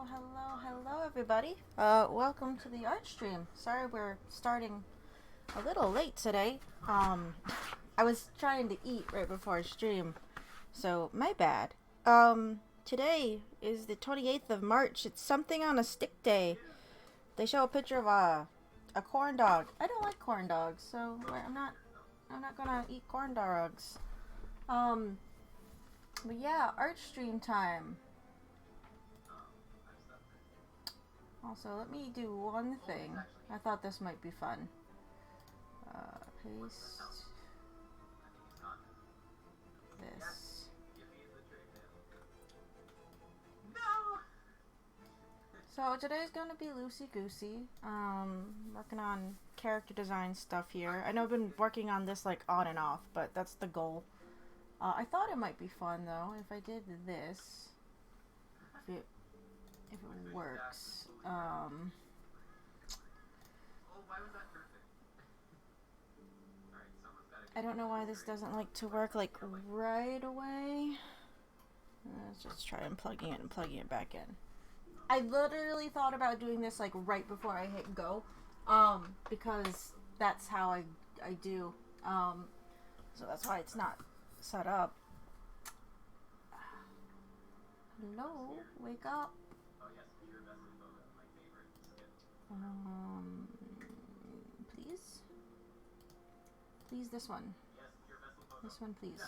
Hello, everybody. Welcome to the art stream. Sorry we're starting a little late today. I was trying to eat right before stream, so my bad. Today is the 28th of March. It's something on a stick day. They show a picture of a corn dog. I don't like corn dogs, so I'm not gonna eat corn dogs. But yeah, art stream time. Also, let me do one thing. I thought this might be fun. Paste this. So today's gonna be loosey-goosey. Working on character design stuff here. I know I've been working on this like on and off, but that's the goal. I thought it might be fun though if I did this. If it works. I don't know why this doesn't like to work like right away. Let's just try unplugging it and plugging it back in. I literally thought about doing this like right before I hit go, because that's how I do. So that's why it's not set up. Hello, wake up. Please? Please, this one. This one, please.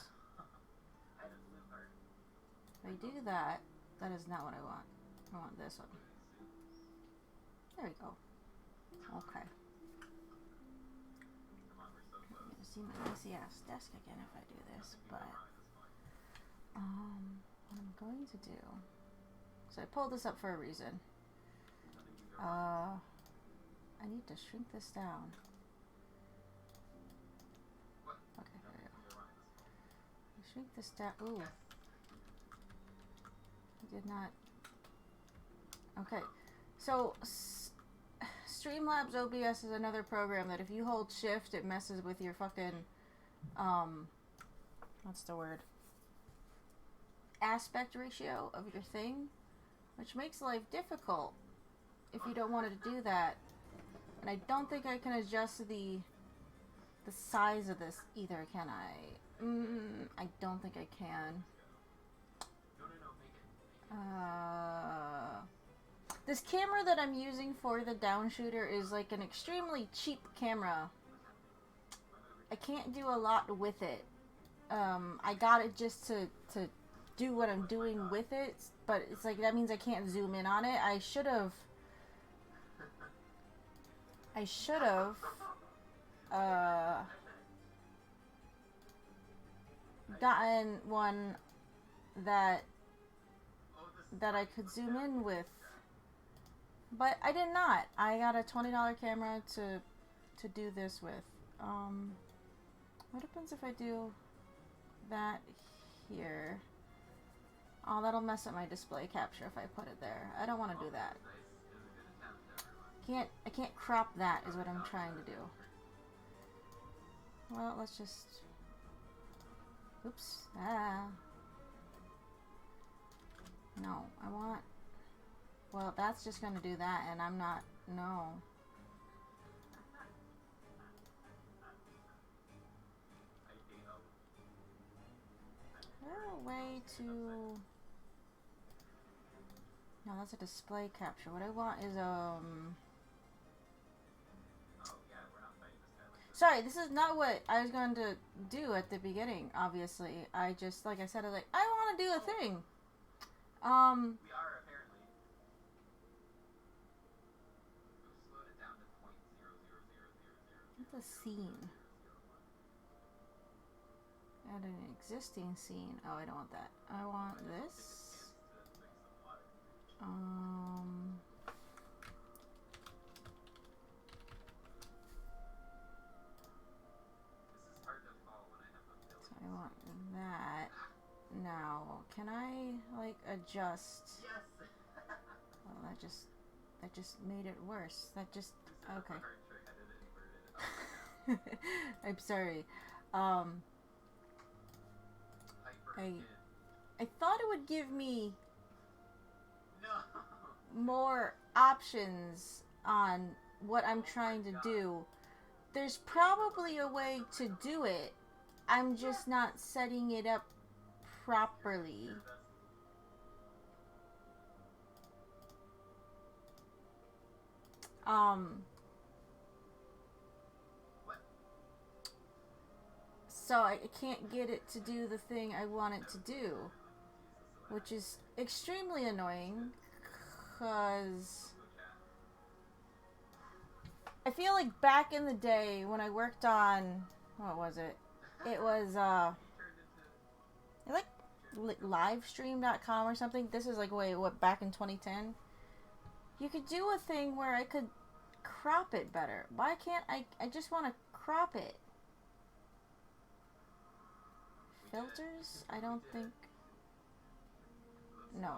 If I do that, that is not what I want. I want this one. There we go. Okay. I'm gonna see my messy ass desk again if I do this, but what I'm going to do. So I pulled this up for a reason. I need to shrink this down. Okay, there we go. Shrink this down. Ooh. I did not. Okay. So, Streamlabs OBS is another program that if you hold shift, it messes with your fucking, what's the word? Aspect ratio of your thing, which makes life difficult if you don't want to do that. And I don't think I can adjust the size of this either, can I? I don't think I can. This camera that I'm using for the down shooter is like an extremely cheap camera. I can't do a lot with it. I got it just to do what I'm doing with it, but it's like that means I can't zoom in on it. I should have gotten one that I could zoom in with, but I did not. I got a $20 camera to do this with. What happens if I do that here? Oh, that'll mess up my display capture if I put it there. I don't want to do that. I can't crop that is what I'm trying to do. Well, let's just... Oops. No, I want... Well, that's just going to do that, and I'm not... No. Is there a way to... No, that's a display capture. What I want is, Sorry, this is not what I was going to do at the beginning, obviously. I just, like I said, I was like, I want to do a thing. We are apparently. Slowed it down to 0.00000. What's a scene? Add an existing scene. Oh, I don't want that. I want this. So I want that. Now, can I like adjust? Yes. Oh, that just made it worse. That just okay. I'm sorry. I thought it would give me more options on what I'm trying to do. There's probably a way to do it. I'm just not setting it up properly. So I can't get it to do the thing I want it to do, which is extremely annoying, because I feel like back in the day when I worked on, what was it? It was, like livestream.com or something. This is like, back in 2010? You could do a thing where I could crop it better. Why can't I just want to crop it. Filters? I don't think... No.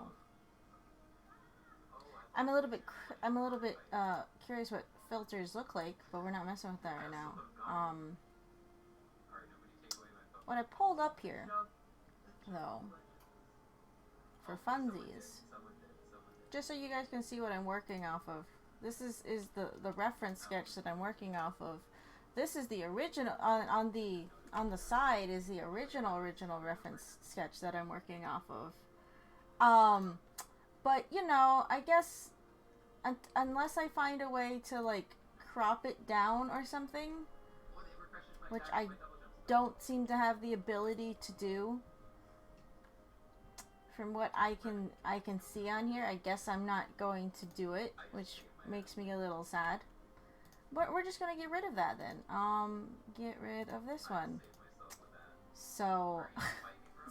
I'm a little bit curious what filters look like, but we're not messing with that right now. What I pulled up here, though, for funsies, just so you guys can see what I'm working off of. This is the reference sketch that I'm working off of. This is the original, on the side is the original reference sketch that I'm working off of. But you know, I guess unless I find a way to like crop it down or something, which I don't seem to have the ability to do from what I can see on here, I guess I'm not going to do it, which makes me a little sad. But we're just gonna get rid of that then. Get rid of this one. So,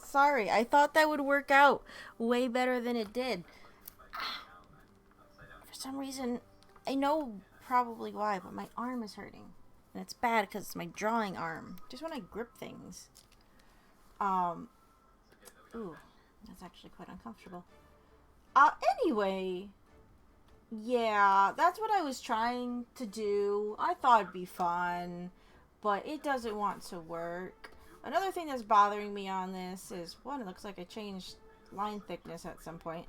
sorry, I thought that would work out way better than it did. For some reason, I know probably why, but my arm is hurting. And it's bad because it's my drawing arm. Just when I grip things. Ooh, that's actually quite uncomfortable. Anyway, yeah, that's what I was trying to do. I thought it'd be fun, but it doesn't want to work. Another thing that's bothering me on this is, one, it looks like I changed line thickness at some point.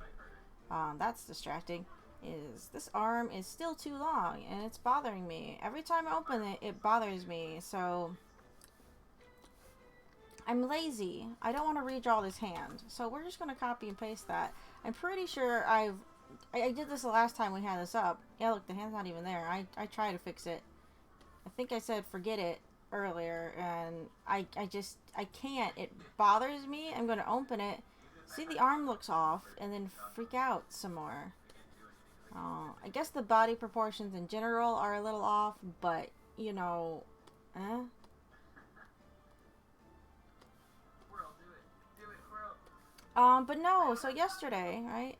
That's distracting. Is this arm is still too long, and it's bothering me. Every time I open it, it bothers me, so... I'm lazy. I don't want to redraw this hand, so we're just going to copy and paste that. I'm pretty sure I did this the last time we had this up. Yeah, look, the hand's not even there. I tried to fix it. I think I said forget it earlier, and I can't. It bothers me. I'm going to open it, see the arm looks off, and then freak out some more. I guess the body proportions in general are a little off, but, you know, but no, so yesterday, right,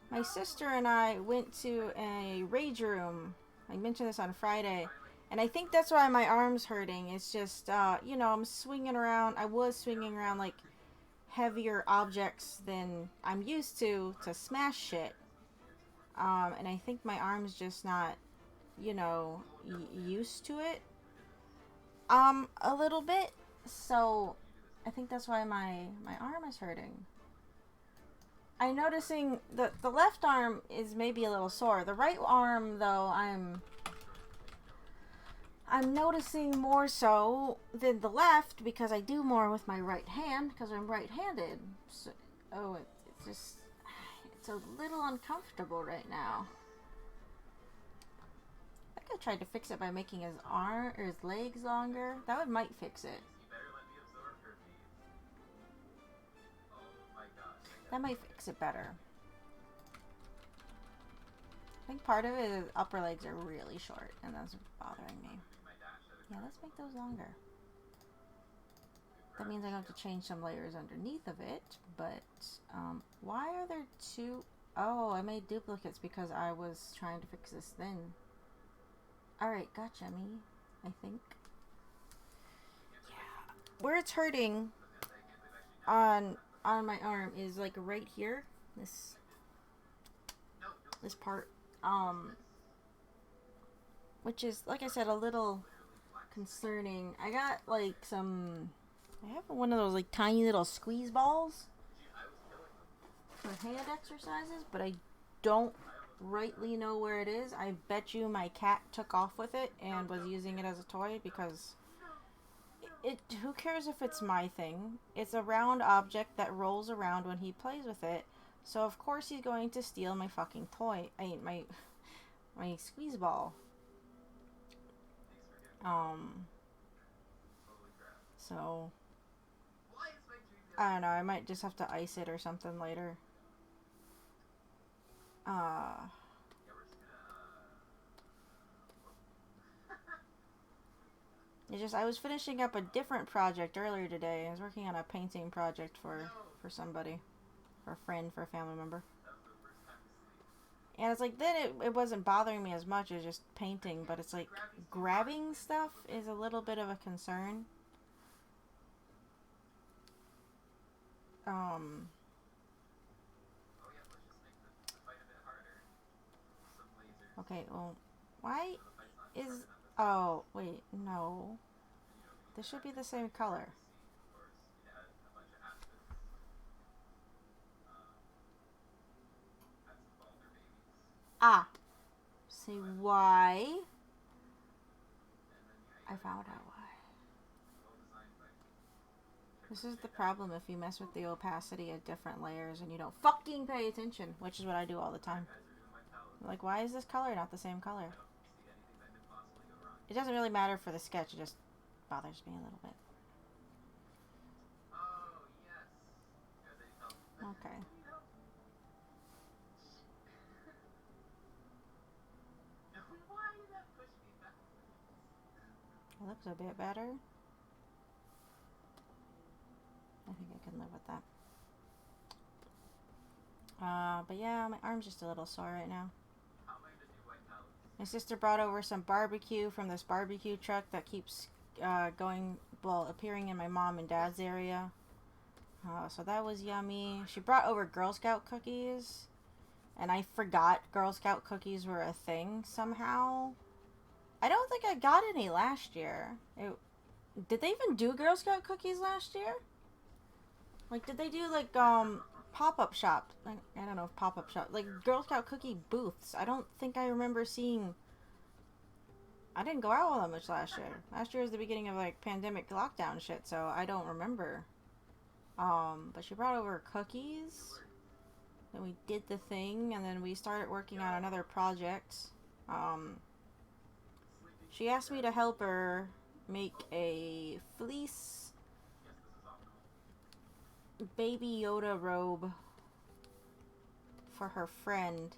my sister and I went to a rage room. I mentioned this on Friday, and I think that's why my arm's hurting. It's just, you know, I'm swinging around. I was swinging around, like, heavier objects than I'm used to smash shit. And I think my arm's just not, you know, used to it, a little bit. So, I think that's why my arm is hurting. I'm noticing that the left arm is maybe a little sore. The right arm, though, I'm noticing more so than the left, because I do more with my right hand, because I'm right-handed. So, it's just... It's a little uncomfortable right now. I think I tried to fix it by making his arm or his legs longer. That might fix it. That might fix it better. I think part of it is upper legs are really short, and that's bothering me. Yeah, let's make those longer. That means I have to change some layers underneath of it, but why are there two? Oh, I made duplicates because I was trying to fix this thing. Alright, gotcha, me, I think. Yeah. Where it's hurting on my arm is like right here. This part. Which is, like I said, a little concerning. I got like some... I have one of those like tiny little squeeze balls for hand exercises, but I don't rightly know where it is. I bet you my cat took off with it and was using it as a toy because who cares if it's my thing? It's a round object that rolls around when he plays with it. So of course he's going to steal my fucking toy. My squeeze ball. So I don't know, I might just have to ice it or something later. I was finishing up a different project earlier today. I was working on a painting project for somebody. For a friend, for a family member. And it's like, then it wasn't bothering me as much as just painting, but it's like, grabbing stuff is a little bit of a concern. Okay, well, why is... Oh, wait, no. This should be the same color. Ah. See why? I found out why. This is the problem if you mess with the opacity of different layers and you don't fucking pay attention, which is what I do all the time. Like, why is this color not the same color? It doesn't really matter for the sketch, it just bothers me a little bit. Okay. It looks a bit better. I think I can live with that. But yeah, my arm's just a little sore right now. My sister brought over some barbecue from this barbecue truck that keeps appearing in my mom and dad's area. So that was yummy. She brought over Girl Scout cookies, and I forgot Girl Scout cookies were a thing somehow. I don't think I got any last year. Did they even do Girl Scout cookies last year? Like, did they do, like, pop-up shop? Like, I don't know if pop-up shop. Like, Girl Scout cookie booths. I don't think I remember seeing... I didn't go out all that much last year. Last year was the beginning of, like, pandemic lockdown shit, so I don't remember. But she brought over cookies. Then we did the thing, and then we started working on another project. She asked me to help her make a fleece Baby Yoda robe for her friend.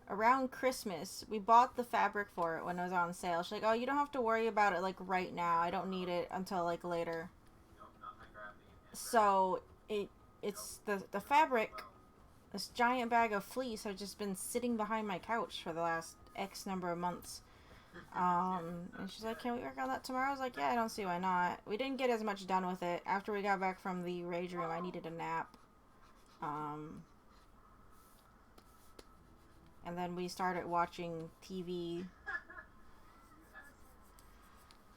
Around Christmas, we bought the fabric for it when it was on sale. She's like, oh, you don't have to worry about it, like, right now. I don't need it until, like, later. So, it's the fabric, this giant bag of fleece has just been sitting behind my couch for the last X number of months. And she's like, can we work on that tomorrow? I was like, yeah, I don't see why not. We didn't get as much done with it. After we got back from the rage room, I needed a nap. And then we started watching TV.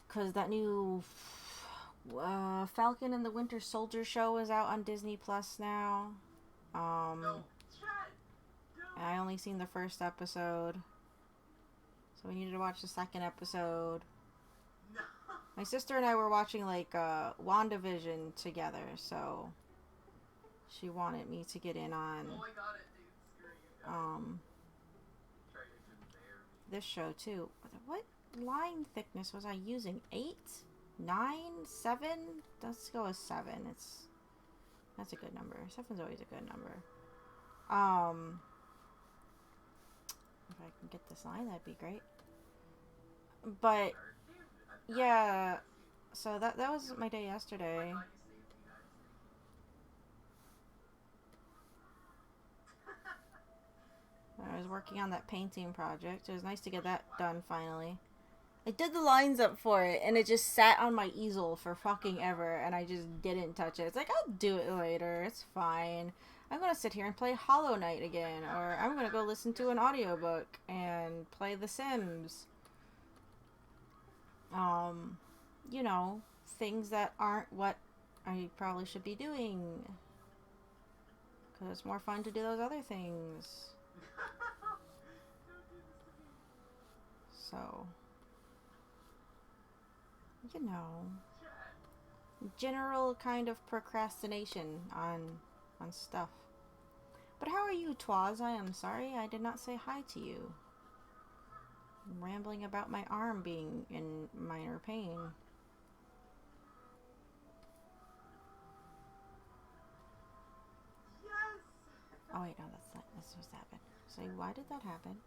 Because that new Falcon and the Winter Soldier show is out on Disney Plus now. And I only seen the first episode. So we needed to watch the second episode. No. My sister and I were watching, like, WandaVision together, so she wanted me to get in on this show too. What line thickness was I using? 8? 9? 7? Let's go with 7. That's a good number. 7's always a good number. If I can get this line, that'd be great. But yeah, so that was my day yesterday. I was working on that painting project. It was nice to get that done finally. I did the lines up for it, and it just sat on my easel for fucking ever, and I just didn't touch it. It's like, I'll do it later. It's fine. I'm gonna sit here and play Hollow Knight again, or I'm gonna go listen to an audiobook and play The Sims. You know, things that aren't what I probably should be doing. Because it's more fun to do those other things. So, you know, general kind of procrastination on stuff. But how are you, Twaz? I am sorry I did not say hi to you. I'm rambling about my arm being in minor pain. Oh wait, no, that's not. That's just happened. So why did that happen?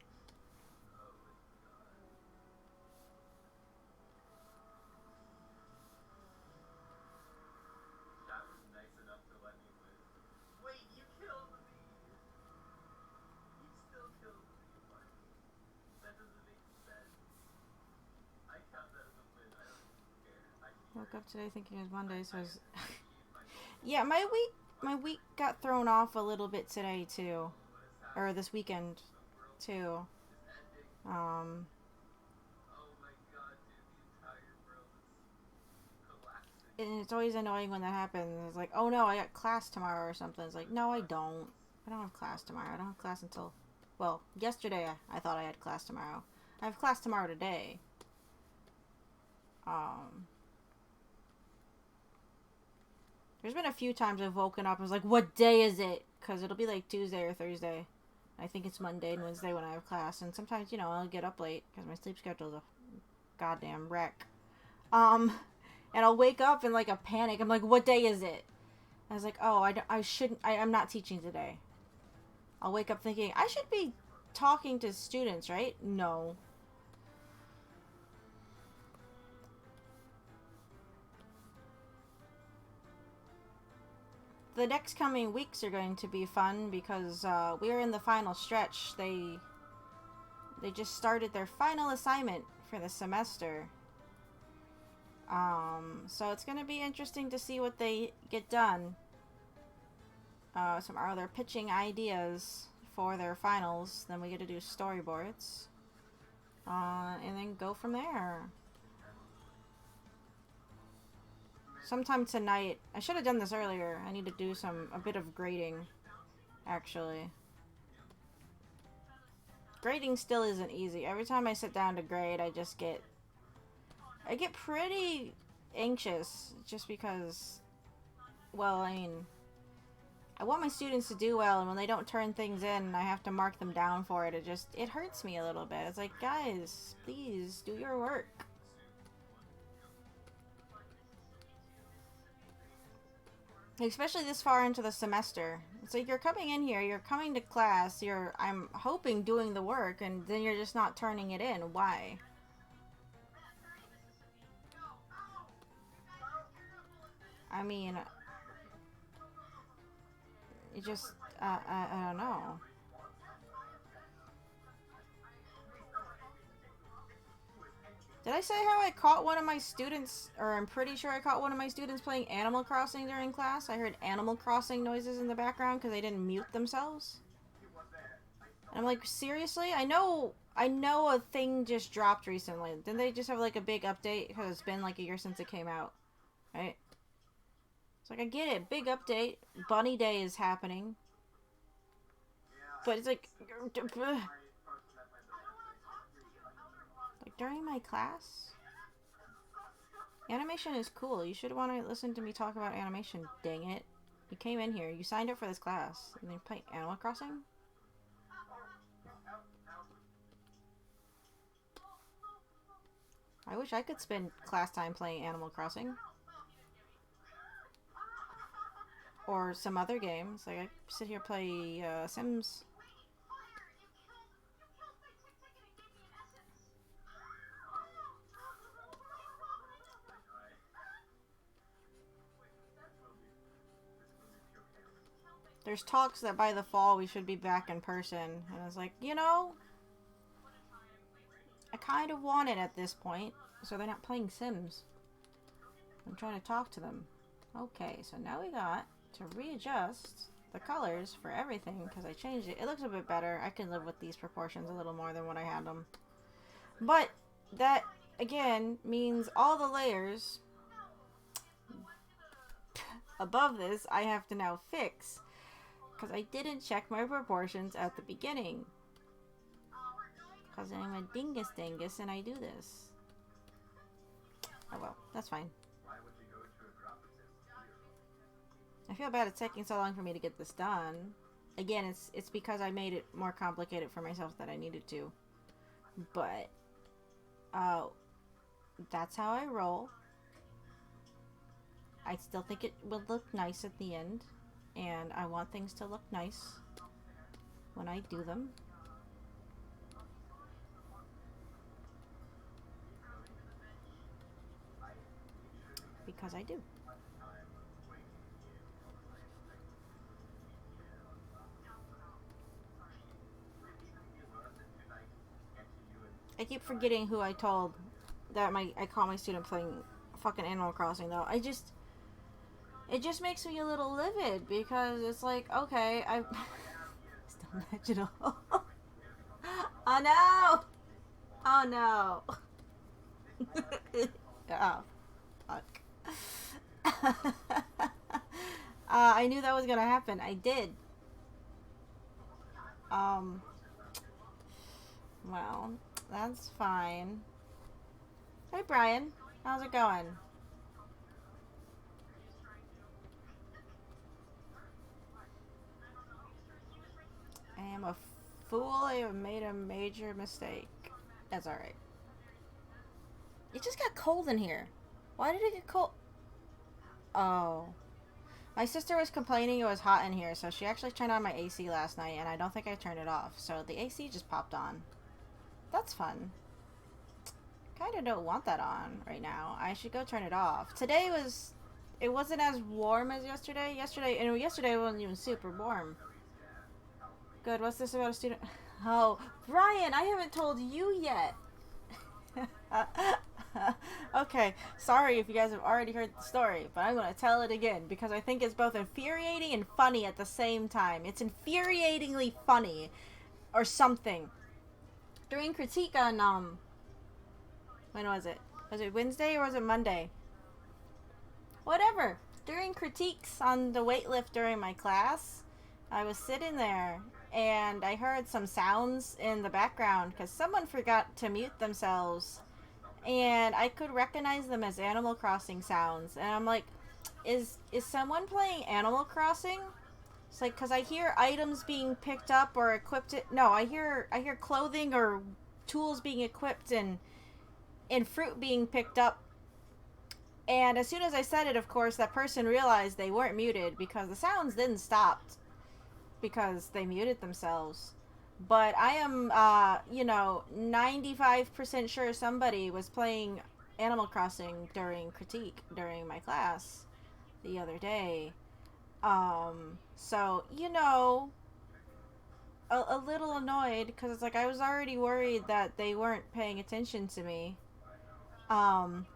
Woke up today thinking it was Monday, so yeah, my week got thrown off a little bit today too, or this weekend too. Um, and it's always annoying when that happens. It's like, oh no, I got class tomorrow or something. It's like, no, I don't. I don't have class tomorrow. I don't have class until, well, yesterday I thought I had class tomorrow. I have class tomorrow today. There's been a few times I've woken up and was like, what day is it? Because it'll be like Tuesday or Thursday. I think it's Monday and Wednesday when I have class. And sometimes, you know, I'll get up late because my sleep schedule is a goddamn wreck. And I'll wake up in like a panic. I'm like, what day is it? I was like, oh, I shouldn't, I'm not teaching today. I'll wake up thinking, I should be talking to students, right? No. The next coming weeks are going to be fun because we're in the final stretch. They just started their final assignment for the semester. So it's going to be interesting to see what they get done. They're pitching ideas for their finals. Then we get to do storyboards. And then go from there. Sometime tonight. I should have done this earlier. I need to do a bit of grading, actually. Grading still isn't easy. Every time I sit down to grade, I get pretty anxious just because, well, I mean, I want my students to do well, and when they don't turn things in, I have to mark them down for it. It hurts me a little bit. It's like, guys, please do your work. Especially this far into the semester. It's like you're coming in here, you're coming to class, I'm hoping, doing the work, and then you're just not turning it in. Why? I mean, it just, I don't know. Did I say how I caught one of my students, or I'm pretty sure I caught one of my students playing Animal Crossing during class? I heard Animal Crossing noises in the background because they didn't mute themselves. And I'm like, seriously? I know a thing just dropped recently. Didn't they just have like a big update? Because it's been like a year since it came out. Right? It's like, I get it. Big update. Bunny Day is happening. But it's like during my class? Animation is cool. You should want to listen to me talk about animation, dang it. You came in here. You signed up for this class. And then play Animal Crossing? I wish I could spend class time playing Animal Crossing. Or some other games. Like, I sit here play Sims. There's talks that by the fall we should be back in person. And I was like, you know, I kind of want it at this point. So they're not playing Sims. I'm trying to talk to them. Okay, so now we got to readjust the colors for everything because I changed it. It looks a bit better. I can live with these proportions a little more than what I had them. But that, again, means all the layers above this I have to now fix because I didn't check my proportions at the beginning. Because I'm a dingus dingus and I do this. Oh well, that's fine. I feel bad it's taking so long for me to get this done. Again, it's because I made it more complicated for myself than I needed to. But, that's how I roll. I still think it will look nice at the end. And I want things to look nice when I do them. Because I do. I keep forgetting who I told that I caught my student playing fucking Animal Crossing though. It just makes me a little livid because it's like, okay, I still magical. Oh no! Oh no! Oh fuck. I knew that was gonna happen. I did. Well, that's fine. Hey Brian, how's it going? I am a fool. I have made a major mistake. That's alright. It just got cold in here. Why did it get cold? Oh. My sister was complaining it was hot in here, so she actually turned on my AC last night, and I don't think I turned it off. So the AC just popped on. That's fun. Kinda don't want that on right now. I should go turn it off. Today was... It wasn't as warm as yesterday. Yesterday it wasn't even super warm. Good, what's this about a student? Oh, Brian, I haven't told you yet. Okay, sorry if you guys have already heard the story, but I'm going to tell it again because I think it's both infuriating and funny at the same time. It's infuriatingly funny or something. During critique on, when was it? Was it Wednesday or was it Monday? Whatever. During critiques on the weightlift during my class, I was sitting there and I heard some sounds in the background because someone forgot to mute themselves. And I could recognize them as Animal Crossing sounds. And I'm like, is someone playing Animal Crossing? It's like, because I hear items being picked up or equipped. No, I hear clothing or tools being equipped and fruit being picked up. And as soon as I said it, of course, that person realized they weren't muted because the sounds didn't stop because they muted themselves. But I am, 95% sure somebody was playing Animal Crossing during critique during my class the other day. So, a little annoyed because it's like I was already worried that they weren't paying attention to me. And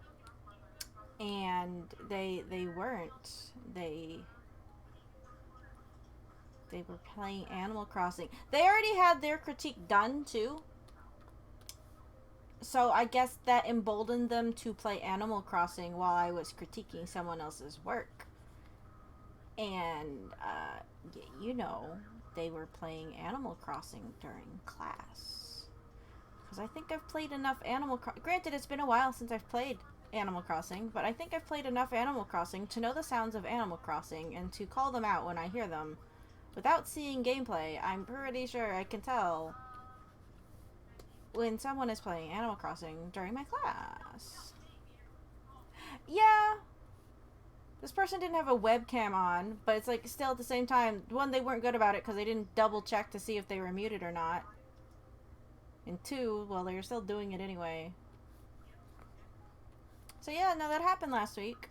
they weren't. They were playing Animal Crossing. They already had their critique done, too. So I guess that emboldened them to play Animal Crossing while I was critiquing someone else's work. And, they were playing Animal Crossing during class. Because I think I've played enough Animal Crossing. Granted, it's been a while since I've played Animal Crossing, but I think I've played enough Animal Crossing to know the sounds of Animal Crossing and to call them out when I hear them. Without seeing gameplay, I'm pretty sure I can tell when someone is playing Animal Crossing during my class. Yeah. This person didn't have a webcam on, but it's like still at the same time, one, they weren't good about it because they didn't double check to see if they were muted or not. And two, well, they were still doing it anyway. So yeah, no, that happened last week.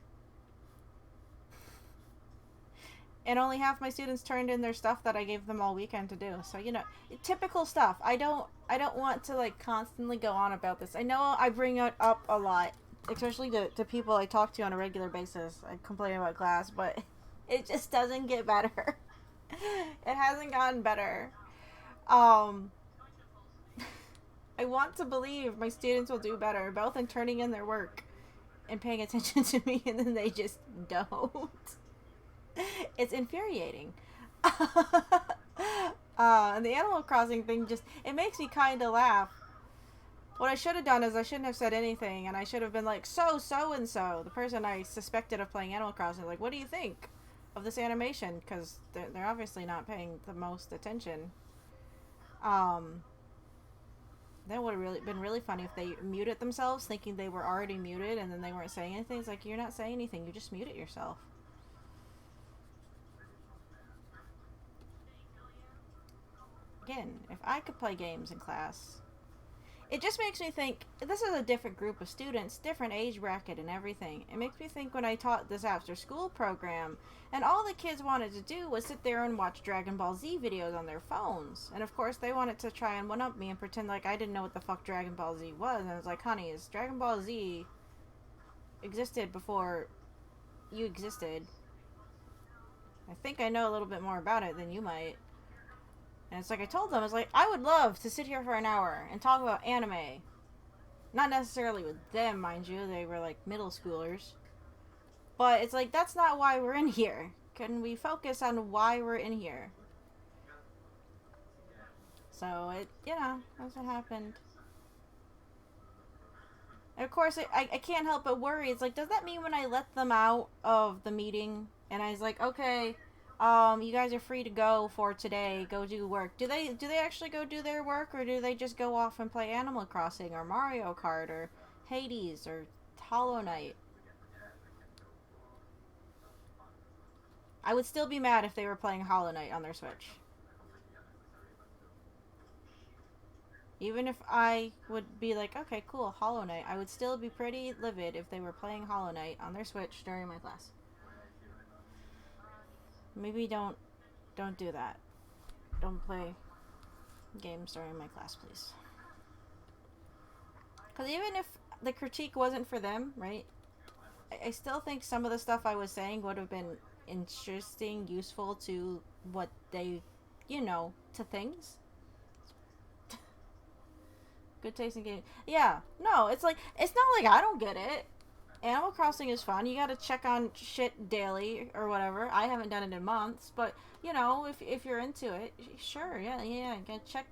And only half my students turned in their stuff that I gave them all weekend to do. So, typical stuff. I don't want to, like, constantly go on about this. I know I bring it up a lot, especially to people I talk to on a regular basis. I complain about class, but it just doesn't get better. It hasn't gotten better. I want to believe my students will do better, both in turning in their work and paying attention to me, and then they just don't. It's infuriating. And the Animal Crossing thing it makes me kind of laugh What I should have done is I shouldn't have said anything, and I should have been like, so-and-so, the person I suspected of playing Animal Crossing, like, what do you think of this animation? Because they're obviously not paying the most attention. That would have really been really funny if they muted themselves thinking they were already muted and then they weren't saying anything. It's like, you're not saying anything, you just muted yourself. Again, if I could play games in class, it just makes me think, this is a different group of students, different age bracket and everything. It makes me think when I taught this after school program, and all the kids wanted to do was sit there and watch Dragon Ball Z videos on their phones. And of course they wanted to try and one-up me and pretend like I didn't know what the fuck Dragon Ball Z was. And I was like, honey, is Dragon Ball Z existed before you existed. I think I know a little bit more about it than you might. And it's like I told them, I was like, I would love to sit here for an hour and talk about anime. Not necessarily with them, mind you. They were like middle schoolers. But it's like, that's not why we're in here. Can we focus on why we're in here? So, that's what happened. And of course, I can't help but worry. It's like, does that mean when I let them out of the meeting and I was like, okay, you guys are free to go for today, go do work. Do they actually go do their work, or do they just go off and play Animal Crossing or Mario Kart or Hades or Hollow Knight? I would still be mad if they were playing Hollow Knight on their Switch. Even if I would be like, okay, cool, Hollow Knight, I would still be pretty livid if they were playing Hollow Knight on their Switch during my class. Maybe don't do that. Don't play games during my class, please. Because even if the critique wasn't for them, right, I still think some of the stuff I was saying would have been interesting, useful to what they, to things. Good taste in games. Yeah, no, it's like, it's not like I don't get it. Animal Crossing is fun. You gotta check on shit daily or whatever. I haven't done it in months, but, if you're into it, sure, yeah, you gotta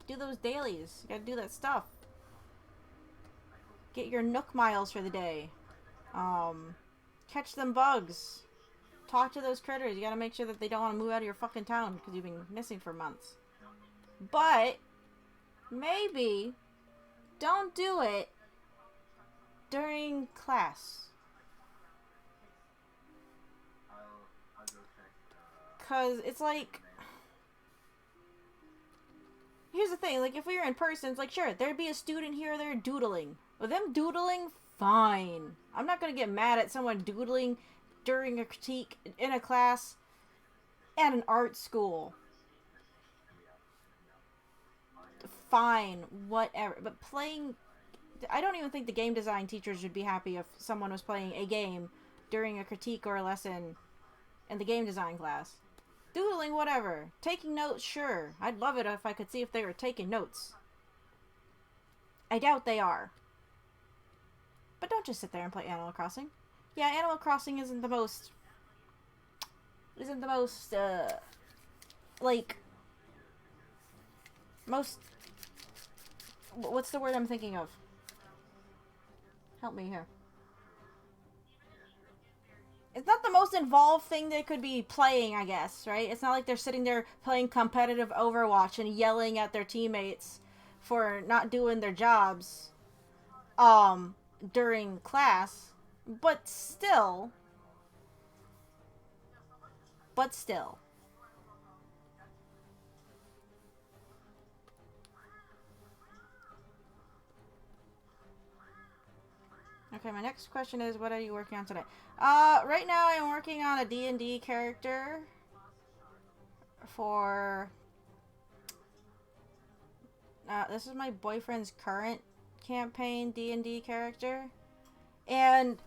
do those dailies. You gotta do that stuff. Get your Nook miles for the day. Catch them bugs. Talk to those critters. You gotta make sure that they don't want to move out of your fucking town because you've been missing for months. But, maybe, don't do it during class. Because it's like, here's the thing, like, if we were in person, it's like, sure, there'd be a student here or there doodling. With them doodling, fine. I'm not going to get mad at someone doodling during a critique in a class at an art school. Fine, whatever. But playing, I don't even think the game design teachers would be happy if someone was playing a game during a critique or a lesson in the game design class. Doodling, whatever. Taking notes, sure. I'd love it if I could see if they were taking notes. I doubt they are. But don't just sit there and play Animal Crossing. Yeah, Animal Crossing isn't the most, what's the word I'm thinking of? Help me here. It's not the most involved thing they could be playing, I guess, right? It's not like they're sitting there playing competitive Overwatch and yelling at their teammates for not doing their jobs during class. But still. Okay, my next question is, what are you working on today? Right now I'm working on a D&D character for, this is my boyfriend's current campaign D&D character. And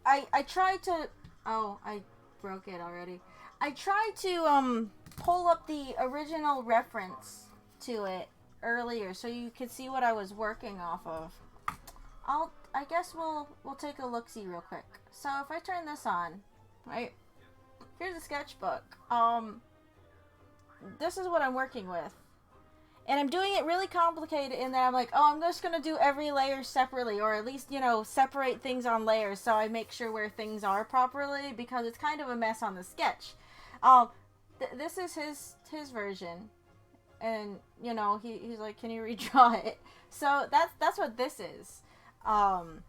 I tried to, oh, I broke it already. I tried to, pull up the original reference to it earlier so you could see what I was working off of. I guess we'll take a look-see real quick. So if I turn this on, right, here's a sketchbook. This is what I'm working with. And I'm doing it really complicated in that I'm like, oh, I'm just going to do every layer separately, or at least, you know, separate things on layers so I make sure where things are properly, because it's kind of a mess on the sketch. Um, this is his version. And, you know, he's like, can you redraw it? So that's what this is. Um,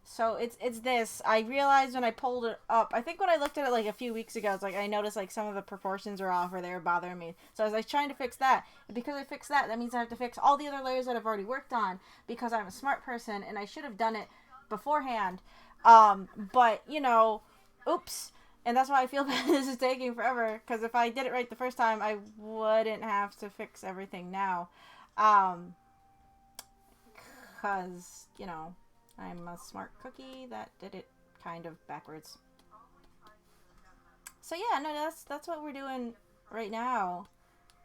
so it's this. I realized when I pulled it up, I think when I looked at it like a few weeks ago, it's like I noticed like some of the proportions are off or they were bothering me. So I was like trying to fix that. And because I fixed that, that means I have to fix all the other layers that I've already worked on, because I'm a smart person and I should have done it beforehand. But, you know, oops. And that's why I feel bad this is taking forever, because if I did it right the first time, I wouldn't have to fix everything now. Because, you know, I'm a smart cookie that did it kind of backwards. So yeah, no, that's what we're doing right now.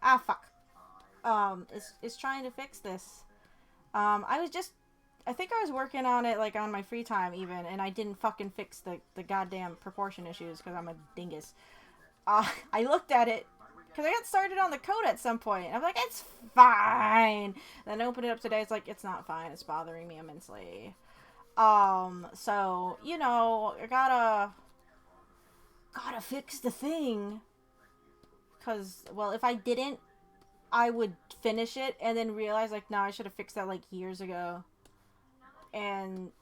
Ah, fuck. Is trying to fix this. I think I was working on it like on my free time even, and I didn't fucking fix the goddamn proportion issues because I'm a dingus. I looked at it because I got started on the code at some point. I'm like, it's fine. Then I opened it up today. It's like, it's not fine. It's bothering me immensely. So, you know, I gotta fix the thing. Because, well, if I didn't, I would finish it and then realize, like, no, I should have fixed that, like, years ago. And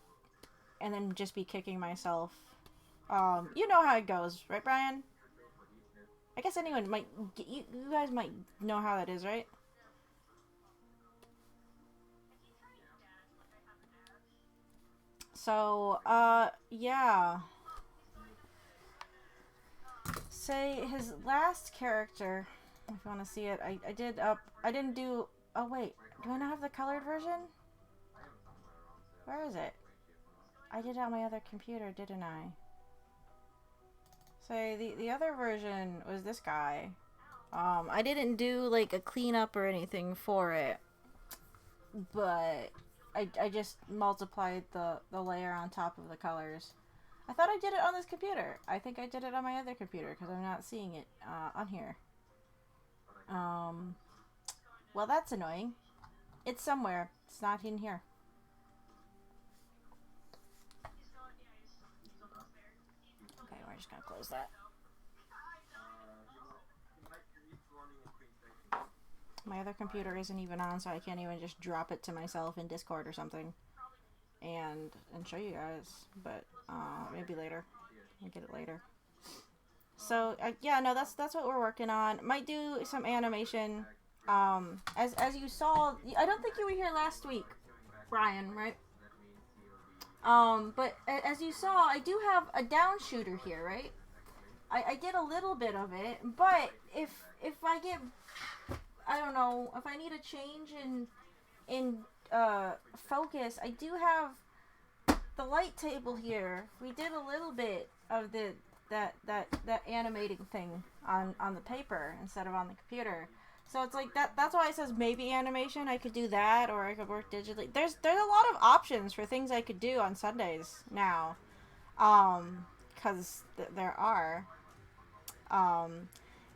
then just be kicking myself. You know how it goes, right, Brian? I guess anyone might, you guys might know how that is, right? So, yeah. Say his last character, if you want to see it, I didn't do, oh wait, do I not have the colored version? Where is it? I did it on my other computer, didn't I? Say, the other version was this guy. I didn't do, like, a cleanup or anything for it, but I just multiplied the layer on top of the colors. I thought I did it on this computer. I think I did it on my other computer because I'm not seeing it on here. Well, that's annoying. It's somewhere. It's not in here. Okay, we're just gonna close that. My other computer isn't even on, so I can't even just drop it to myself in Discord or something and show you guys. But maybe later. I'll get it later. So yeah, no, that's what we're working on. Might do some animation. As you saw, I don't think you were here last week, Brian, right? But as you saw, I do have a down shooter here, right? I did a little bit of it, but if I get, I don't know, if I need a change in focus, I do have the light table here. We did a little bit of that animating thing on the paper instead of on the computer. So it's like that's why it says maybe animation. I could do that, or I could work digitally. There's a lot of options for things I could do on Sundays now. Cuz there are.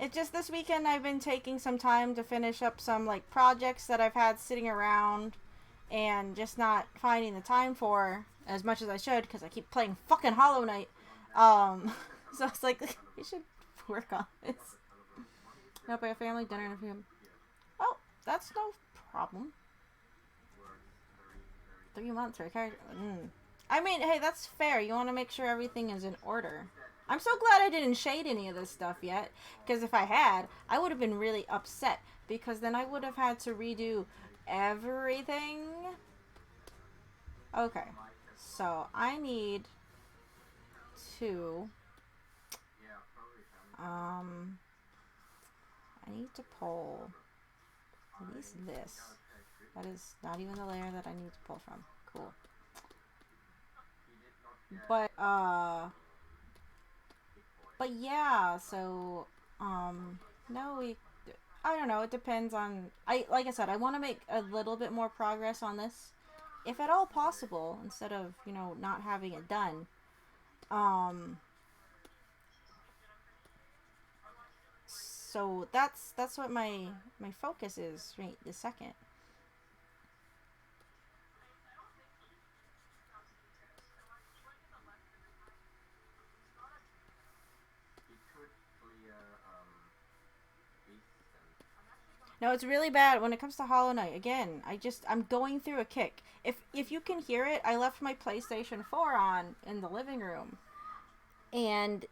It's just this weekend I've been taking some time to finish up some like projects that I've had sitting around and just not finding the time for as much as I should because I keep playing fucking Hollow Knight. So it's like we should work on this. No, by a family dinner in a few. Oh, that's no problem. 3 months for a character. I mean, hey, that's fair. You want to make sure everything is in order. I'm so glad I didn't shade any of this stuff yet, because if I had, I would have been really upset, because then I would have had to redo everything. Okay, so I need to, I need to pull at least this. That is not even the layer that I need to pull from. Cool. But yeah, so, no, I don't know, it depends on, like I said, I want to make a little bit more progress on this, if at all possible, instead of, you know, not having it done. So that's what my focus is right this second. No, it's really bad when it comes to Hollow Knight. Again, I'm going through a kick. If you can hear it, I left my PlayStation 4 on in the living room. And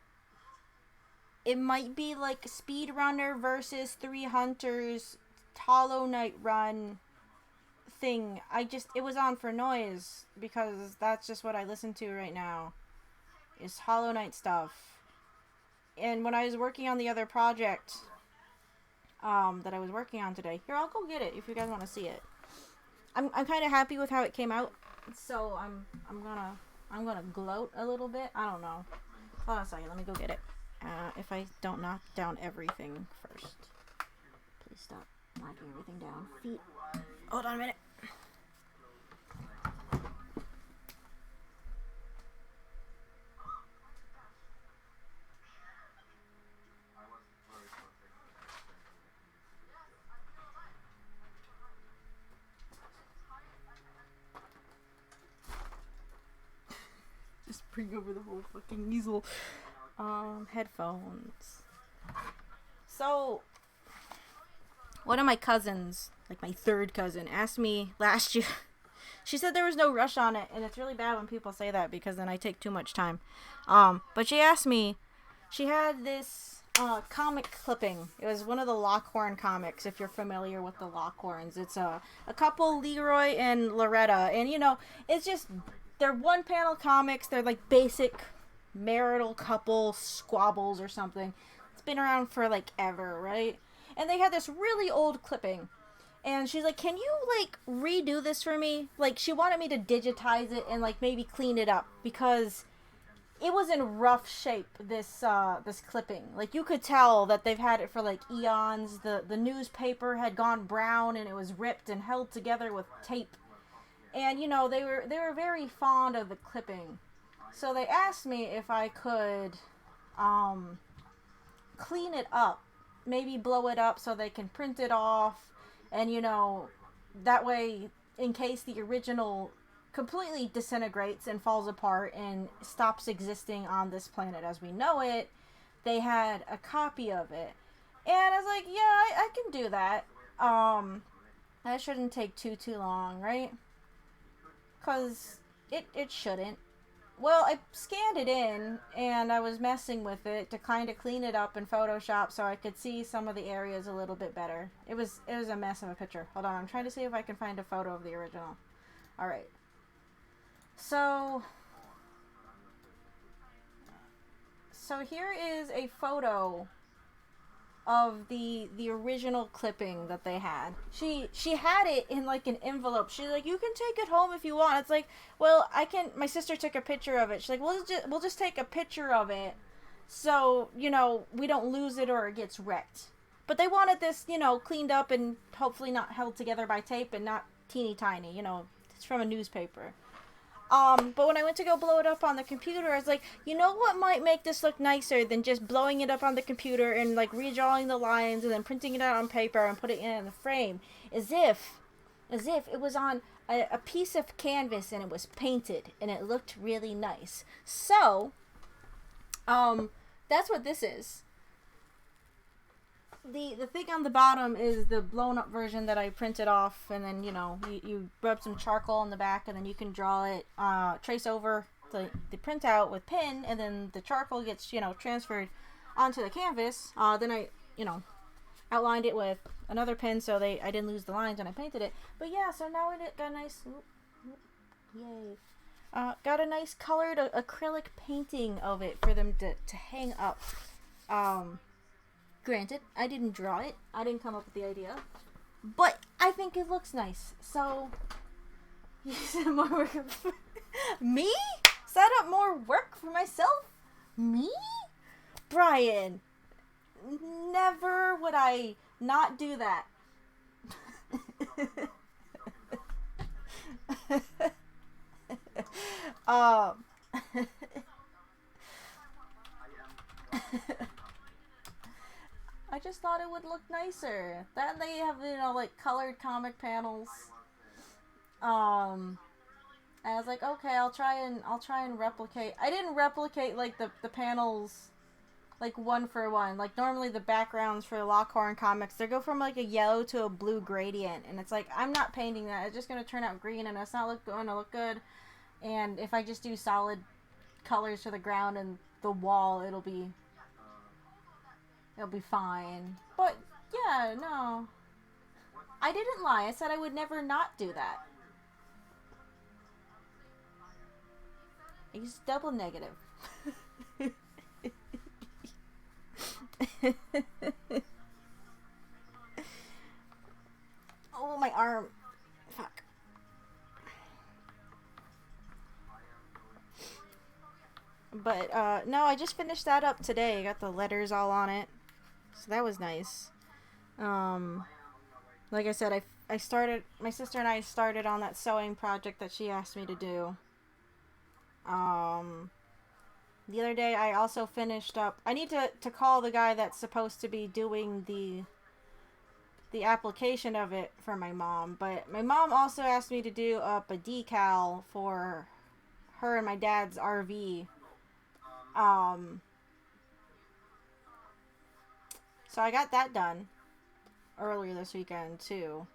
it might be like Speedrunner versus 3 Hunters Hollow Knight run thing. It was on for noise because that's just what I listen to right now. Is Hollow Knight stuff. And when I was working on the other project that I was working on today. Here, I'll go get it if you guys want to see it. I'm kind of happy with how it came out, so I'm gonna gloat a little bit. I don't know. Hold on a second. Let me go get it. If I don't knock down everything first, please stop knocking everything down. Feet. Hold on a minute. Just bring over the whole fucking easel. Headphones. So, one of my cousins, like my third cousin, asked me last year. She said there was no rush on it, and it's really bad when people say that because then I take too much time. But she asked me, she had this comic clipping. It was one of the Lockhorn comics, if you're familiar with the Lockhorns. It's a couple, Leroy and Loretta, and it's just, they're one panel comics. They're like basic marital couple squabbles or something. It's been around for like ever, right? And they had this really old clipping. And she's like, can you like redo this for me? Like, she wanted me to digitize it and like maybe clean it up because it was in rough shape, this clipping. Like, you could tell that they've had it for like eons. The newspaper had gone brown and it was ripped and held together with tape. And they were very fond of the clipping. So they asked me if I could clean it up, maybe blow it up so they can print it off, and that way, in case the original completely disintegrates and falls apart and stops existing on this planet as we know it, they had a copy of it. And I was like, yeah, I can do that. That shouldn't take too long, right? Because it shouldn't. Well, I scanned it in, and I was messing with it to kind of clean it up in Photoshop so I could see some of the areas a little bit better. It was a mess of a picture. Hold on, I'm trying to see if I can find a photo of the original. Alright. So here is a photo of the original clipping that they had. She had it in like an envelope. She's like, you can take it home if you want. It's like, well, I can. My sister took a picture of it. She's like, we'll just take a picture of it, so we don't lose it or it gets wrecked. But they wanted this cleaned up and hopefully not held together by tape and not teeny tiny. It's from a newspaper. But when I went to go blow it up on the computer, I was like, what might make this look nicer than just blowing it up on the computer and like redrawing the lines and then printing it out on paper and putting it in the frame, as if it was on a piece of canvas and it was painted and it looked really nice. So, that's what this is. The thing on the bottom is the blown up version that I printed off, and then you rub some charcoal on the back and then you can draw it, trace over the printout with pen, and then the charcoal gets transferred onto the canvas. Then I outlined it with another pen so I didn't lose the lines when I painted it. But yeah, so now it got a nice got a nice colored acrylic painting of it for them to hang up. Granted, I didn't draw it. I didn't come up with the idea. But I think it looks nice. So, you said more work. Me? Set up more work for myself? Me? Brian, never would I not do that. I just thought it would look nicer. Then they have, you know, like colored comic panels. And I was like, okay, I'll try and replicate. I didn't replicate like the panels like one for one. Like normally the backgrounds for the Lockhorn comics, they go from like a yellow to a blue gradient, and it's like I'm not painting that. It's just gonna turn out green, and it's not gonna look good. And if I just do solid colors for the ground and the wall, it'll be fine. But yeah, no, I didn't lie. I said I would never not do that. I used double negative. Oh, my arm. Fuck. But, no, I just finished that up today. I got the letters all on it. So that was nice. Like I said, I started, my sister and I started on that sewing project that she asked me to do. The other day I also finished up, I need to call the guy that's supposed to be doing the application of it for my mom, but my mom also asked me to do up a decal for her and my dad's RV. So I got that done earlier this weekend too.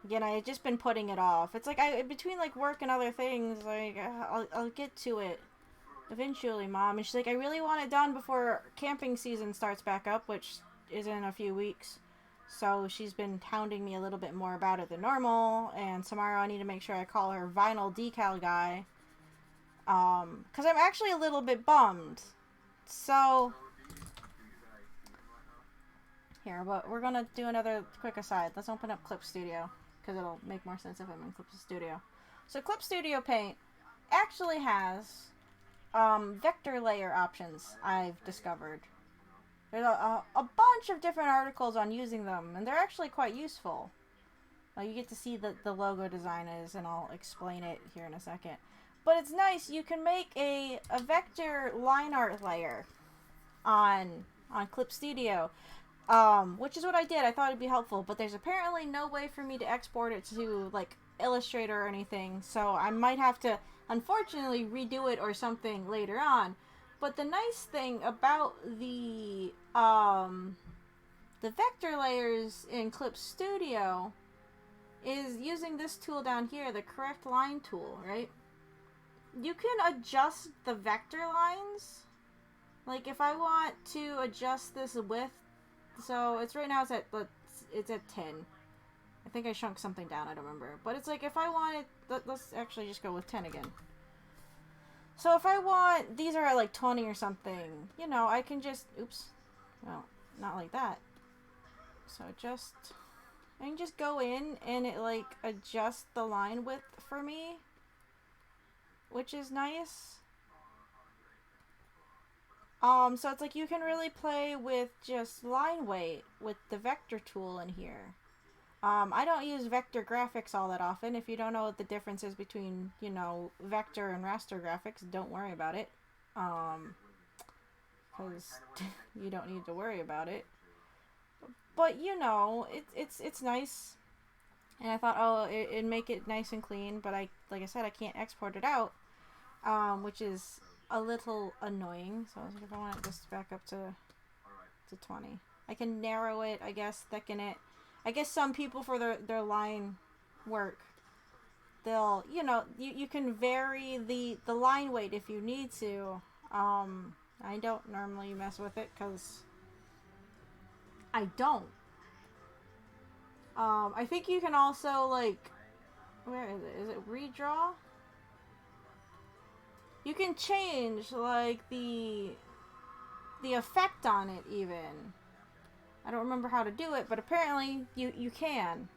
Again, I had just been putting it off. It's like between like work and other things, like I'll get to it eventually, Mom. And she's like, I really want it done before camping season starts back up, which is in a few weeks. So she's been hounding me a little bit more about it than normal. And tomorrow I need to make sure I call her vinyl decal guy. Because I'm actually a little bit bummed. So here, but we're gonna do another quick aside. Let's open up Clip Studio, because it'll make more sense if I'm in Clip Studio. So Clip Studio Paint actually has vector layer options, I've discovered. There's a bunch of different articles on using them, and they're actually quite useful. You get to see the logo design is, and I'll explain it here in a second. But it's nice. You can make a vector line art layer on Clip Studio. Which is what I did. I thought it'd be helpful, but there's apparently no way for me to export it to, like, Illustrator or anything, so I might have to, unfortunately, redo it or something later on. But the nice thing about the vector layers in Clip Studio is using this tool down here, the Correct Line tool, right? You can adjust the vector lines. Like, if I want to adjust this width, so it's right now it's at 10. I think I shrunk something down, I don't remember. But it's like if I wanted, let's actually just go with 10 again. So if I want, these are at like 20 or something, you know, I can just, oops, well, not like that. So I can just go in and it like adjusts the line width for me, which is nice. So it's like you can really play with just line weight with the vector tool in here. I don't use vector graphics all that often. If you don't know what the difference is between, you know, vector and raster graphics, don't worry about it. Because you don't need to worry about it. But, you know, it's nice. And I thought, oh, it'd make it nice and clean, but like I said, I can't export it out, which is a little annoying. So I was like, if I want it just back up to 20. I can narrow it, I guess, thicken it. I guess some people for their line work, they'll, you know, you can vary the line weight if you need to. I don't normally mess with it because I don't. I think you can also, like, where is it? Is it redraw? You can change, like, the effect on it, even. I don't remember how to do it, but apparently you can.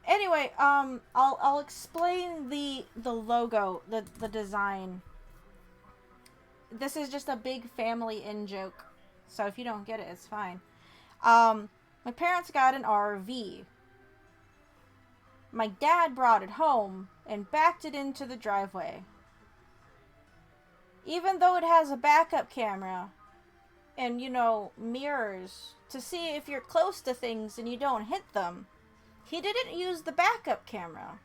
Anyway, I'll explain the logo, the design. This is just a big family in-joke, so if you don't get it, it's fine. My parents got an RV. My dad brought it home and backed it into the driveway. Even though it has a backup camera, and, you know, mirrors to see if you're close to things and you don't hit them. He didn't use the backup camera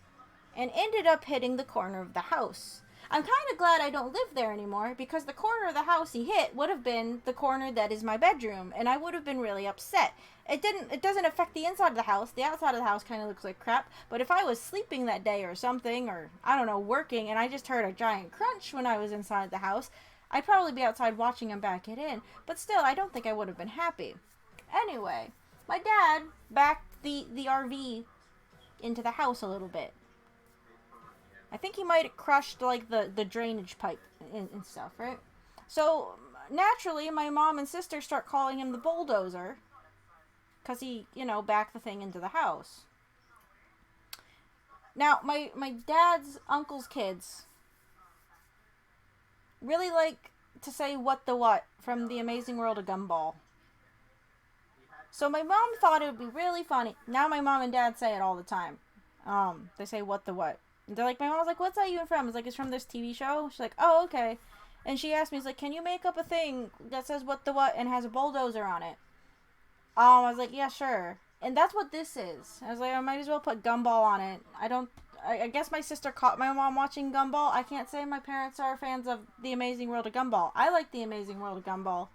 and ended up hitting the corner of the house. I'm kind of glad I don't live there anymore, because the corner of the house he hit would have been the corner that is my bedroom, and I would have been really upset. It doesn't affect the inside of the house. The outside of the house kind of looks like crap, but if I was sleeping that day or something, or I don't know, working, and I just heard a giant crunch when I was inside the house, I'd probably be outside watching him back it in, but still, I don't think I would have been happy. Anyway, my dad backed the RV into the house a little bit. I think he might have crushed, like, the drainage pipe and stuff, right? So, naturally, my mom and sister start calling him the bulldozer, because he, you know, backed the thing into the house. Now, my dad's uncle's kids really like to say what the what from The Amazing World of Gumball. So my mom thought it would be really funny. Now my mom and dad say it all the time. They say what the what. They're like, my mom's like, what's that even from? It's like, it's from this TV show. She's like, oh, okay. And she asked me, she's like, can you make up a thing that says what the what and has a bulldozer on it? I was like, yeah, sure. And that's what this is. I was like, I might as well put Gumball on it. I guess my sister caught my mom watching Gumball. I can't say my parents are fans of The Amazing World of Gumball. I like The Amazing World of Gumball.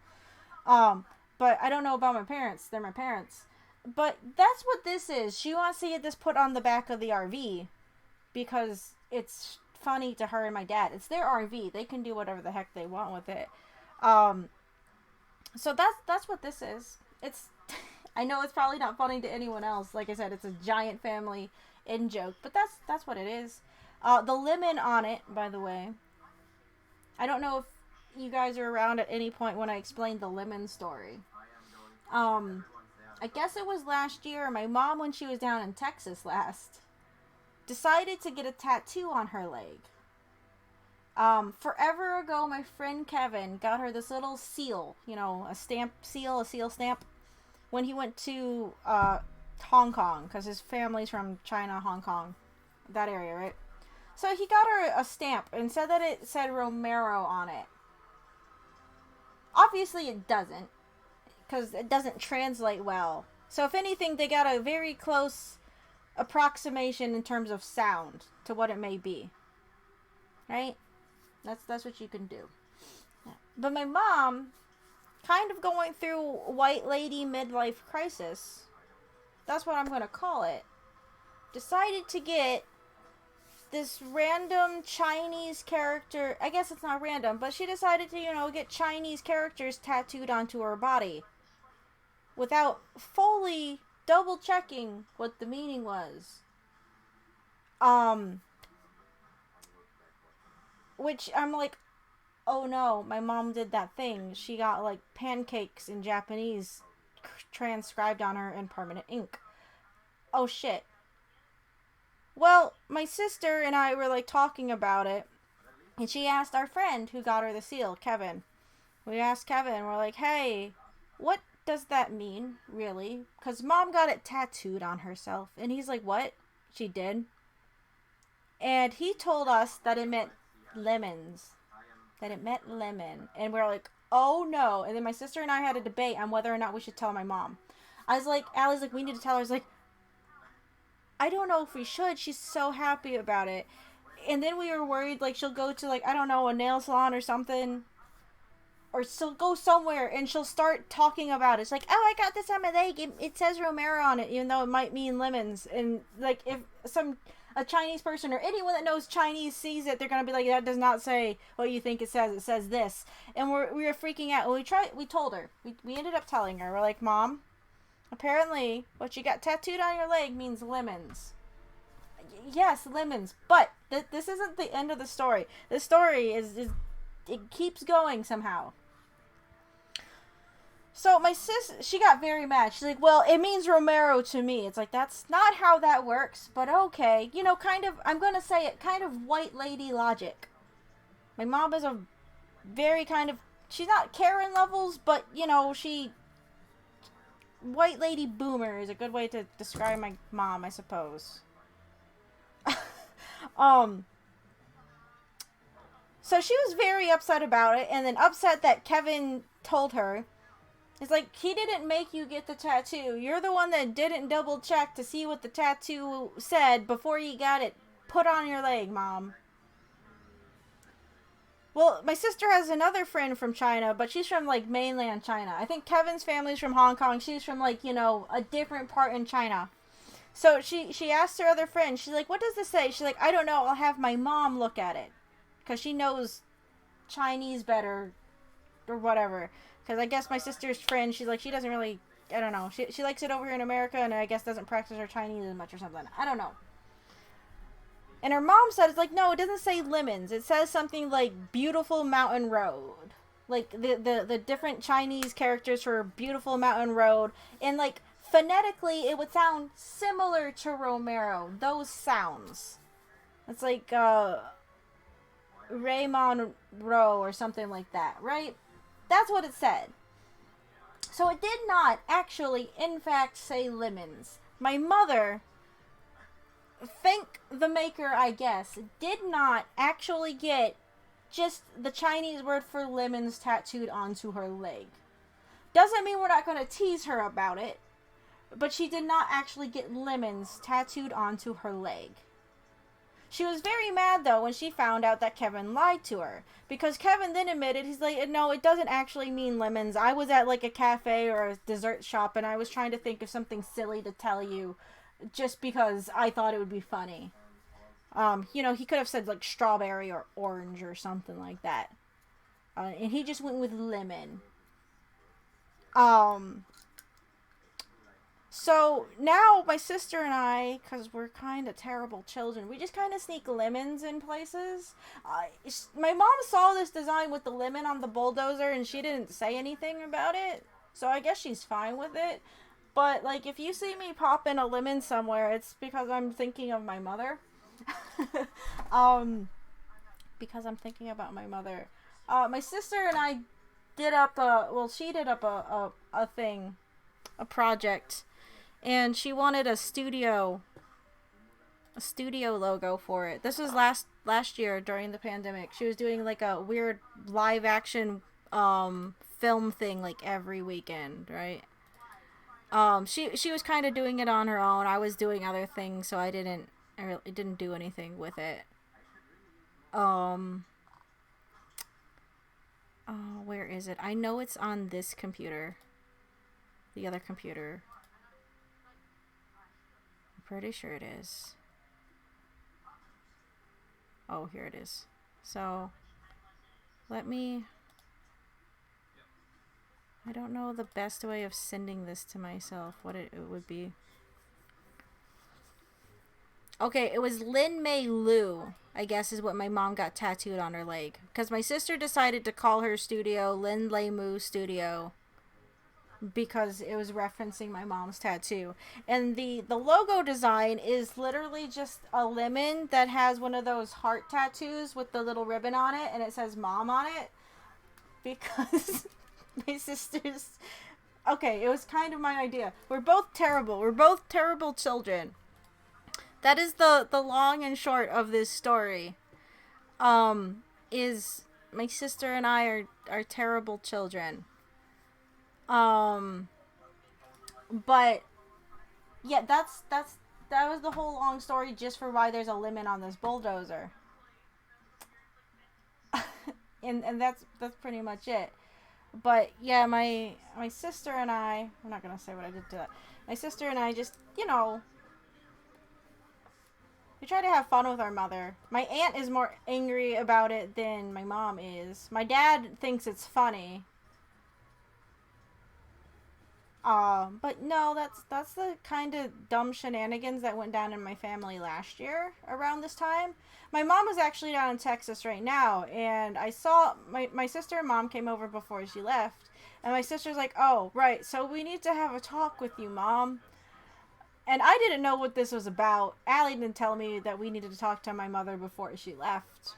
But I don't know about my parents. They're my parents. But that's what this is. She wants to get this put on the back of the RV, because it's funny to her and my dad. It's their RV. They can do whatever the heck they want with it. So that's what this is. It's I know it's probably not funny to anyone else. Like I said, it's a giant family in joke, but that's what it is. The lemon on it, by the way. I don't know if you guys are around at any point when I explained the lemon story. I guess it was last year. My mom, when she was down in Texas last, decided to get a tattoo on her leg. Forever ago, my friend Kevin got her this little seal, you know, a seal stamp, when he went to Hong Kong, because his family's from China, Hong Kong, that area, right? So he got her a stamp and said that it said Romero on it. Obviously it doesn't, because it doesn't translate well. So if anything, they got a very close approximation in terms of sound to what it may be. Right? That's what you can do. Yeah. But my mom, kind of going through white lady midlife crisis, that's what I'm going to call it, decided to get this random Chinese character. I guess it's not random, but she decided to, you know, get Chinese characters tattooed onto her body without fully double checking what the meaning was. Which I'm like, oh no, my mom did that thing. She got, like, pancakes in Japanese transcribed on her in permanent ink. Oh shit. Well, my sister and I were, like, talking about it, and she asked our friend who got her the seal, Kevin. We asked Kevin, we're like, hey, what does that mean, really? Because mom got it tattooed on herself. And he's like, what? She did? And he told us that it meant lemons. That it meant lemon. And we're like, oh no. And then my sister and I had a debate on whether or not we should tell my mom. I was like, Allie's like, we need to tell her. I was like, I don't know if we should. She's so happy about it. And then we were worried, like, she'll go to, like, I don't know, a nail salon or something. Or she'll go somewhere and she'll start talking about it. It's like, oh, I got this on my leg. It says Romero on it, even though it might mean lemons. And, like, if a Chinese person or anyone that knows Chinese sees it, they're going to be like, that does not say what you think it says. It says this. And we were freaking out. We told her. We ended up telling her. We're like, Mom, apparently what you got tattooed on your leg means lemons. Yes, lemons. But this isn't the end of the story. The story is it keeps going somehow. So my sis, she got very mad. She's like, well, it means Romero to me. It's like, that's not how that works, but okay. You know, kind of, I'm going to say it, kind of white lady logic. My mom is a very kind of, she's not Karen levels, but, you know, white lady boomer is a good way to describe my mom, I suppose. So she was very upset about it, and then upset that Kevin told her. It's like, he didn't make you get the tattoo. You're the one that didn't double check to see what the tattoo said before you got it put on your leg, Mom. Well, my sister has another friend from China, but she's from, like, mainland China. I think Kevin's family's from Hong Kong. She's from, like, you know, a different part in China. So she asked her other friend, she's like, what does this say? She's like, I don't know. I'll have my mom look at it. Because she knows Chinese better or whatever. Because I guess my sister's friend, she's like, she doesn't really, I don't know. She likes it over here in America and I guess doesn't practice her Chinese as much or something. I don't know. And her mom said, it's like, no, it doesn't say lemons. It says something like beautiful mountain road. Like the different Chinese characters for beautiful mountain road. And like phonetically, it would sound similar to Romero. Those sounds. It's like Raymond Rowe or something like that, right? That's what it said. So it did not actually, in fact, say lemons. My mother, thank the maker, I guess, did not actually get just the Chinese word for lemons tattooed onto her leg. Doesn't mean we're not going to tease her about it, but she did not actually get lemons tattooed onto her leg. She was very mad, though, when she found out that Kevin lied to her. Because Kevin then admitted, he's like, no, it doesn't actually mean lemons. I was at, like, a cafe or a dessert shop, and I was trying to think of something silly to tell you, just because I thought it would be funny. You know, he could have said, like, strawberry or orange or something like that. And he just went with lemon. So now my sister and I, because we're kind of terrible children, we just kind of sneak lemons in places. My mom saw this design with the lemon on the bulldozer and she didn't say anything about it. So I guess she's fine with it. But, like, if you see me pop in a lemon somewhere, it's because I'm thinking of my mother. Because I'm thinking about my mother. My sister and I did up she did up a thing, a project. And she wanted a studio logo for it. This was last year during the pandemic. She was doing like a weird live action film thing like every weekend, right? She was kind of doing it on her own. I was doing other things, so I didn't do anything with it. Where is it? I know it's on this computer. The other computer. Pretty sure it is. Oh, here it is. So, I don't know the best way of sending this to myself, what it would be. Okay, it was Lin Mei Lu, I guess is what my mom got tattooed on her leg. Because my sister decided to call her studio Lin Lei Mu Studio. Because it was referencing my mom's tattoo. And the logo design is literally just a lemon that has one of those heart tattoos with the little ribbon on it, and it says mom on it. Because my sister's... Okay, it was kind of my idea. We're both terrible. We're both terrible children. That is the long and short of this story. Is my sister and I are terrible children. But yeah, that was the whole long story just for why there's a lemon on this bulldozer. and that's pretty much it. But yeah, my sister and I'm not gonna say what I did to that. My sister and I just, you know, we try to have fun with our mother. My aunt is more angry about it than my mom is. My dad thinks it's funny. But no, that's the kind of dumb shenanigans that went down in my family last year around this time. My mom is actually down in Texas right now, and I saw my sister and mom came over before she left, and my sister's like, oh, right, so we need to have a talk with you, Mom. And I didn't know what this was about. Allie didn't tell me that we needed to talk to my mother before she left.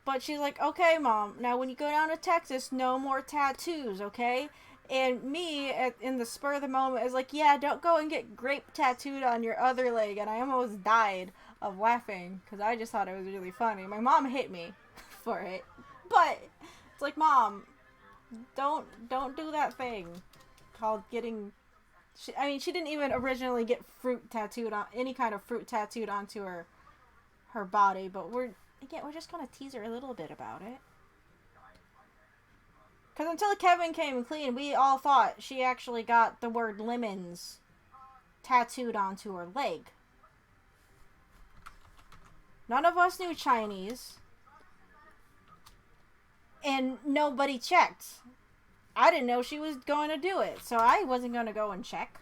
But she's like, okay, Mom, now when you go down to Texas, no more tattoos, okay? And me, in the spur of the moment, is like, yeah, don't go and get grape tattooed on your other leg. And I almost died of laughing, because I just thought it was really funny. My mom hit me for it. But, it's like, Mom, Don't do that thing called getting. I mean, she didn't even originally get fruit tattooed on any kind of fruit tattooed onto her body, but we're just gonna tease her a little bit about it. Because until Kevin came clean, we all thought she actually got the word lemons tattooed onto her leg. None of us knew Chinese. And nobody checked. I didn't know she was going to do it, so I wasn't going to go and check.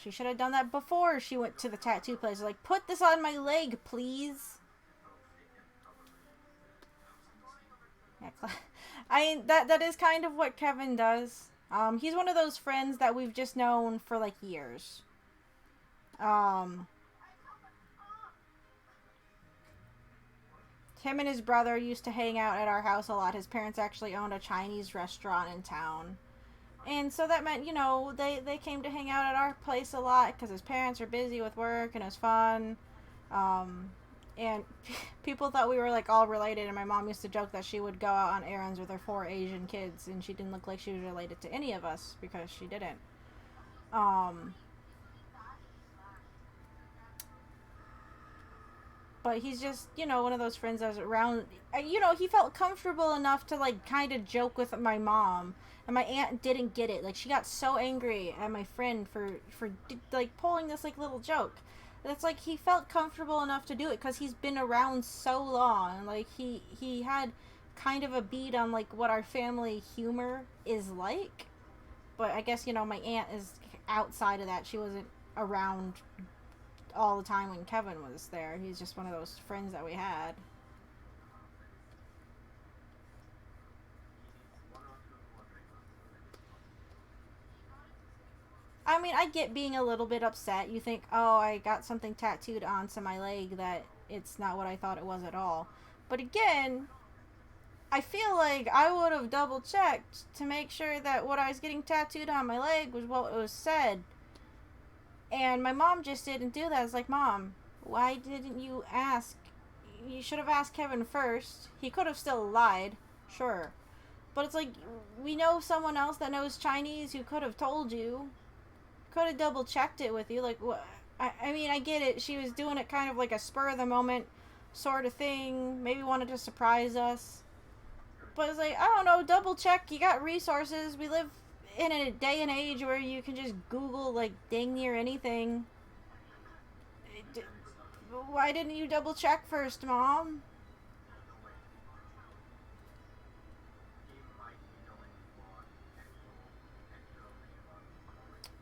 She should have done that before she went to the tattoo place. Like, put this on my leg, please. That is kind of what Kevin does. He's one of those friends that we've just known for like years. Him and his brother used to hang out at our house a lot. His parents actually owned a Chinese restaurant in town. And so that meant, you know, they came to hang out at our place a lot because his parents were busy with work and it was fun. And people thought we were like all related, and my mom used to joke that she would go out on errands with her 4 Asian kids and she didn't look like she was related to any of us because she didn't. But he's just, you know, one of those friends that was around. You know, he felt comfortable enough to, like, kind of joke with my mom. And my aunt didn't get it. Like, she got so angry at my friend for like, pulling this, like, little joke. It's like he felt comfortable enough to do it because he's been around so long. Like, he had kind of a beat on, like, what our family humor is like. But I guess, you know, my aunt is outside of that. She wasn't around all the time when Kevin was there. He's just one of those friends that we had. I mean, I get being a little bit upset. You think, oh, I got something tattooed onto my leg that it's not what I thought it was at all. But again, I feel like I would have double checked to make sure that what I was getting tattooed on my leg was what was said. And my mom just didn't do that. It's like, Mom, why didn't you ask? You should have asked Kevin first. He could have still lied, sure. But it's like, we know someone else that knows Chinese who could have told you. Could have double checked it with you. Like, what? I mean, I get it. She was doing it kind of like a spur of the moment sort of thing. Maybe wanted to surprise us. But it's like, I don't know, double check. You got resources. We live in a day and age where you can just Google, like, dang near anything. Why didn't you double check first, Mom?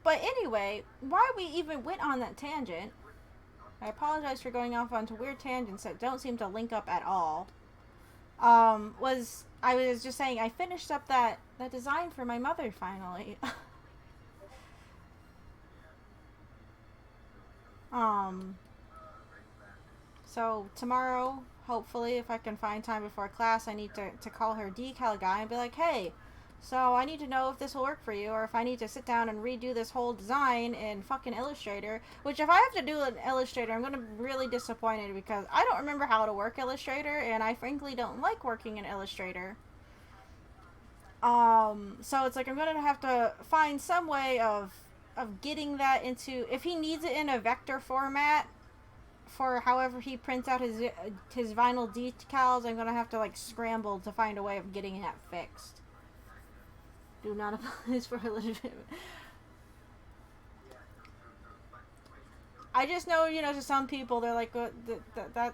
But anyway, why we even went on that tangent, I apologize for going off onto weird tangents that don't seem to link up at all, was I was just saying I finished up that design for my mother finally. So tomorrow, hopefully, if I can find time before class, I need to call her decal guy and be like, hey, so I need to know if this will work for you, or if I need to sit down and redo this whole design in fucking Illustrator. Which, if I have to do an Illustrator, I'm going to be really disappointed because I don't remember how to work Illustrator, and I frankly don't like working in Illustrator. So it's like I'm going to have to find some way of getting that into, if he needs it in a vector format for however he prints out his vinyl decals, I'm going to have to, like, scramble to find a way of getting that fixed. Do not apologize for illegitimate. I just know, you know, to some people, they're like, that.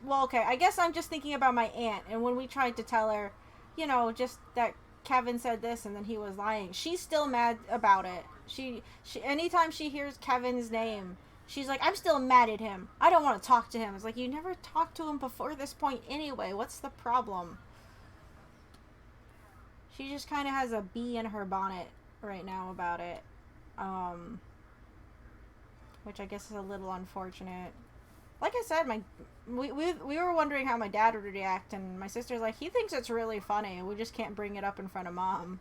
Well, okay, I guess I'm just thinking about my aunt, and when we tried to tell her, you know, just that Kevin said this and then he was lying, she's still mad about it. She anytime she hears Kevin's name, she's like, I'm still mad at him. I don't want to talk to him. It's like, you never talked to him before this point anyway. What's the problem? She just kind of has a bee in her bonnet right now about it. Which I guess is a little unfortunate. Like I said, we were wondering how my dad would react, and my sister's like, he thinks it's really funny. We just can't bring it up in front of Mom.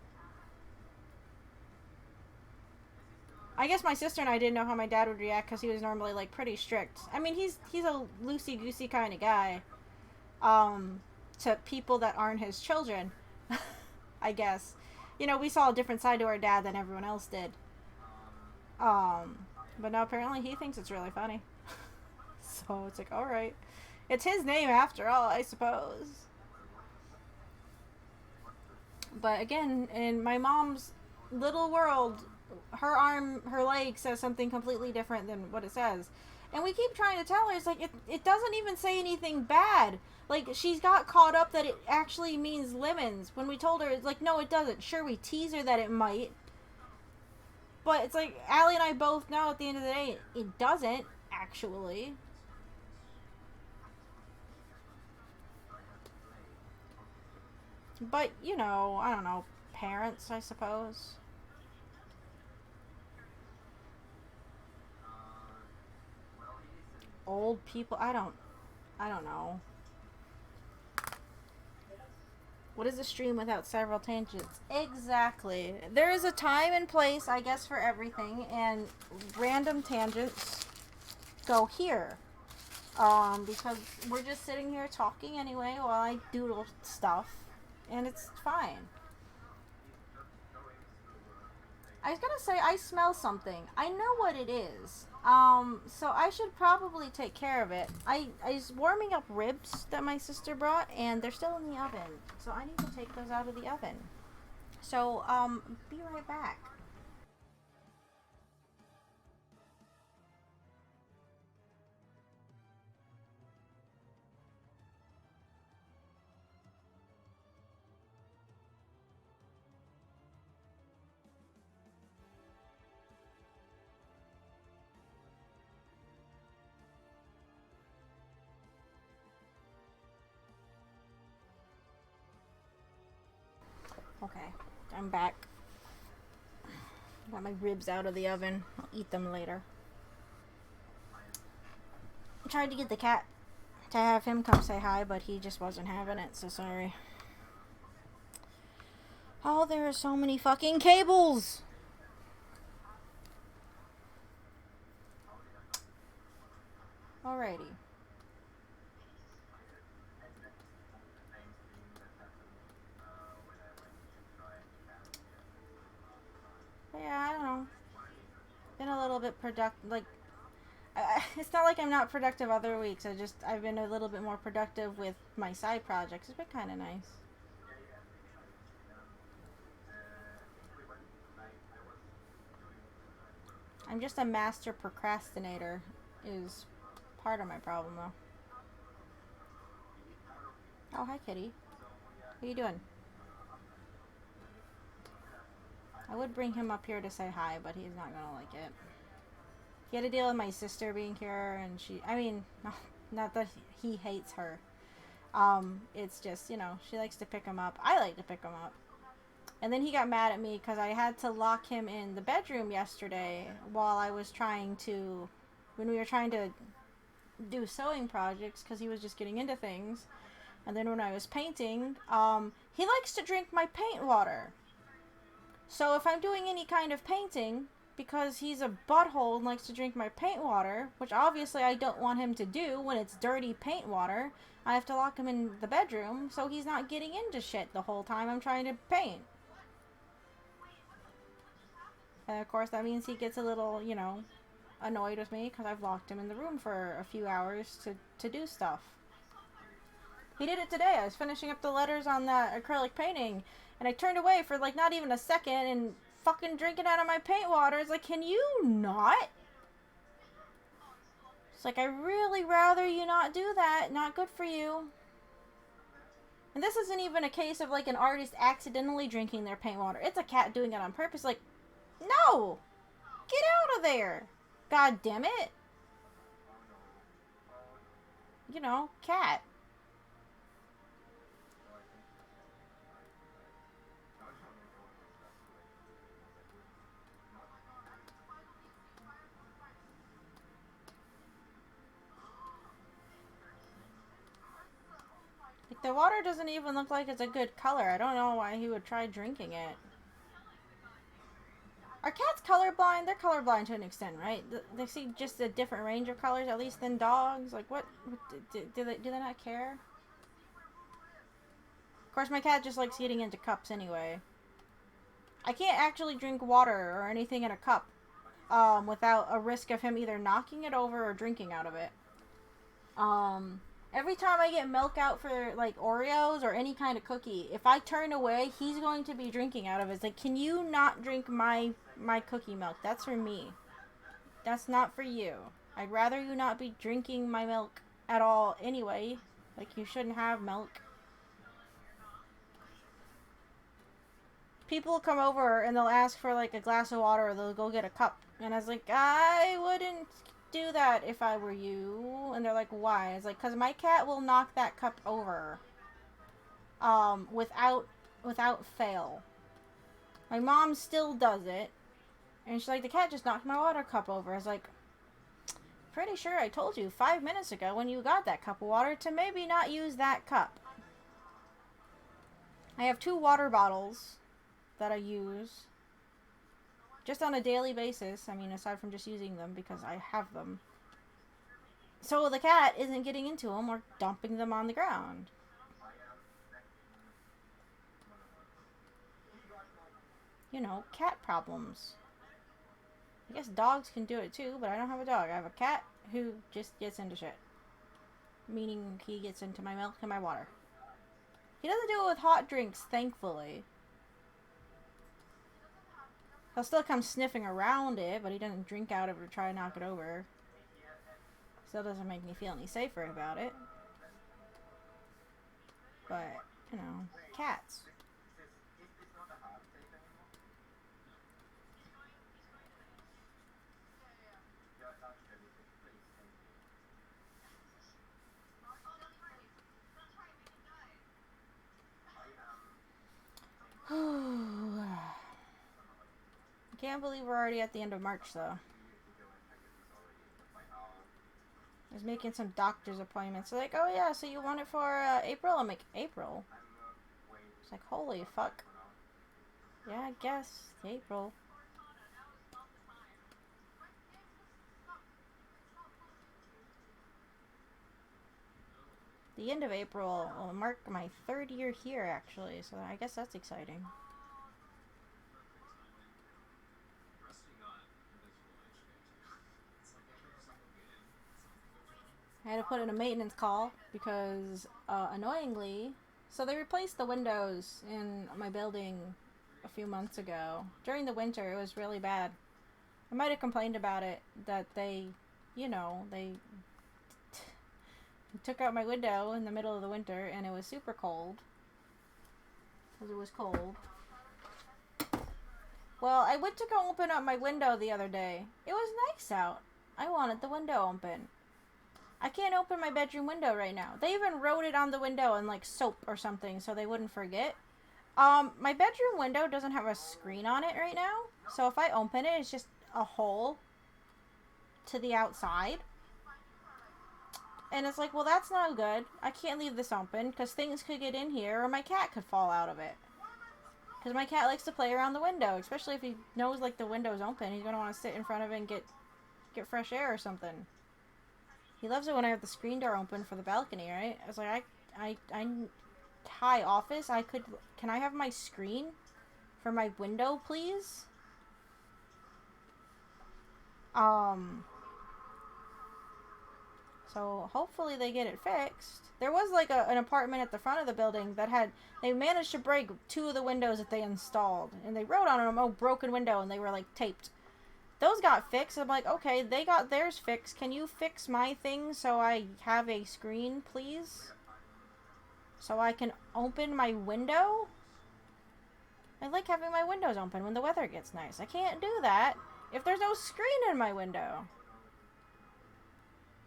I guess my sister and I didn't know how my dad would react because he was normally, like, pretty strict. I mean, he's a loosey-goosey kind of guy. to people that aren't his children, I guess. You know, we saw a different side to our dad than everyone else did. Um, but no, apparently he thinks it's really funny. So it's like, alright. It's his name after all, I suppose. But again, in my mom's little world, her leg says something completely different than what it says. And we keep trying to tell her, it's like, it doesn't even say anything bad. Like, she's got caught up that it actually means lemons. When we told her, it's like, no, it doesn't. Sure, we tease her that it might. But it's like, Allie and I both know at the end of the day, it doesn't, actually. But, you know, I don't know, parents, I suppose. Old people, I don't know. What is a stream without several tangents? Exactly. There is a time and place, I guess, for everything, and random tangents go here. Because we're just sitting here talking anyway while I doodle stuff, and it's fine. I was gonna say I smell something. I know what it is. So I should probably take care of it. I was warming up ribs that my sister brought, and they're still in the oven. So I need to take those out of the oven. So, be right back. Okay, I'm back. Got my ribs out of the oven. I'll eat them later. I tried to get the cat to have him come say hi, but he just wasn't having it, so sorry. Oh, there are so many fucking cables! Alrighty. But yeah, I don't know. Been a little bit productive, like, it's not like I'm not productive other weeks. I've been a little bit more productive with my side projects. It's been kind of nice. I'm just a master procrastinator, is part of my problem, though. Oh, hi, kitty. What are you doing? I would bring him up here to say hi, but he's not gonna like it. He had to deal with my sister being here, and I mean, not that he hates her. It's just, you know, she likes to pick him up. I like to pick him up. And then he got mad at me because I had to lock him in the bedroom yesterday while I was when we were trying to do sewing projects because he was just getting into things. And then when I was painting, he likes to drink my paint water. So if I'm doing any kind of painting, because he's a butthole and likes to drink my paint water, which obviously I don't want him to do when it's dirty paint water, I have to lock him in the bedroom so he's not getting into shit the whole time I'm trying to paint. And of course that means he gets a little, you know, annoyed with me because I've locked him in the room for a few hours to do stuff. He did it today. I was finishing up the letters on that acrylic painting, and I turned away for like not even a second and fucking drinking out of my paint water. It's like, can you not? It's like, I really rather you not do that. Not good for you. And this isn't even a case of like an artist accidentally drinking their paint water. It's a cat doing it on purpose. Like, no! Get out of there! God damn it! You know, cat. Like, the water doesn't even look like it's a good color. I don't know why he would try drinking it. Are cats colorblind? They're colorblind to an extent, right? They see just a different range of colors, at least than dogs. Like, what do they not care? course, my cat just likes getting into cups anyway. I can't actually drink water or anything in a cup without a risk of him either knocking it over or drinking out of it. Every time I get milk out for, like, Oreos or any kind of cookie, if I turn away, he's going to be drinking out of it. It's like, can you not drink my cookie milk? That's for me. That's not for you. I'd rather you not be drinking my milk at all anyway. Like, you shouldn't have milk. People come over and they'll ask for, like, a glass of water or they'll go get a cup. And I was like, I wouldn't do that if I were you. And they're like, why? It's like, because my cat will knock that cup over without fail. My mom still does it, and she's like, the cat just knocked my water cup over. I was like, pretty sure I told you 5 minutes ago when you got that cup of water to maybe not use that cup. I have 2 water bottles that I use just on a daily basis. I mean, aside from just using them because I have them. So the cat isn't getting into them or dumping them on the ground. You know, cat problems. I guess dogs can do it too, but I don't have a dog. I have a cat who just gets into shit. Meaning he gets into my milk and my water. He doesn't do it with hot drinks, thankfully. He'll still come sniffing around it, but he doesn't drink out of it or try to knock it over. Still doesn't make me feel any safer about it. But, you know, cats. I can't believe we're already at the end of March, though. I was making some doctor's appointments. They're like, oh yeah, so you want it for April? I'm like, April? It's like, holy fuck. Yeah, I guess. April. The end of April will mark my 3rd year here, actually, so I guess that's exciting. I had to put in a maintenance call because, annoyingly, so they replaced the windows in my building a few months ago. During the winter, it was really bad. I might have complained about it, that they, you know, they took out my window in the middle of the winter, and it was super cold. Because it was cold. Well, I went to go open up my window the other day. It was nice out. I wanted the window open. I can't open my bedroom window right now. They even wrote it on the window in, like, soap or something so they wouldn't forget. My bedroom window doesn't have a screen on it right now. So if I open it, it's just a hole to the outside. And it's like, well, that's not good. I can't leave this open because things could get in here or my cat could fall out of it. Because my cat likes to play around the window, especially if he knows, like, the window's open. He's going to want to sit in front of it and get fresh air or something. He loves it when I have the screen door open for the balcony, right? I was like, hi, office, can I have my screen for my window, please? So hopefully they get it fixed. There was, like, an apartment at the front of the building that they managed to break 2 of the windows that they installed. And they wrote on them, oh, broken window, and they were, like, taped. Those got fixed. I'm like, okay, they got theirs fixed. Can you fix my thing so I have a screen, please? So I can open my window? I like having my windows open when the weather gets nice. I can't do that if there's no screen in my window.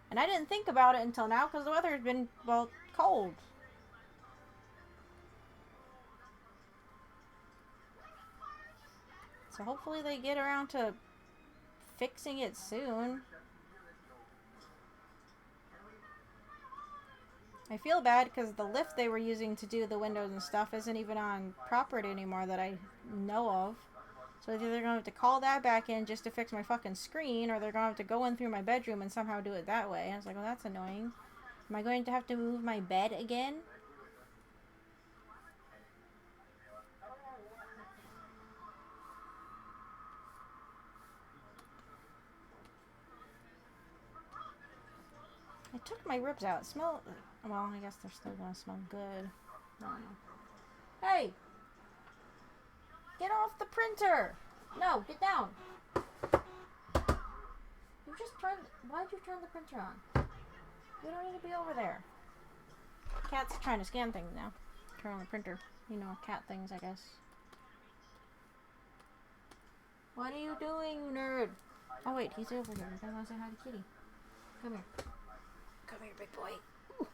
And I didn't think about it until now because the weather's been, well, cold. So hopefully they get around to fixing it soon. I feel bad because the lift they were using to do the windows and stuff isn't even on property anymore that I know of. So either they're going to have to call that back in just to fix my fucking screen, or they're going to have to go in through my bedroom and somehow do it that way. I was like, well, that's annoying. Am I going to have to move my bed again? I took my ribs out. Smell. Well, I guess they're still gonna smell good. I don't know. Hey! Get off the printer! No, get down! You just turned. Why'd you turn the printer on? You don't need to be over there. Cat's trying to scan things now. Turn on the printer. You know, cat things, I guess. What are you doing, you nerd? Oh wait, he's over here. I want to say hi to Kitty. Come here. Come here, big boy. Ooh.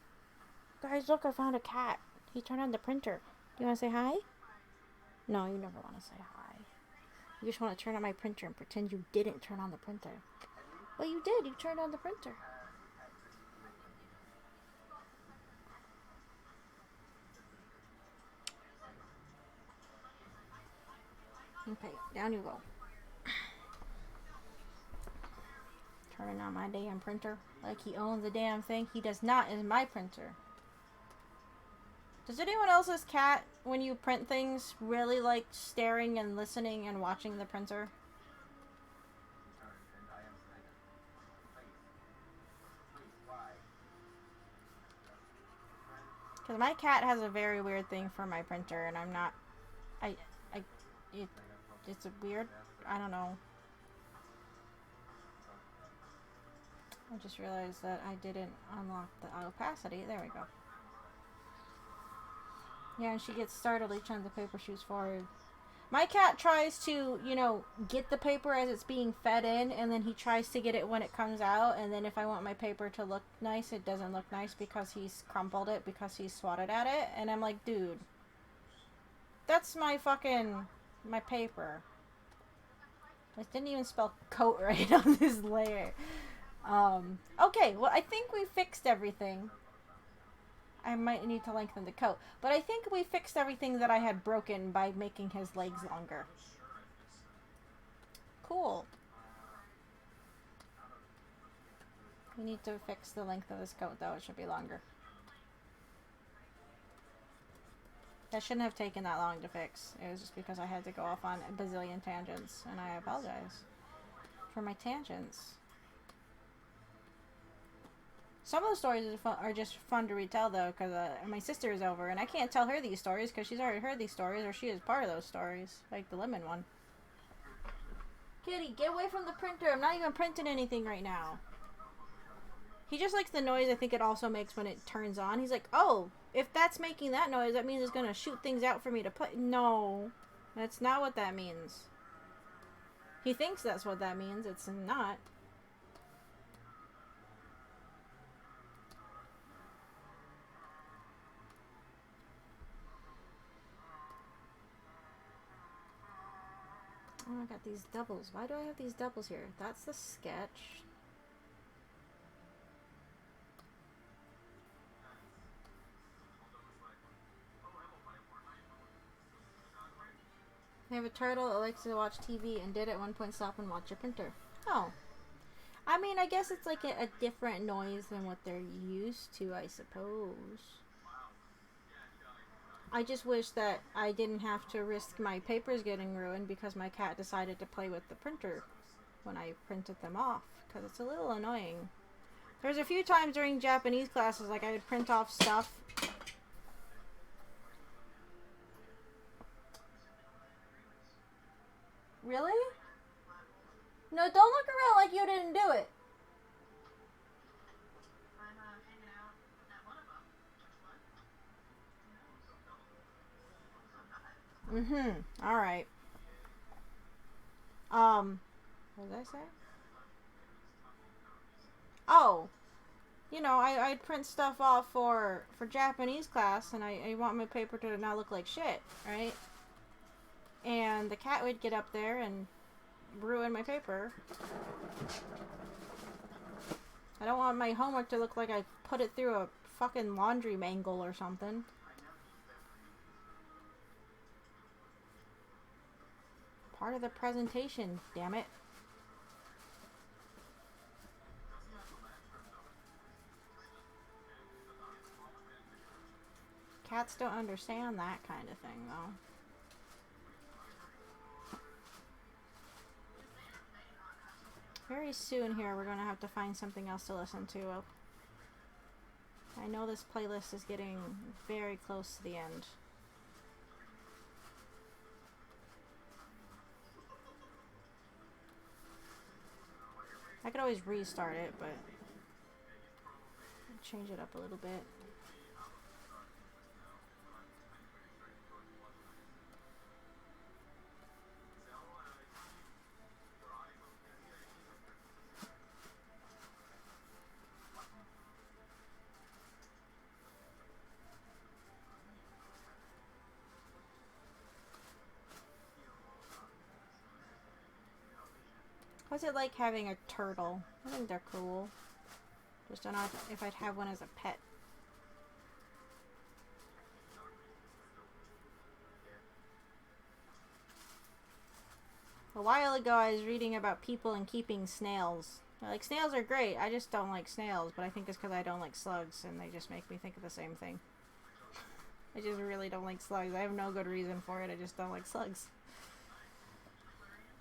Guys, look, I found a cat. He turned on the printer. Do you want to say hi? No, you never want to say hi. You just want to turn on my printer and pretend you didn't turn on the printer. Well, you did. You turned on the printer. Okay, down you go. Turning on my damn printer. Like he owns the damn thing. He does not. It's my printer. Does anyone else's cat, when you print things, really like staring and listening and watching the printer? Because my cat has a very weird thing for my printer, and I'm not... It's a weird... I don't know. I just realized that I didn't unlock the opacity. There we go. Yeah, and she gets startled each time the paper shoots forward. My cat tries to, you know, get the paper as it's being fed in, and then he tries to get it when it comes out, and then if I want my paper to look nice, it doesn't look nice because he's crumpled it, because he's swatted at it, and I'm like, dude, that's my fucking, my paper. I didn't even spell coat right on this layer. Okay, well, I think we fixed everything. I might need to lengthen the coat. But I think we fixed everything that I had broken by making his legs longer. Cool. We need to fix the length of this coat, though. It should be longer. That shouldn't have taken that long to fix. It was just because I had to go off on a bazillion tangents. And I apologize for my tangents. Some of the stories are just fun to retell, though, because my sister is over, and I can't tell her these stories because she's already heard these stories, or she is part of those stories, like the lemon one. Kitty, get away from the printer. I'm not even printing anything right now. He just likes the noise I think it also makes when it turns on. He's like, oh, if that's making that noise, that means it's going to shoot things out for me to play. No, that's not what that means. He thinks that's what that means. It's not. Oh, I got these doubles. Why do I have these doubles here? That's the sketch. I have a turtle that likes to watch TV and did at one point stop and watch a printer. Oh. I mean, I guess it's like a different noise than what they're used to, I suppose. I just wish that I didn't have to risk my papers getting ruined because my cat decided to play with the printer when I printed them off, because it's a little annoying. There's a few times during Japanese classes, like I would print off stuff. Really? No, don't look around like you didn't do it. Alright. What did I say? Oh. You know, I'd print stuff off for Japanese class, and I want my paper to not look like shit, right? And the cat would get up there and ruin my paper. I don't want my homework to look like I put it through a fucking laundry mangle or something. Part of the presentation, damn it. Cats don't understand that kind of thing, though. Very soon here, we're going to have to find something else to listen to. know this playlist is getting very close to the end. I could always restart it, but change it up a little bit. What's it like having a turtle? I think they're cool. Just don't know if I'd have one as a pet. A while ago I was reading about people and keeping snails. Like, snails are great, I just don't like snails, but I think it's because I don't like slugs, and they just make me think of the same thing. I just really don't like slugs. I have no good reason for it, I just don't like slugs.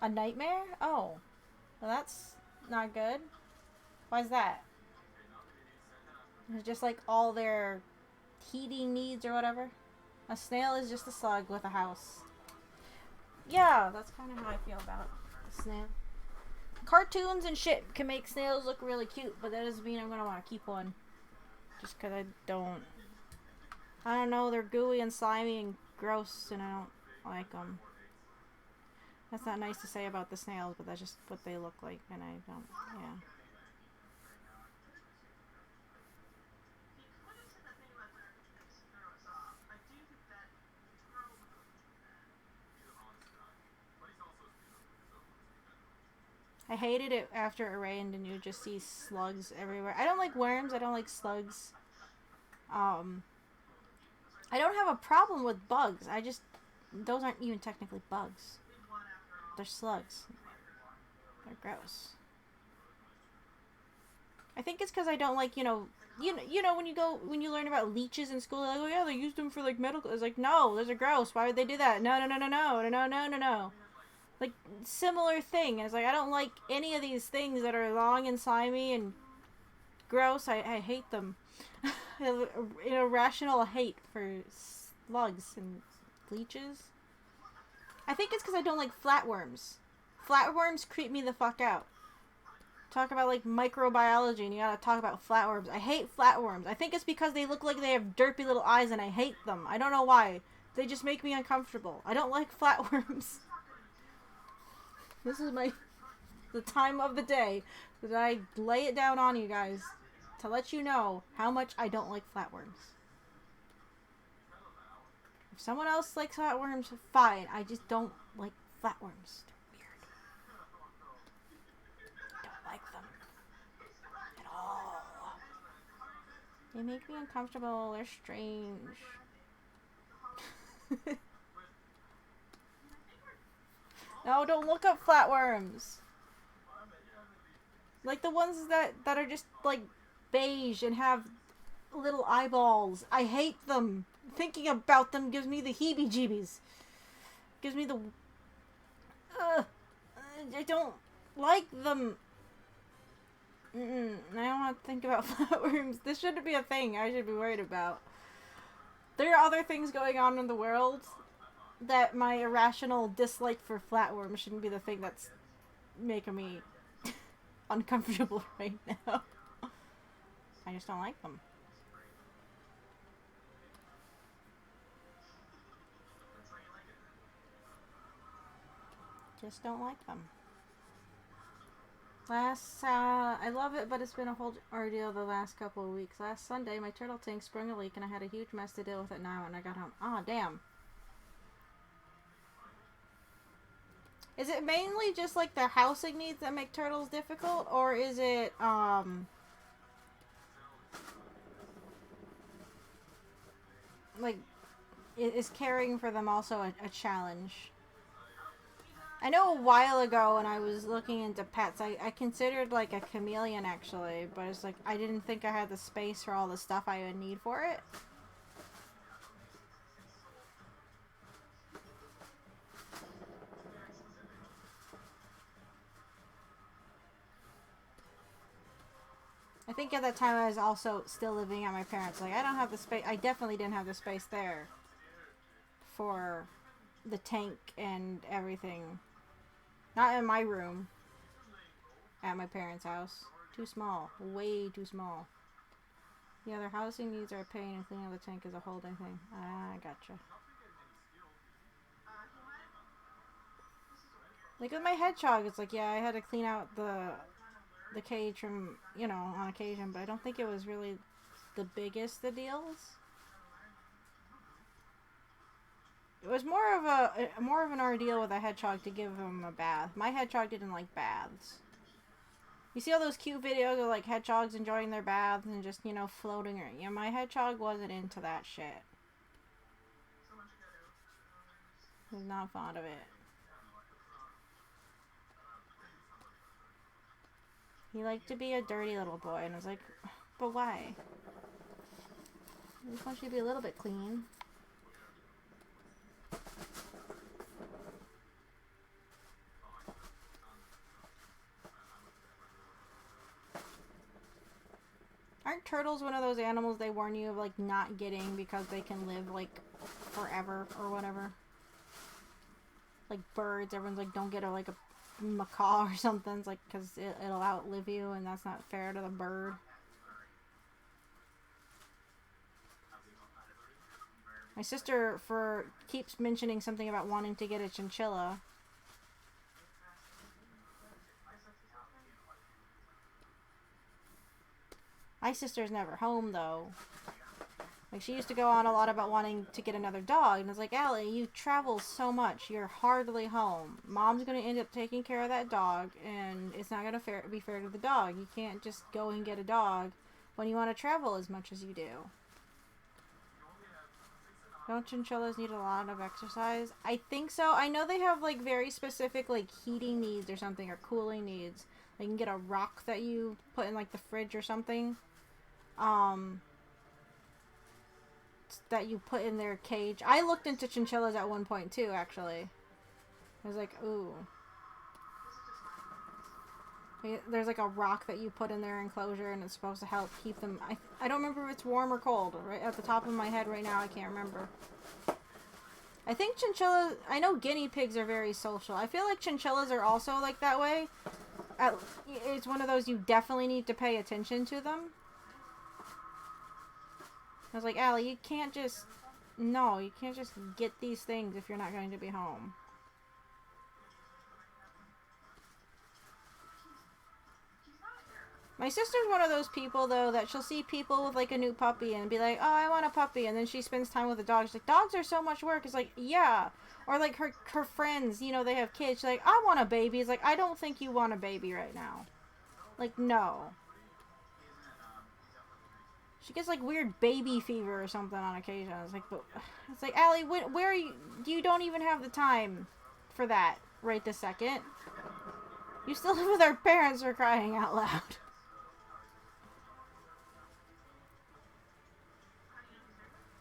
A nightmare? Oh. Well, that's not good. Why's that? It's just like all their heating needs or whatever. A snail is just a slug with a house. Yeah, that's kind of how I feel about a snail. Cartoons and shit can make snails look really cute, but that doesn't mean I'm gonna want to keep one. Just because I don't know, they're gooey and slimy and gross, and I don't like them. That's not nice to say about the snails, but that's just what they look like, and I don't, yeah. I hated it after it rained and you just see slugs everywhere. I don't like worms, I don't like slugs. I don't have a problem with bugs, I just, those aren't even technically bugs. They're slugs. They're gross. I think it's because I don't like, you know when you learn about leeches in school, like, oh yeah, they used them for like medical. It's like, no, those are gross. Why would they do that? No. Like, similar thing. It's like, I don't like any of these things that are long and slimy and gross. I hate them. An irrational hate for slugs and leeches. I think it's because I don't like flatworms. Flatworms creep me the fuck out. Talk about, like, microbiology, and you gotta talk about flatworms. I hate flatworms. I think it's because they look like they have derpy little eyes, and I hate them. I don't know why. They just make me uncomfortable. I don't like flatworms. This is the time of the day that I lay it down on you guys to let you know how much I don't like flatworms. If someone else likes flatworms, fine. I just don't like flatworms. They're weird. I don't like them at all. They make me uncomfortable. They're strange. No, don't look up flatworms. Like the ones that are just like beige and have little eyeballs. I hate them. Thinking about them gives me the heebie-jeebies. Gives me the... I don't like them. I don't want to think about flatworms. This shouldn't be a thing I should be worried about. There are other things going on in the world that my irrational dislike for flatworms shouldn't be the thing that's making me uncomfortable right now. I just don't like them. Just don't like them. I love it, but it's been a whole ordeal the last couple of weeks. Last Sunday, my turtle tank sprung a leak, and I had a huge mess to deal with it now when I got home. Oh, damn. Is it mainly just, like, their housing needs that make turtles difficult? Or is it, like, is caring for them also a challenge? I know a while ago when I was looking into pets, I considered, like, a chameleon, actually. But it's like, I didn't think I had the space for all the stuff I would need for it. I think at that time I was also still living at my parents'. Like, I don't have the space. I definitely didn't have the space there for the tank and everything. Not in my room. At my parents' house. Too small. Way too small. Yeah, their housing needs are a pain, and cleaning up the tank is a whole thing. Ah, I gotcha. Like with my hedgehog, it's like, yeah, I had to clean out the cage from, you know, on occasion, but I don't think it was really the biggest of deals. It was more of an ordeal with a hedgehog to give him a bath. My hedgehog didn't like baths. You see all those cute videos of like hedgehogs enjoying their baths and just, you know, floating around. Yeah, my hedgehog wasn't into that shit. He was not fond of it. He liked to be a dirty little boy, and I was like, but why? I just want you to be a little bit clean. Aren't turtles one of those animals they warn you of, like, not getting because they can live, like, forever or whatever? Like birds, everyone's like, don't get a macaw or something. It's like, because it'll outlive you, and that's not fair to the bird. My sister keeps mentioning something about wanting to get a chinchilla. My sister's never home, though. Like, she used to go on a lot about wanting to get another dog. And I was like, Allie, you travel so much. You're hardly home. Mom's going to end up taking care of that dog. And it's not going to be fair to the dog. You can't just go and get a dog when you want to travel as much as you do. Don't chinchillas need a lot of exercise? I think so. I know they have, like, very specific, like, heating needs or something. Or cooling needs. They can get a rock that you put in, like, the fridge or something. That you put in their cage. I looked into chinchillas at one point too, actually. I was like, ooh. There's like a rock that you put in their enclosure, and it's supposed to help keep them... I don't remember if it's warm or cold. Right at the top of my head right now, I can't remember. I think chinchillas... I know guinea pigs are very social. I feel like chinchillas are also like that way. It's one of those you definitely need to pay attention to them. I was like, Allie, you can't just... No, you can't just get these things if you're not going to be home. My sister's one of those people, though, that she'll see people with, like, a new puppy and be like, oh, I want a puppy. And then she spends time with the dog. She's like, dogs are so much work. It's like, yeah. Or, like, her friends, you know, they have kids. She's like, I want a baby. It's like, I don't think you want a baby right now. Like, no. She gets, like, weird baby fever or something on occasion. It's like, Allie, where are you? You don't even have the time for that right this second. You still live with our parents, for crying out loud.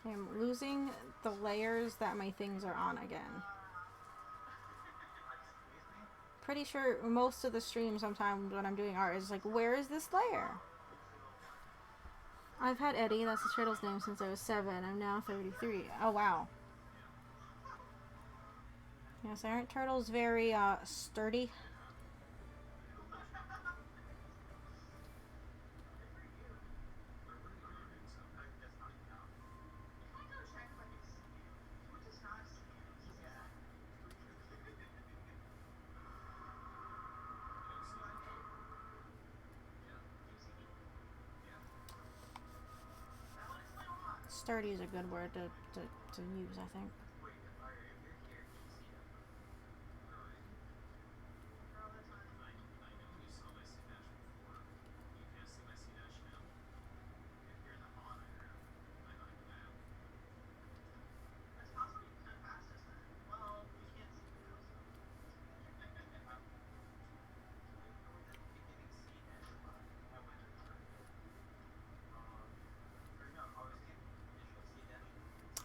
I'm losing the layers that my things are on again. Pretty sure most of the stream sometimes when I'm doing art is like, where is this layer? I've had Eddie, that's the turtle's name, since I was 7. I'm now 33. Oh, wow. Yes, aren't turtles very, sturdy? Sturdy is a good word to use, I think.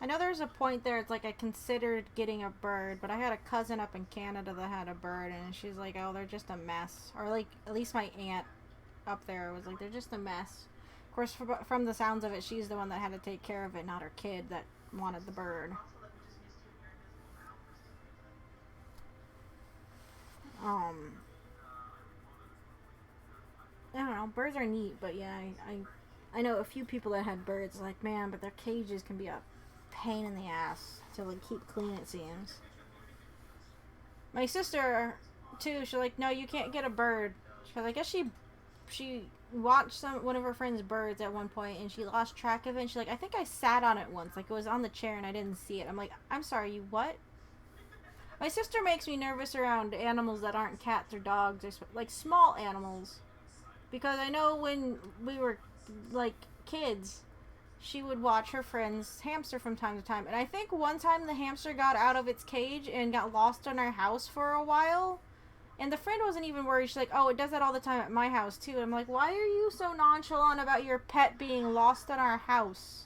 I know there's a point there, it's like I considered getting a bird, but I had a cousin up in Canada that had a bird, and she's like, oh, they're just a mess. Or, like, at least my aunt up there was like, they're just a mess. Of course, from the sounds of it, she's the one that had to take care of it, not her kid that wanted the bird. I don't know, birds are neat, but yeah, I know a few people that had birds, like, man, but their cages can be a pain in the ass to, like, keep clean, it seems. My sister, too, she's like, no, you can't get a bird. She's like, I guess she watched one of her friend's birds at one point, and she lost track of it, and she's like, I think I sat on it once, like, it was on the chair, and I didn't see it. I'm like, I'm sorry, you what? My sister makes me nervous around animals that aren't cats or dogs, or, like, small animals. Because I know when we were, like, kids, she would watch her friend's hamster from time to time. And I think one time the hamster got out of its cage and got lost in our house for a while. And the friend wasn't even worried. She's like, oh, it does that all the time at my house, too. I'm like, why are you so nonchalant about your pet being lost in our house?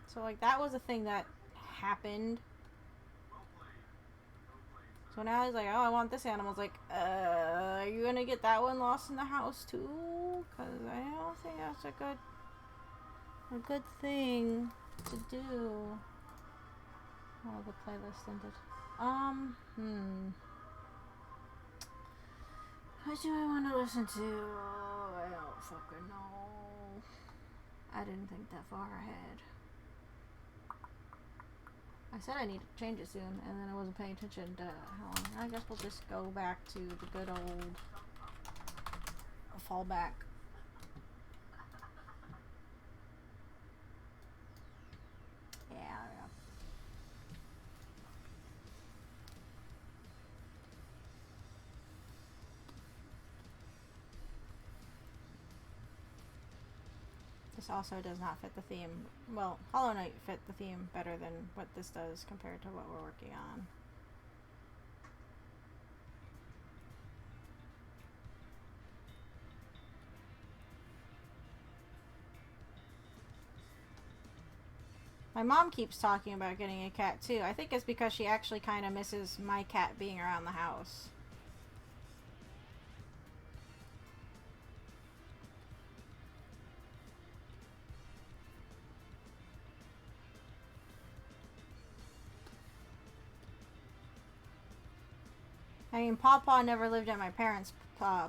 So, like, that was a thing that happened. So now he's like, oh, I want this animal. It's like, are you gonna get that one lost in the house too? Because I don't think that's a good thing to do. Oh, the playlist ended. What do I want to listen to? I don't fucking know. I didn't think that far ahead. I said I need to change it soon, and then I wasn't paying attention to how long. I guess we'll just go back to the good old fallback. Yeah. This also does not fit the theme. Well, Hollow Knight fit the theme better than what this does compared to what we're working on. My mom keeps talking about getting a cat too. I think it's because she actually kind of misses my cat being around the house. I mean, Pawpaw never lived at my parents'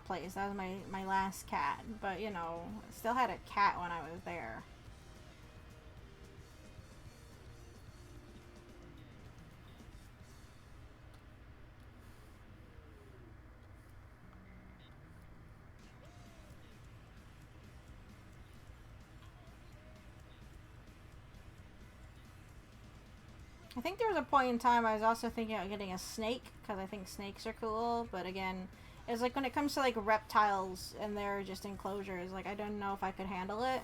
place. That was my last cat. But, you know, still had a cat when I was there. I think there was a point in time I was also thinking about getting a snake, because I think snakes are cool, but again, it's like when it comes to like reptiles and they're just enclosures, like I don't know if I could handle it,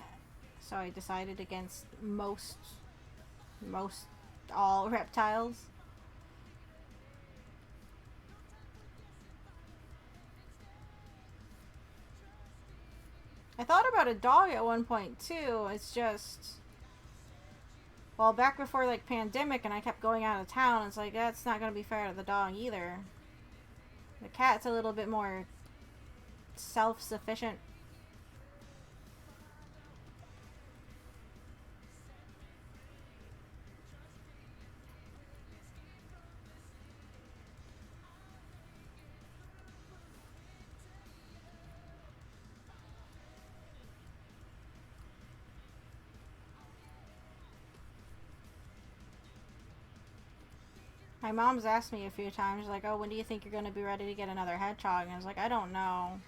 so I decided against most all reptiles. I thought about a dog at one point too, it's just... Well, back before, like, pandemic and I kept going out of town, it's like, that's not going to be fair to the dog either. The cat's a little bit more self-sufficient. My mom's asked me a few times, like, oh, when do you think you're going to be ready to get another hedgehog? And I was like, I don't know.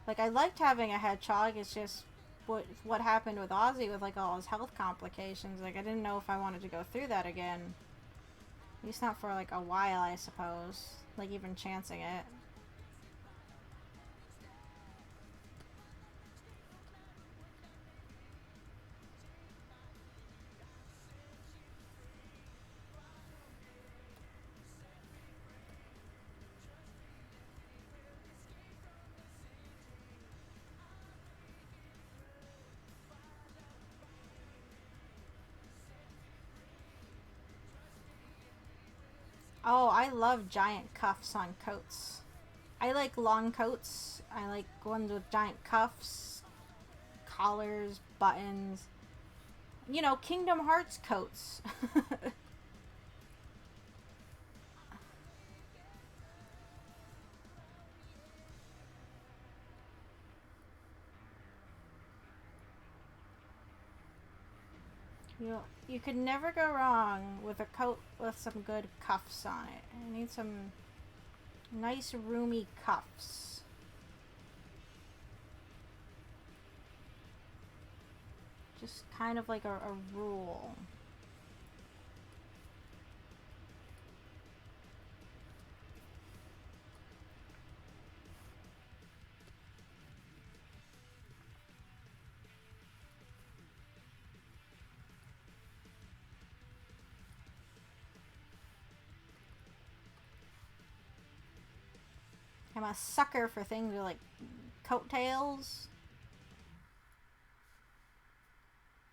Like, I liked having a hedgehog, it's just what happened with Ozzy with, like, all his health complications. Like, I didn't know if I wanted to go through that again. At least not for, like, a while, I suppose. Like, even chancing it. Oh, I love giant cuffs on coats. I like long coats. I like ones with giant cuffs, collars, buttons. You know, Kingdom Hearts coats. You could never go wrong with a coat with some good cuffs on it. I need some nice roomy cuffs. Just kind of like a rule. I'm a sucker for things with like coattails.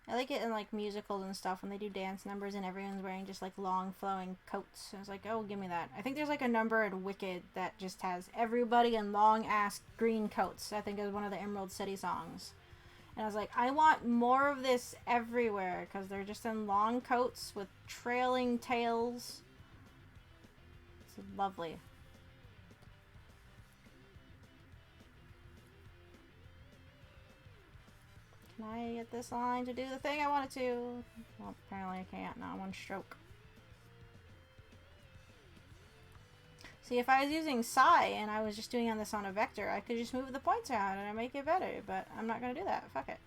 I like it in like musicals and stuff when they do dance numbers and everyone's wearing just like long flowing coats. I was like, oh, give me that. I think there's like a number in Wicked that just has everybody in long ass green coats. I think it was one of the Emerald City songs. And I was like, I want more of this everywhere because they're just in long coats with trailing tails. It's lovely. Can I get this line to do the thing I wanted to? Well, apparently I can't. Not one stroke. See, if I was using Psi and I was just doing this on a vector, I could just move the points around and make it better, but I'm not going to do that. Fuck it.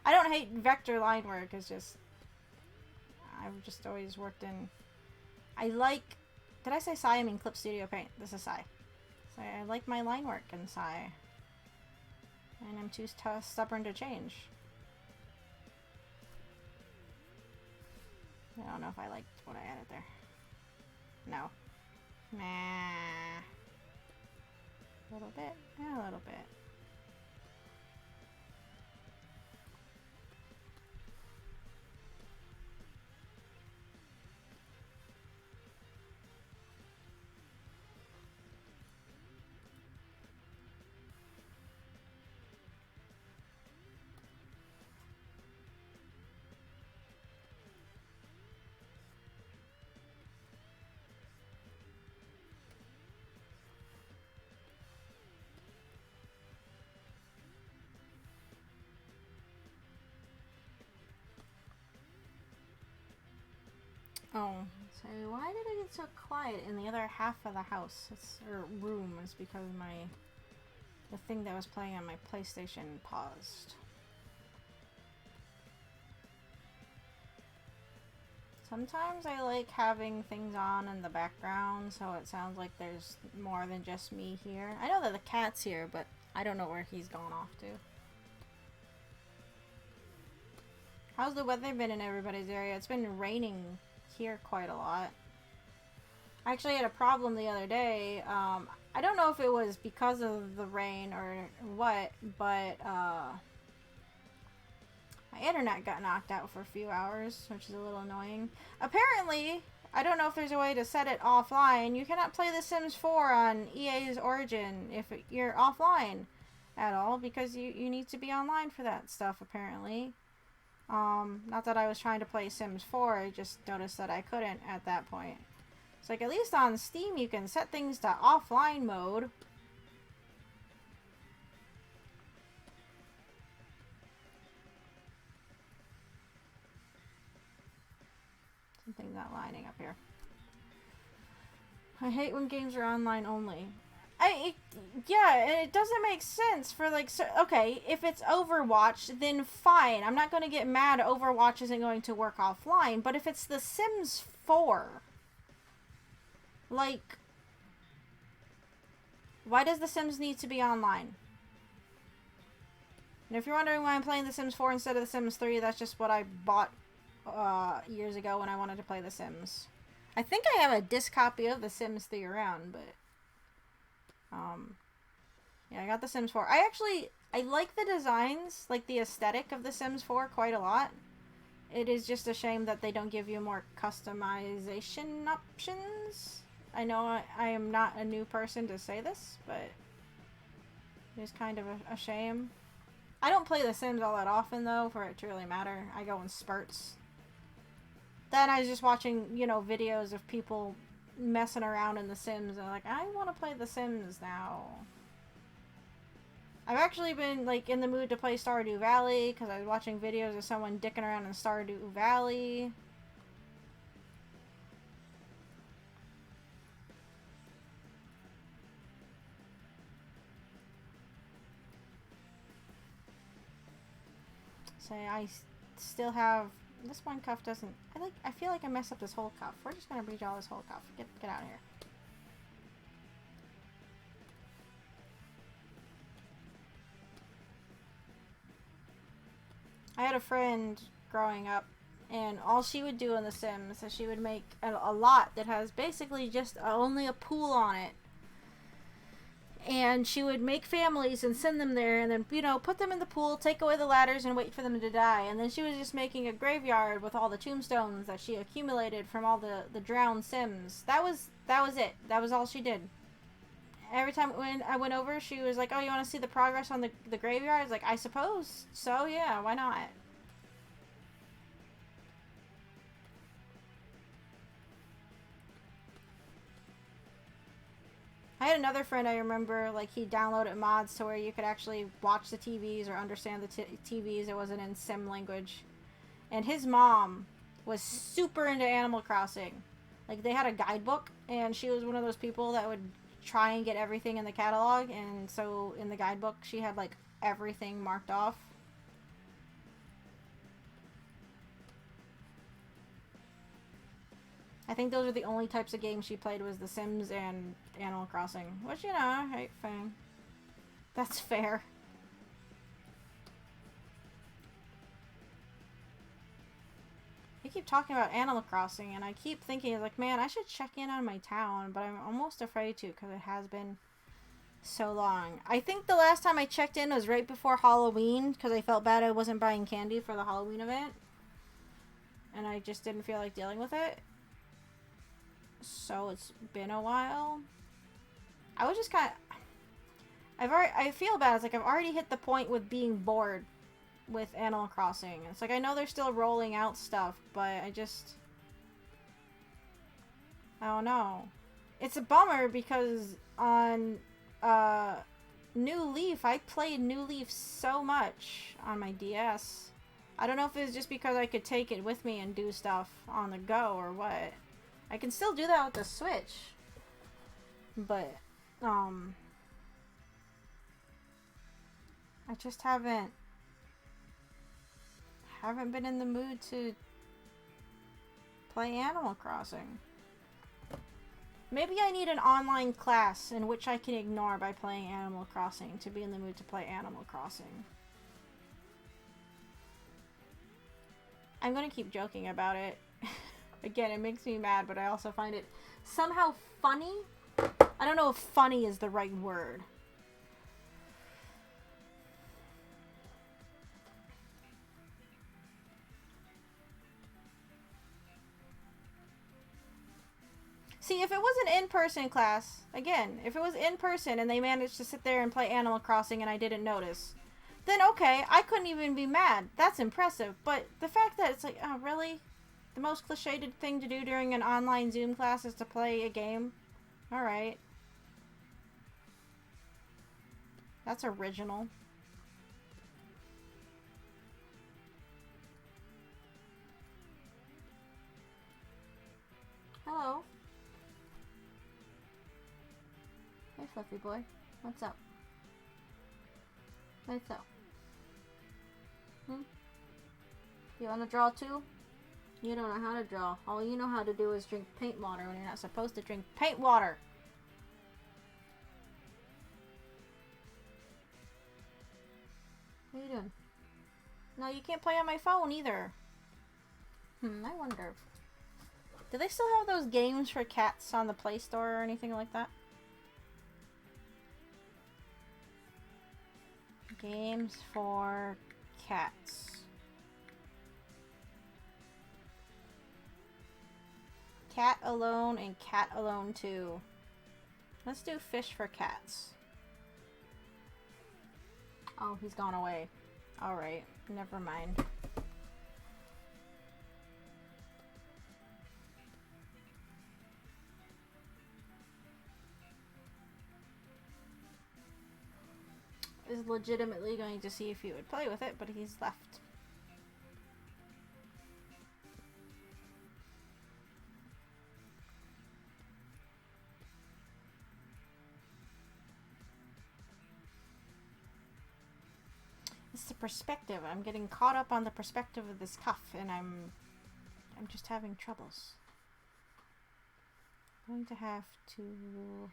I don't hate vector line work, it's just... I've just always worked in... I like... Did I say Psi? I mean Clip Studio Paint. This is Psi. So I like my line work in Psi. And I'm too stubborn to change. I don't know if I liked what I added there. No. Nah. A little bit. A little bit. Oh, so why did it get so quiet in the other half of the house? Or room is because the thing that was playing on my PlayStation paused. Sometimes I like having things on in the background so it sounds like there's more than just me here. I know that the cat's here, but I don't know where he's gone off to. How's the weather been in everybody's area? It's been raining here quite a lot. I actually had a problem the other day. I don't know if it was because of the rain or what, but my internet got knocked out for a few hours, which is a little annoying. Apparently, I don't know if there's a way to set it offline. You cannot play The Sims 4 on EA's Origin if you're offline at all, because you need to be online for that stuff, apparently. Not that I was trying to play Sims 4, I just noticed that I couldn't at that point. It's like, at least on Steam you can set things to offline mode. Something's not lining up here. I hate when games are online only. Yeah, and it doesn't make sense for like, so, okay, if it's Overwatch, then fine. I'm not going to get mad Overwatch isn't going to work offline, but if it's The Sims 4, like, why does The Sims need to be online? And if you're wondering why I'm playing The Sims 4 instead of The Sims 3, that's just what I bought years ago when I wanted to play The Sims. I think I have a disc copy of The Sims 3 around, but yeah, I got The Sims 4. I like the designs, like the aesthetic of The Sims 4 quite a lot. it is just a shame that they don't give you more customization options. I know I am not a new person to say this, but it is kind of a shame. I don't play The Sims all that often, though, for it to really matter. I go in spurts. Then I was just watching, you know, videos of people messing around in The Sims, and I'm like, I want to play The Sims now. I've actually been, like, in the mood to play Stardew Valley, because I was watching videos of someone dicking around in Stardew Valley. So I still have... This one cuff doesn't... I feel like I messed up this whole cuff. We're just gonna redraw this whole cuff. Get out of here. I had a friend growing up, and all she would do in The Sims is she would make a lot that has basically just only a pool on it. And she would make families and send them there, and then, you know, put them in the pool, take away the ladders, and wait for them to die. And then she was just making a graveyard with all the tombstones that she accumulated from all the drowned Sims. That was it. That was all she did. Every time when I went over, she was like, oh, you want to see the progress on the graveyard? I was like, I suppose so, yeah, why not? I had another friend, I remember, like, he downloaded mods to where you could actually watch the TVs or understand the TVs. It wasn't in Sim language. And his mom was super into Animal Crossing. Like, they had a guidebook, and she was one of those people that would try and get everything in the catalog, and so in the guidebook she had, like, everything marked off. I think those are the only types of games she played, was The Sims and Animal Crossing. Which, you know, hey, fine. That's fair. I keep talking about Animal Crossing, and I keep thinking, like, man, I should check in on my town, but I'm almost afraid to, because it has been so long. I think the last time I checked in was right before Halloween, because I felt bad I wasn't buying candy for the Halloween event. And I just didn't feel like dealing with it. So it's been a while. I was just kind of... I feel bad. It's like I've already hit the point with being bored with Animal Crossing. It's like I know they're still rolling out stuff, but I don't know. It's a bummer because on New Leaf, I played New Leaf so much on my DS. I don't know if it was just because I could take it with me and do stuff on the go or what. I can still do that with the Switch. But, I just haven't been in the mood to play Animal Crossing. Maybe I need an online class in which I can ignore by playing Animal Crossing to be in the mood to play Animal Crossing. I'm gonna keep joking about it. Again, it makes me mad, but I also find it somehow funny. I don't know if funny is the right word. See, if it was an in-person class, again, if it was in person and they managed to sit there and play Animal Crossing and I didn't notice, then okay, I couldn't even be mad. That's impressive. But the fact that it's like, oh, really? The most cliched thing to do during an online Zoom class is to play a game? Alright. That's original. Hello. Hey, Fluffy boy. What's up? What's up? You wanna draw too? You don't know how to draw. All you know how to do is drink paint water when you're not supposed to drink paint water. What are you doing? No, you can't play on my phone either. I wonder. Do they still have those games for cats on the Play Store or anything like that? Games for cats. Cat Alone and Cat Alone 2. Let's do fish for cats. Oh, he's gone away. Alright, never mind. Is legitimately going to see if he would play with it, but he's left. It's the perspective. I'm getting caught up on the perspective of this cuff, and I'm just having troubles. I'm going to have to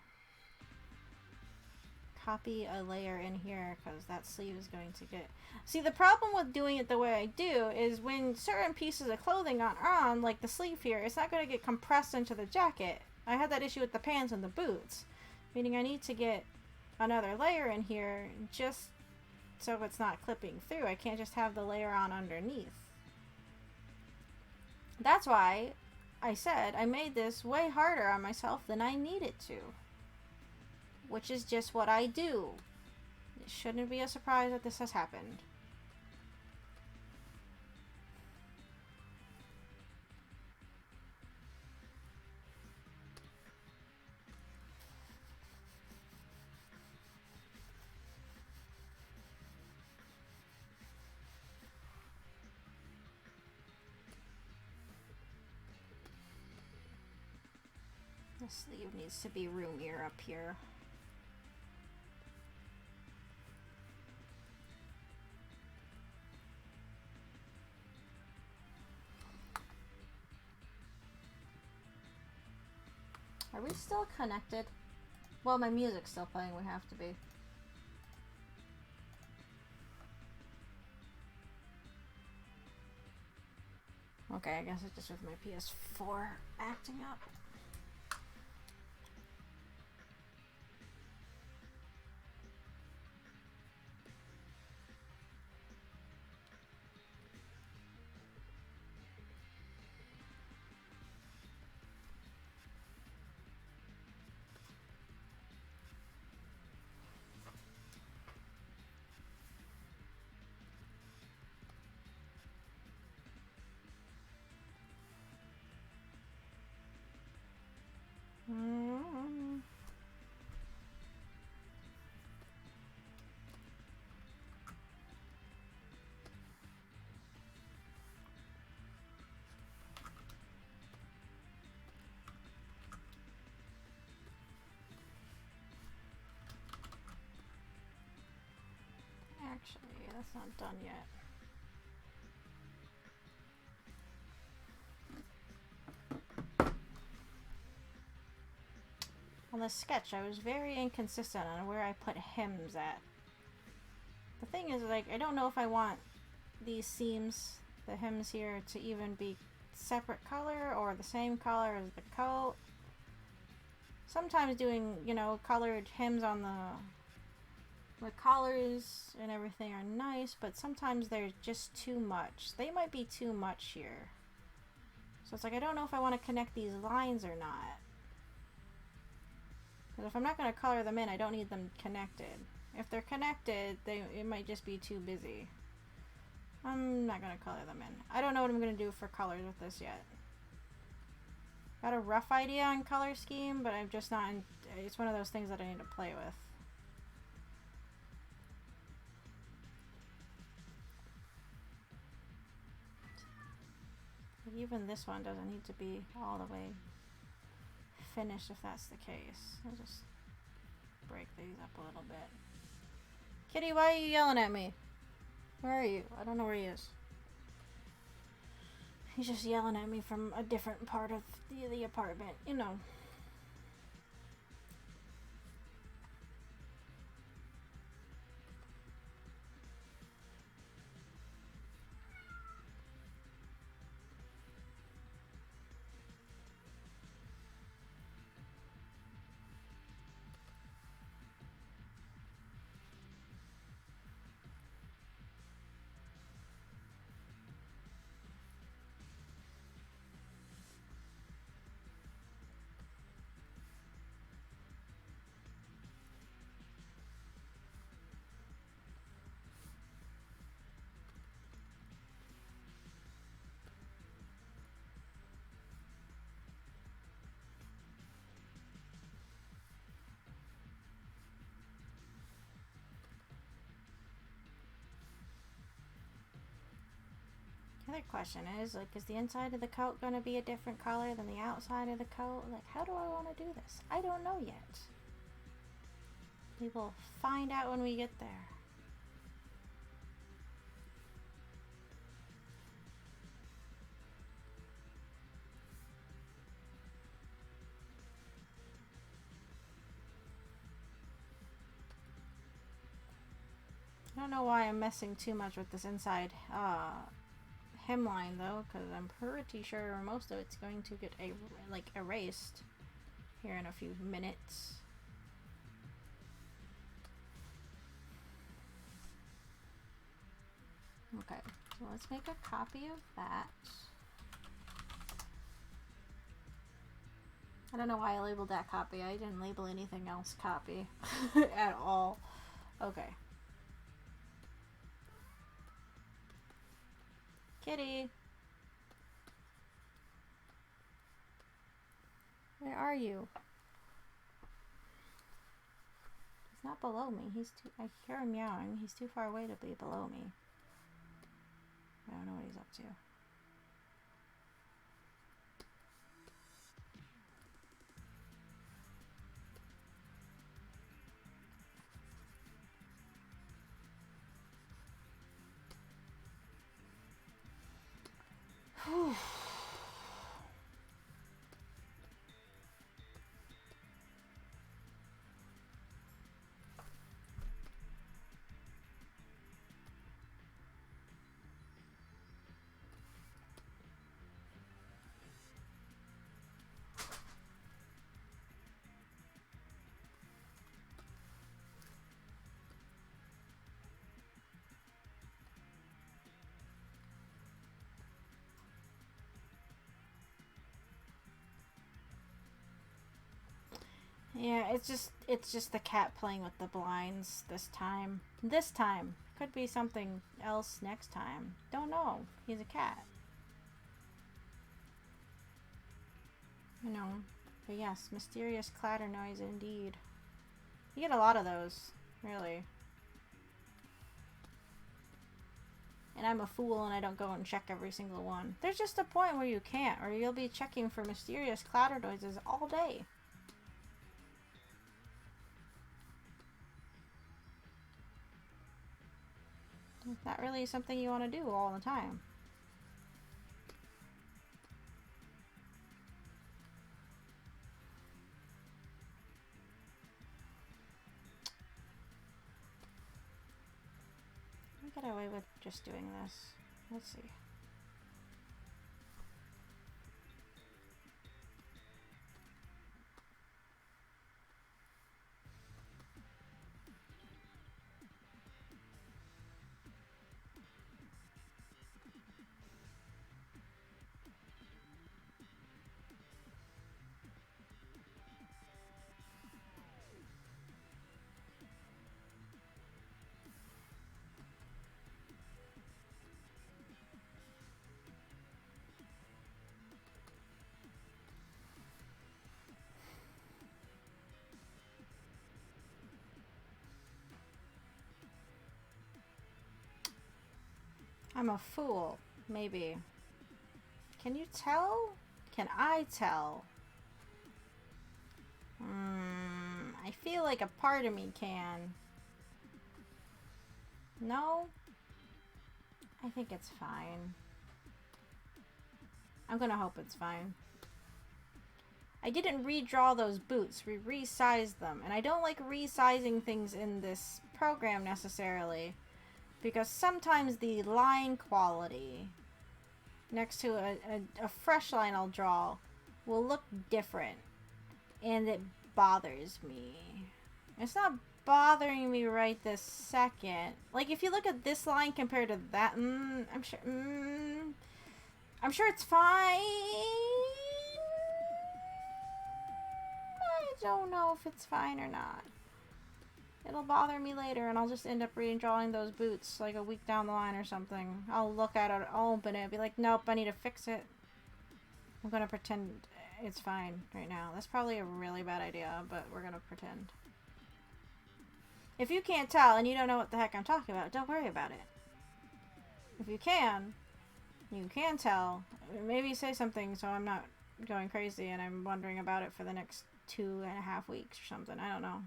copy a layer in here because that sleeve is going to get... See, the problem with doing it the way I do is when certain pieces of clothing are on, like the sleeve here, it's not going to get compressed into the jacket. I had that issue with the pants and the boots, meaning I need to get another layer in here just so it's not clipping through. I can't just have the layer on underneath. That's why I said I made this way harder on myself than I needed to. Which is just what I do. It shouldn't be a surprise that this has happened. The sleeve needs to be roomier up here. Are we still connected? Well, my music's still playing. We have to be. Okay, I guess it's just with my PS4 acting up. Actually, that's not done yet. On the sketch, I was very inconsistent on where I put hems at. The thing is, like, I don't know if I want these seams, the hems here, to even be separate color or the same color as the coat. Sometimes doing, you know, colored hems on the collars and everything are nice, but sometimes they're just too much. They might be too much here. So it's like, I don't know if I want to connect these lines or not. Because if I'm not going to color them in, I don't need them connected. If they're connected, it might just be too busy. I'm not going to color them in. I don't know what I'm going to do for colors with this yet. Got a rough idea on color scheme, but I'm just not in, it's one of those things that I need to play with. But even this one doesn't need to be all the way finished if that's the case. I'll just break these up a little bit. Kitty, why are you yelling at me? Where are you? I don't know where he is. He's just yelling at me from a different part of the apartment, you know. Another question is, like, is the inside of the coat going to be a different color than the outside of the coat? Like, how do I want to do this? I don't know yet. We will find out when we get there. I don't know why I'm messing too much with this inside hemline though, because I'm pretty sure most of it's going to get erased here in a few minutes. Okay, so let's make a copy of that. I don't know why I labeled that copy. I didn't label anything else copy at all. Okay. Kitty! Where are you? He's not below me. I hear him meowing. He's too far away to be below me. I don't know what he's up to. Whew. Yeah, it's just the cat playing with the blinds this time. This time. Could be something else next time. Don't know. He's a cat. You know. But yes, mysterious clatter noise indeed. You get a lot of those, really. And I'm a fool and I don't go and check every single one. There's just a point where you can't, or you'll be checking for mysterious clatter noises all day. It's not really something you want to do all the time. Let me get away with just doing this. Let's see. I'm a fool, maybe. Can you tell? Can I tell? I feel like a part of me can. No? I think it's fine. I'm gonna hope it's fine. I didn't redraw those boots. We resized them. And I don't like resizing things in this program necessarily, because sometimes the line quality next to a fresh line I'll draw will look different, and it bothers me. It's not bothering me right this second. Like, if you look at this line compared to that, I'm sure it's fine. I don't know if it's fine or not. It'll bother me later, and I'll just end up redrawing those boots like a week down the line or something. I'll look at it, I'll open it, and be like, nope, I need to fix it. I'm gonna pretend it's fine right now. That's probably a really bad idea, but we're gonna pretend. If you can't tell and you don't know what the heck I'm talking about, don't worry about it. If you can, You can tell. Maybe say something so I'm not going crazy and I'm wondering about it for the next 2.5 weeks or something. I don't know.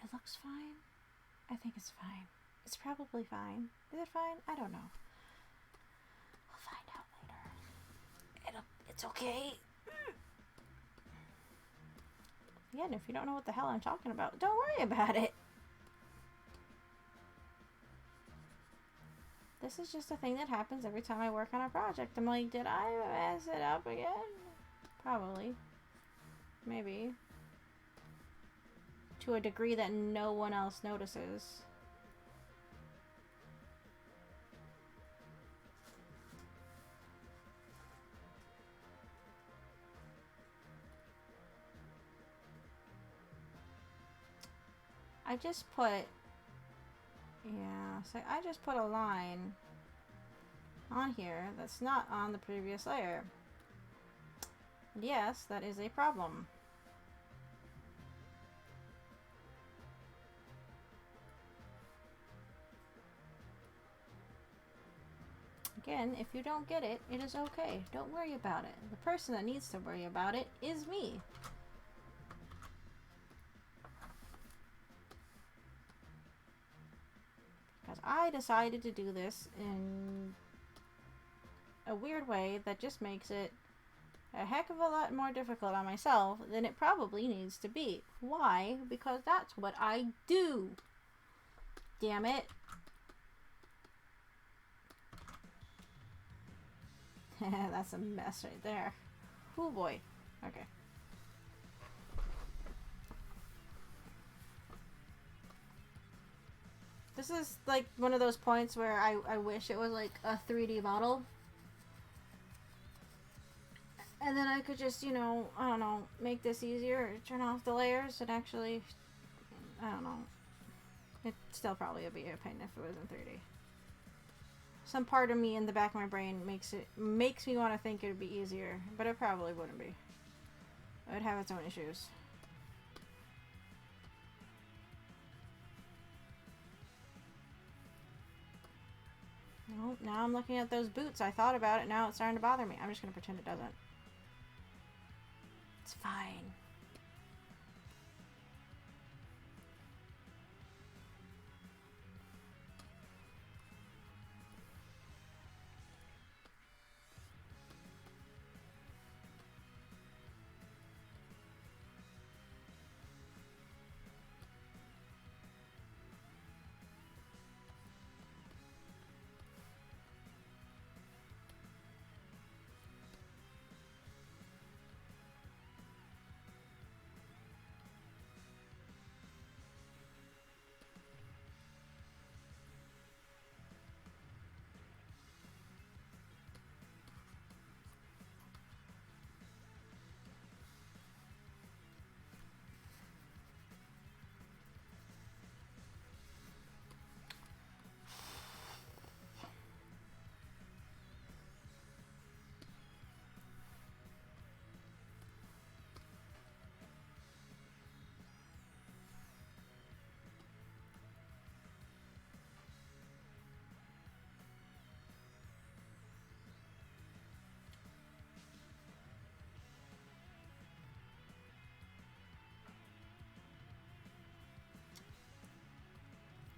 It looks fine. I think it's fine. It's probably fine. Is it fine? I don't know. We'll find out later. It's okay. Again, if you don't know what the hell I'm talking about, don't worry about it. This is just a thing that happens every time I work on a project. I'm like, did I mess it up again? Probably. Maybe. To a degree that no one else notices. I just put... Yeah, so I just put a line on here that's not on the previous layer. And yes, that is a problem. Again, if you don't get it, it is okay. Don't worry about it. The person that needs to worry about it is me. Because I decided to do this in a weird way that just makes it a heck of a lot more difficult on myself than it probably needs to be. Why? Because that's what I do. Damn it. That's a mess right there. Oh boy. Okay. This is like one of those points where I wish it was like a 3D model. And then I could just, you know, I don't know, make this easier, turn off the layers and actually, I don't know. It still probably would be a pain if it was in 3D. Some part of me in the back of my brain makes me want to think it would be easier, but it probably wouldn't be. It would have its own issues. Well, now I'm looking at those boots. I thought about it. Now it's starting to bother me. I'm just going to pretend it doesn't. It's fine.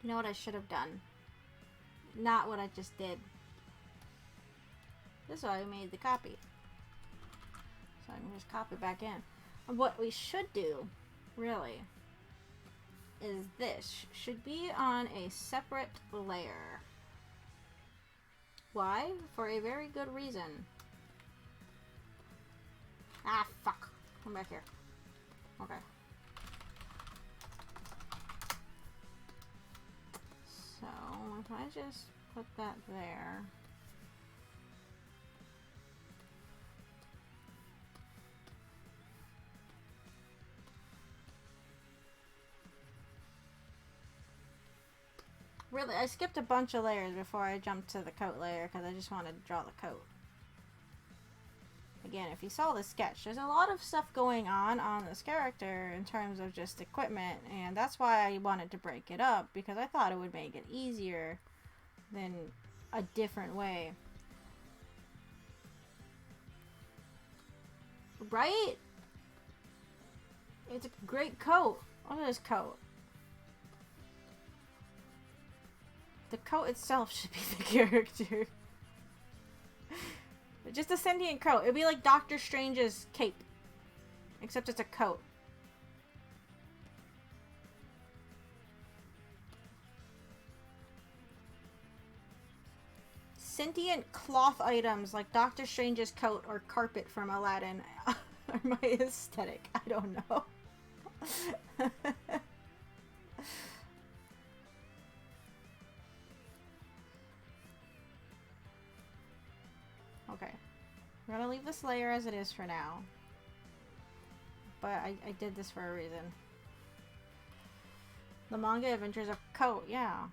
You know what I should have done? Not what I just did. This is why we made the copy. So I can just copy back in. And what we should do, really, is this. Should be on a separate layer. Why? For a very good reason. Ah, fuck. Come back here. Okay. So, if I just put that there. Really, I skipped a bunch of layers before I jumped to the coat layer because I just wanted to draw the coat. Again, if you saw the sketch, there's a lot of stuff going on this character in terms of just equipment, and that's why I wanted to break it up, because I thought it would make it easier than a different way. Right? It's a great coat. Look at this coat. The coat itself should be the character. Just a sentient coat. It'd be like Doctor Strange's cape. Except it's a coat. Sentient cloth items like Doctor Strange's coat or carpet from Aladdin are my aesthetic. I don't know. Okay. I'm gonna leave this layer as it is for now. But I did this for a reason. The manga adventures of coat, yeah.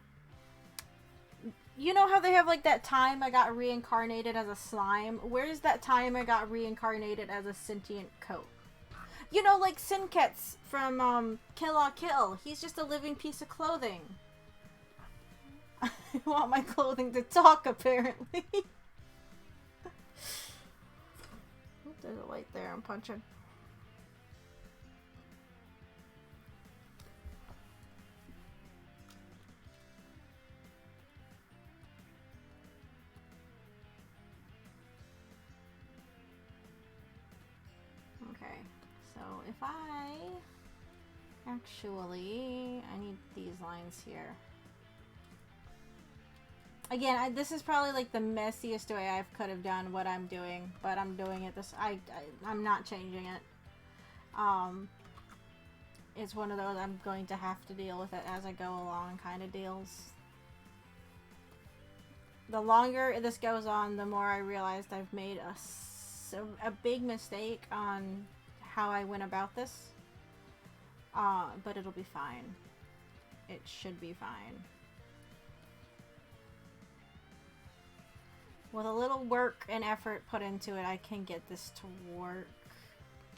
You know how they have like that time I got reincarnated as a slime? Where's that time I got reincarnated as a sentient coat? You know, like Sinkets from Kill la Kill. He's just a living piece of clothing. I want my clothing to talk, apparently. There's a light there, I'm punching. Okay, so if I need these lines here. Again, this is probably like the messiest way I could have done what I'm doing, but I'm doing it this. I'm not changing it. It's one of those I'm going to have to deal with it as I go along kind of deals. The longer this goes on, the more I realized I've made a big mistake on how I went about this. But it'll be fine. It should be fine. With a little work and effort put into it, I can get this to work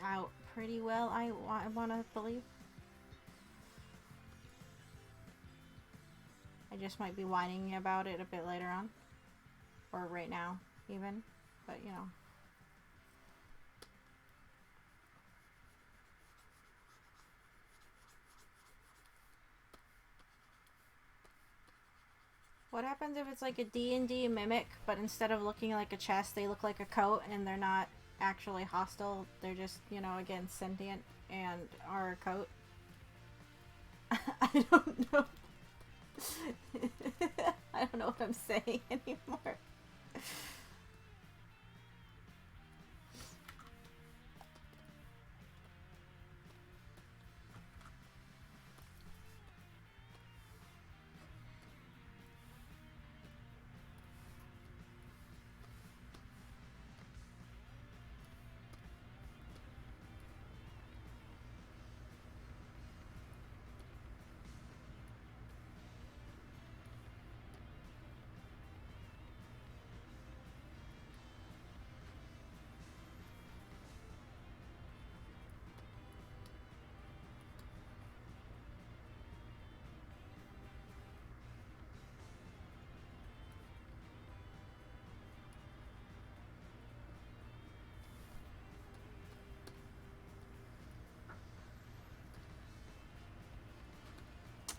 out pretty well, I want to believe. I just might be whining about it a bit later on. Or right now, even. But, you know. What happens if it's like a D&D mimic, but instead of looking like a chest, they look like a coat, and they're not actually hostile? They're just, you know, again, sentient and are a coat? I don't know. I don't know what I'm saying anymore.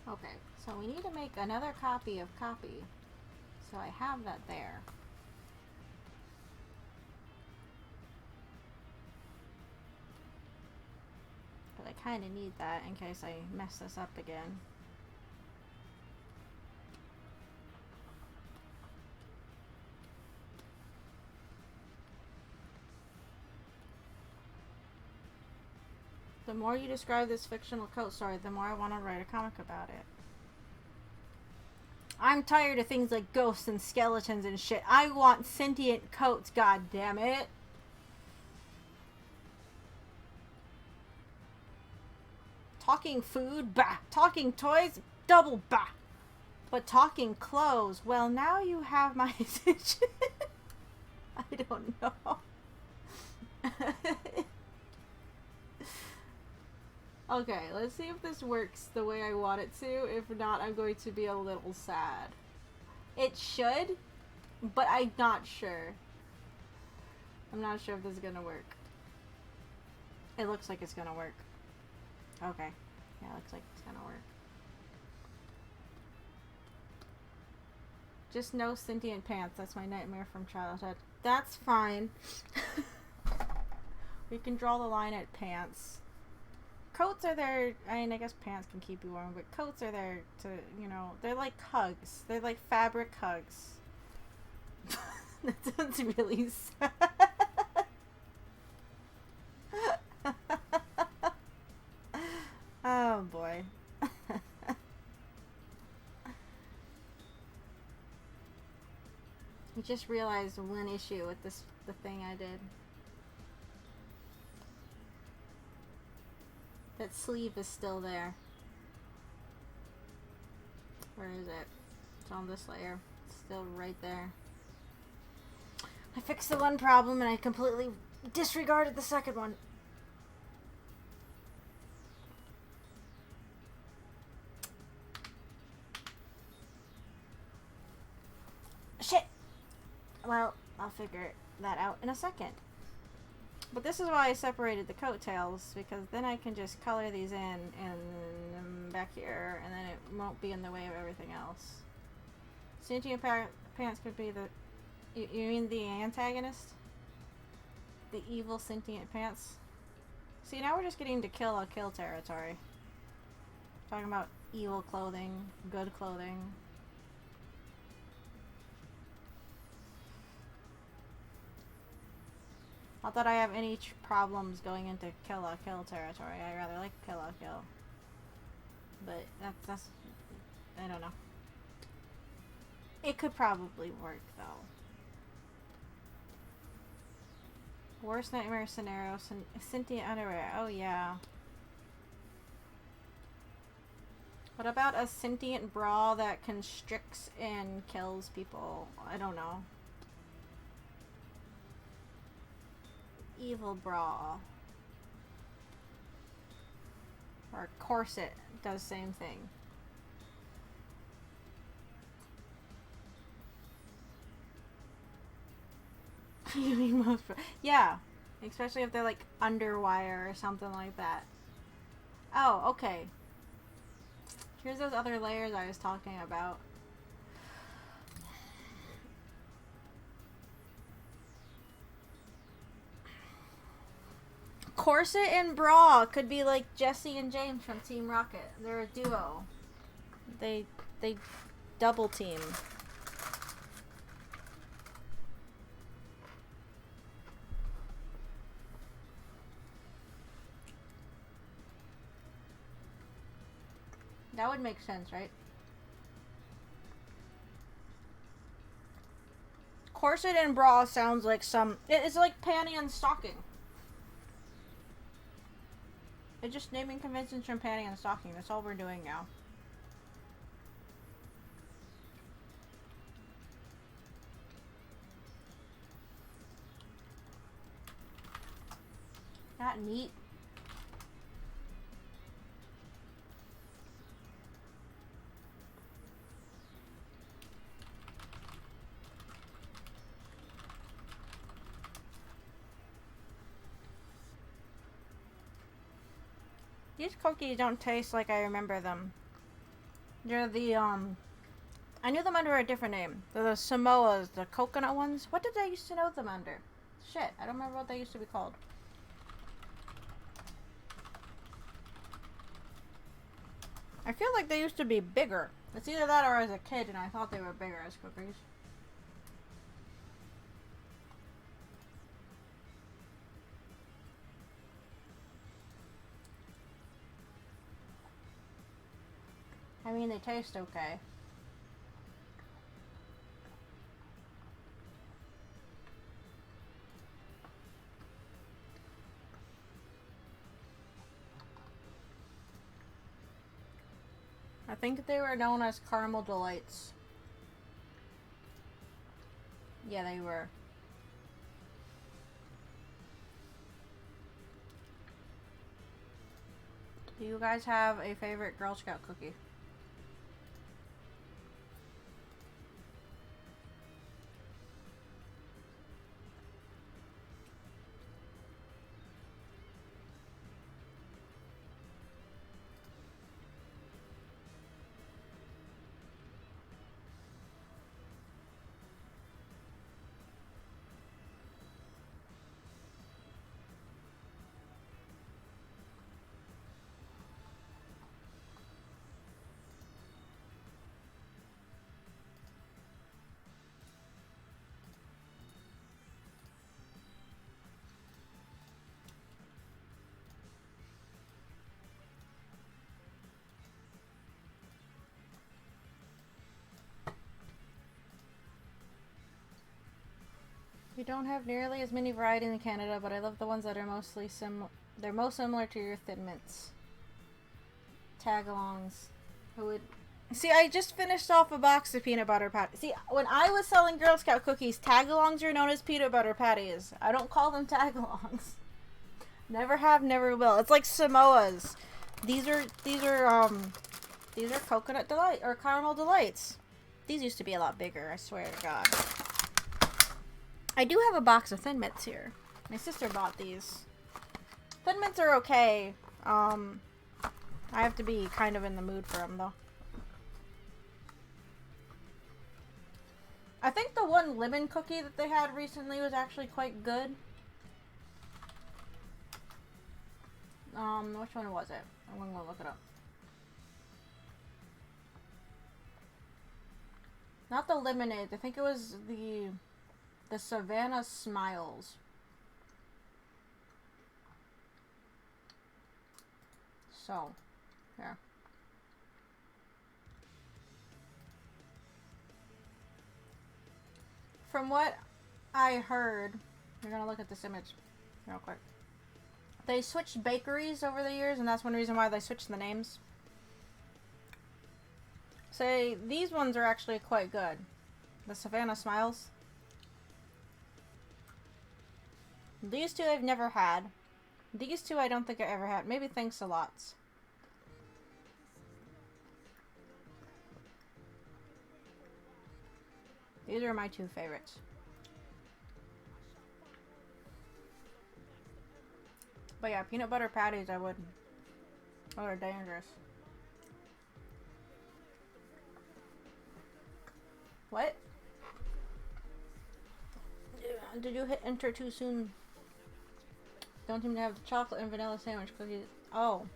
Okay, so we need to make another copy of copy. So I have that there. But I kind of need that in case I mess this up again. The more you describe this fictional coat story, the more I want to write a comic about it. I'm tired of things like ghosts and skeletons and shit. I want sentient coats, god damn it. Talking food, bah. Talking toys, double bah. But talking clothes, well, now you have my attention. I don't know. Okay, let's see if this works the way I want it to. If not, I'm going to be a little sad. It should, but I'm not sure. I'm not sure if this is gonna work. It looks like it's gonna work. Okay. Yeah, it looks like it's gonna work. Just no sentient pants. That's my nightmare from childhood. That's fine. We can draw the line at pants. Coats are there. I mean, I guess pants can keep you warm, but coats are there to, you know, they're like hugs. They're like fabric hugs. That sounds really sad. Oh boy. I just realized one issue with the thing I did. That sleeve is still there. Where is it? It's on this layer. It's still right there. I fixed the one problem and I completely disregarded the second one. Shit! Well, I'll figure that out in a second. But this is why I separated the coattails, because then I can just color these in and back here, and then it won't be in the way of everything else. Sentient pants could be the... You mean the antagonist? The evil sentient pants? See, now we're just getting to kill territory. Talking about evil clothing, good clothing. Not that I have any problems going into kill territory. I rather like kill. But that's I don't know. It could probably work though. Worst nightmare scenario: sentient underwear. Oh yeah. What about a sentient bra that constricts and kills people? I don't know. Evil bra. Or corset does same thing. You mean most? Yeah, especially if they're like underwire or something like that. Oh, okay. Here's those other layers I was talking about. Corset and bra could be like Jesse and James from Team Rocket. They're a duo. They double team. That would make sense, right? Corset and bra sounds like some... It's like panty and stocking. They're just naming conventions from panty and stocking. That's all we're doing now. Not neat. These cookies don't taste like I remember them. They're the, I knew them under a different name. They're the Samoas, the coconut ones. What did I used to know them under? Shit, I don't remember what they used to be called. I feel like they used to be bigger. It's either that or as a kid and I thought they were bigger as cookies. I mean, they taste okay. I think they were known as Caramel Delights. Yeah, they were. Do you guys have a favorite Girl Scout cookie? don't have nearly as many varieties in Canada, but I love the ones that are mostly they're most similar to your Thin Mints. Tagalongs. Who would... See, I just finished off a box of peanut butter patties. See, when I was selling Girl Scout cookies, tagalongs are known as peanut butter patties. I don't call them tagalongs. Never have, never will. It's like Samoas. These are coconut delight or caramel delights. These used to be a lot bigger, I swear to God. I do have a box of Thin Mints here. My sister bought these. Thin Mints are okay. I have to be kind of in the mood for them though. I think the one lemon cookie that they had recently was actually quite good. Which one was it? I'm gonna look it up. Not the lemonade. I think it was the Savannah Smiles. So, yeah. From what I heard, you're gonna look at this image real quick. They switched bakeries over the years, and that's one reason why they switched the names. Say, these ones are actually quite good. The Savannah Smiles. These two I've never had. These two I don't think I ever had. Maybe Thanks a Lots. These are my two favorites. But yeah, peanut butter patties I wouldn't. Oh, they're dangerous. What? Did you hit enter too soon? Don't even have the chocolate and vanilla sandwich cookies. Oh.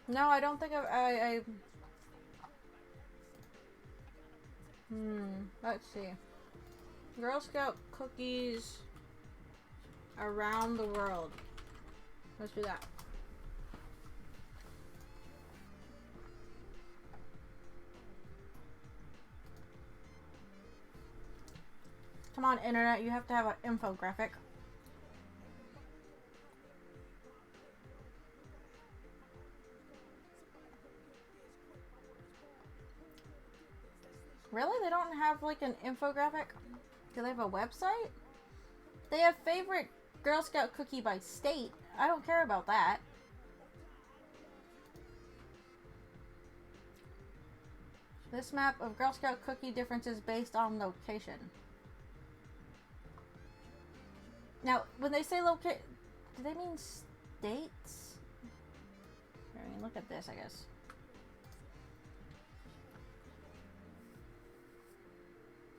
No, I don't think let's see. Girl Scout cookies around the world. Let's do that. Come on, internet, you have to have an infographic. Really? They don't have like an infographic? Do they have a website? They have favorite Girl Scout cookie by state. I don't care about that. This map of Girl Scout cookie differences based on location. Now, when they say locate, do they mean states? I mean, look at this, I guess.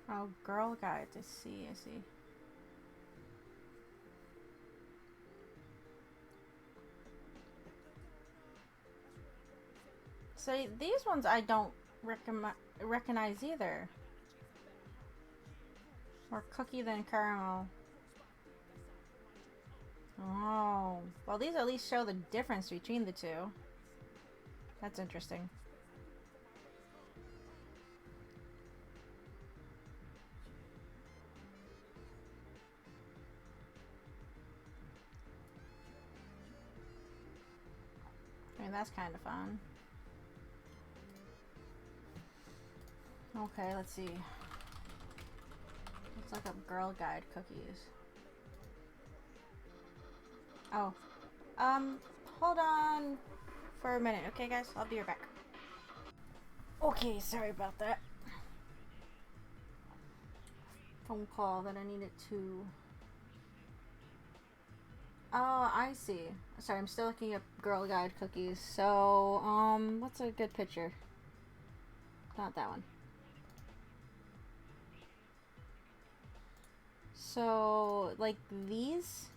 Oh, Girl Guide to see, I see. So these ones I don't recognize either. More cookie than caramel. Oh, well these at least show the difference between the two. That's interesting. I mean, that's kind of fun. Okay, let's see. Looks like a Girl Guide cookies. Oh. Hold on for a minute, okay guys? I'll be right back. Okay, sorry about that. Phone call that I needed to... Oh, I see. Sorry, I'm still looking at Girl Guide cookies. So, what's a good picture? Not that one. So, like these?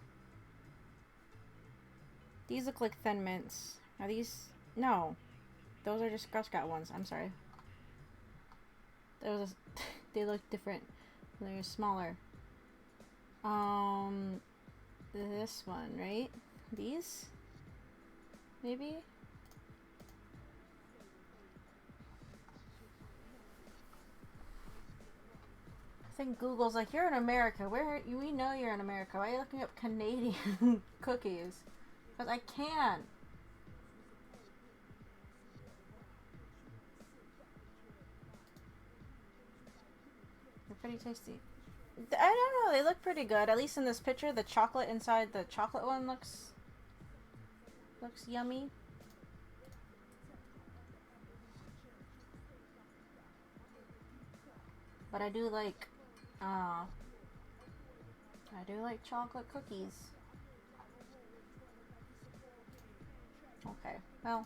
These look like Thin Mints. Are these? No. Those are just Girl Scout ones. I'm sorry. Those, they look different. They're smaller. This one, right? These? Maybe? think Google's like, you're in America. We know you're in America. Why are you looking up Canadian cookies? Because I can. They're pretty tasty. I don't know. They look pretty good. At least in this picture, the chocolate inside the chocolate one looks yummy. But I do like chocolate cookies. Okay, well,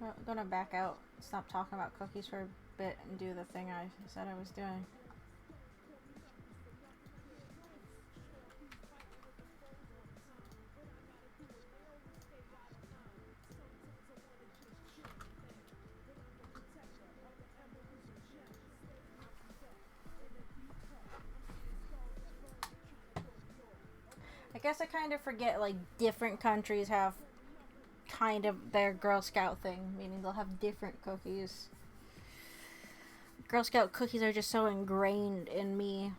I'm gonna back out, stop talking about cookies for a bit, and do the thing I said I was doing. I guess I kind of forget, like, different countries have kind of their Girl Scout thing, meaning they'll have different cookies. Girl Scout cookies are just so ingrained in me.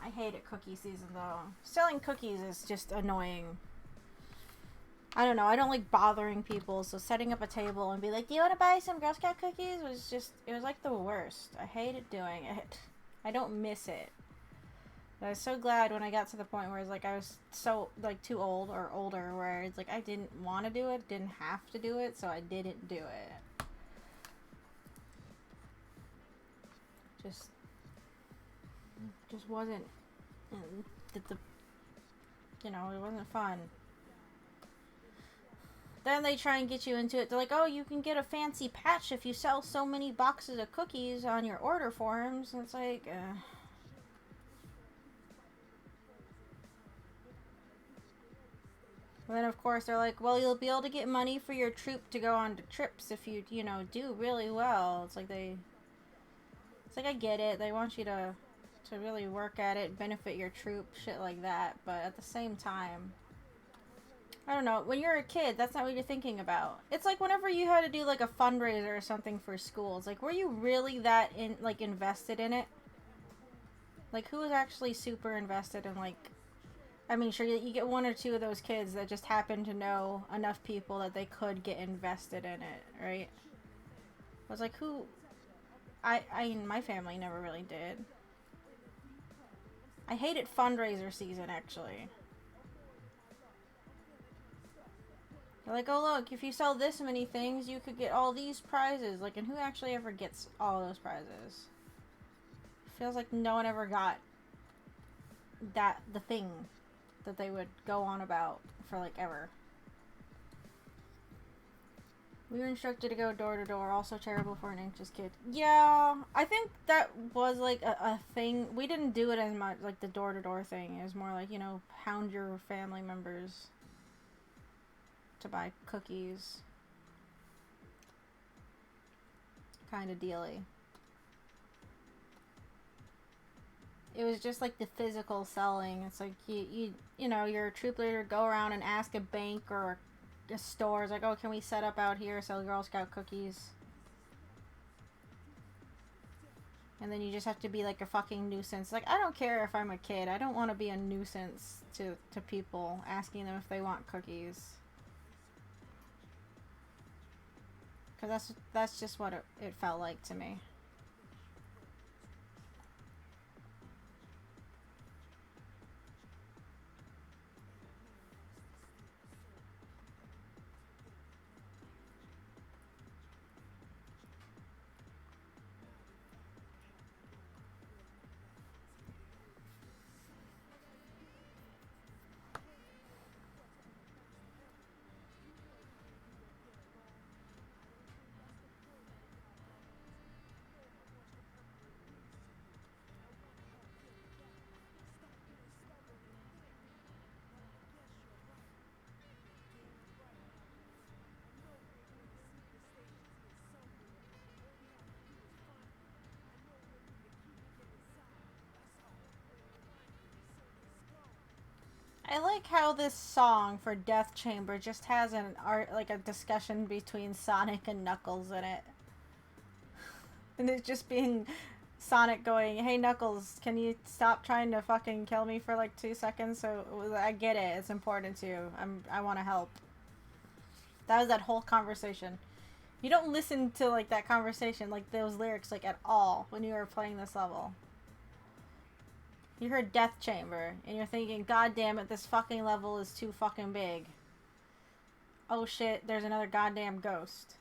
I hated cookie season, though. Selling cookies is just annoying. I don't know, I don't like bothering people, so setting up a table and be like, do you want to buy some Girl Scout cookies? Was just, it was like the worst. I hated doing it. I don't miss it. I was so glad when I got to the point where it's like I was so like too old or older where it's like I didn't want to do it, didn't have to do it, so I didn't do it. Just wasn't you know, it wasn't fun. Then they try and get you into it. They're like, oh, you can get a fancy patch if you sell so many boxes of cookies on your order forms. And it's like, And then, of course, they're like, well, you'll be able to get money for your troop to go on to trips if you, you know, do really well. It's like I get it. They want you to really work at it, benefit your troop, shit like that. But at the same time, I don't know. When you're a kid, that's not what you're thinking about. It's like whenever you had to do, like, a fundraiser or something for school. It's like, were you really that, invested in it? Like, who was actually super invested in, like... I mean, sure, you get one or two of those kids that just happen to know enough people that they could get invested in it, right? I was like, who... I mean, my family never really did. I hated fundraiser season, actually. They're like, oh, look, if you sell this many things, you could get all these prizes. Like, and who actually ever gets all those prizes? Feels like no one ever got the thing that they would go on about for, like, ever. We were instructed to go door to door, also terrible for an anxious kid. Yeah, I think that was, like, a thing. We didn't do it as much, like, the door to door thing. It was more like, you know, hound your family members to buy cookies. Kind of dealy. It was just like the physical selling. It's like you know, you're a troop leader, go around and ask a bank or a store. It's like, oh, can we set up out here, sell Girl Scout cookies? And then you just have to be like a fucking nuisance. Like, I don't care if I'm a kid. I don't want to be a nuisance to people, asking them if they want cookies. Because that's just what it felt like to me. I like how this song for Death Chamber just has like a discussion between Sonic and Knuckles in it. And it's just being Sonic going, "Hey Knuckles, can you stop trying to fucking kill me for like 2 seconds?" So I get it. It's important to you. I want to help. That was that whole conversation. You don't listen to like that conversation, like those lyrics, like at all when you were playing this level. You heard Death Chamber, and you're thinking, "God damn it, this fucking level is too fucking big." Oh shit, there's another goddamn ghost.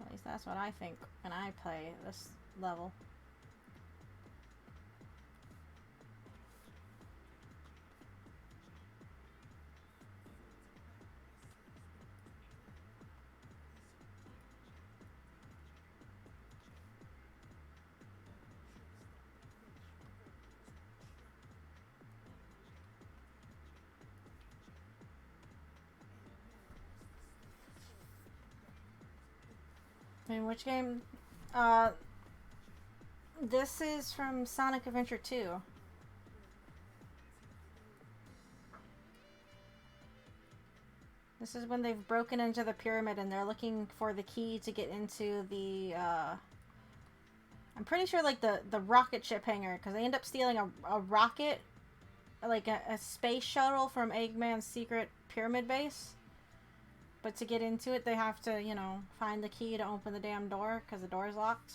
At least that's what I think when I play this level. In which game? This is from Sonic Adventure 2. This is when they've broken into the pyramid and they're looking for the key to get into the, I'm pretty sure like the rocket ship hangar, because they end up stealing a rocket, like a space shuttle from Eggman's secret pyramid base. But to get into it, they have to, you know, find the key to open the damn door, because the door is locked.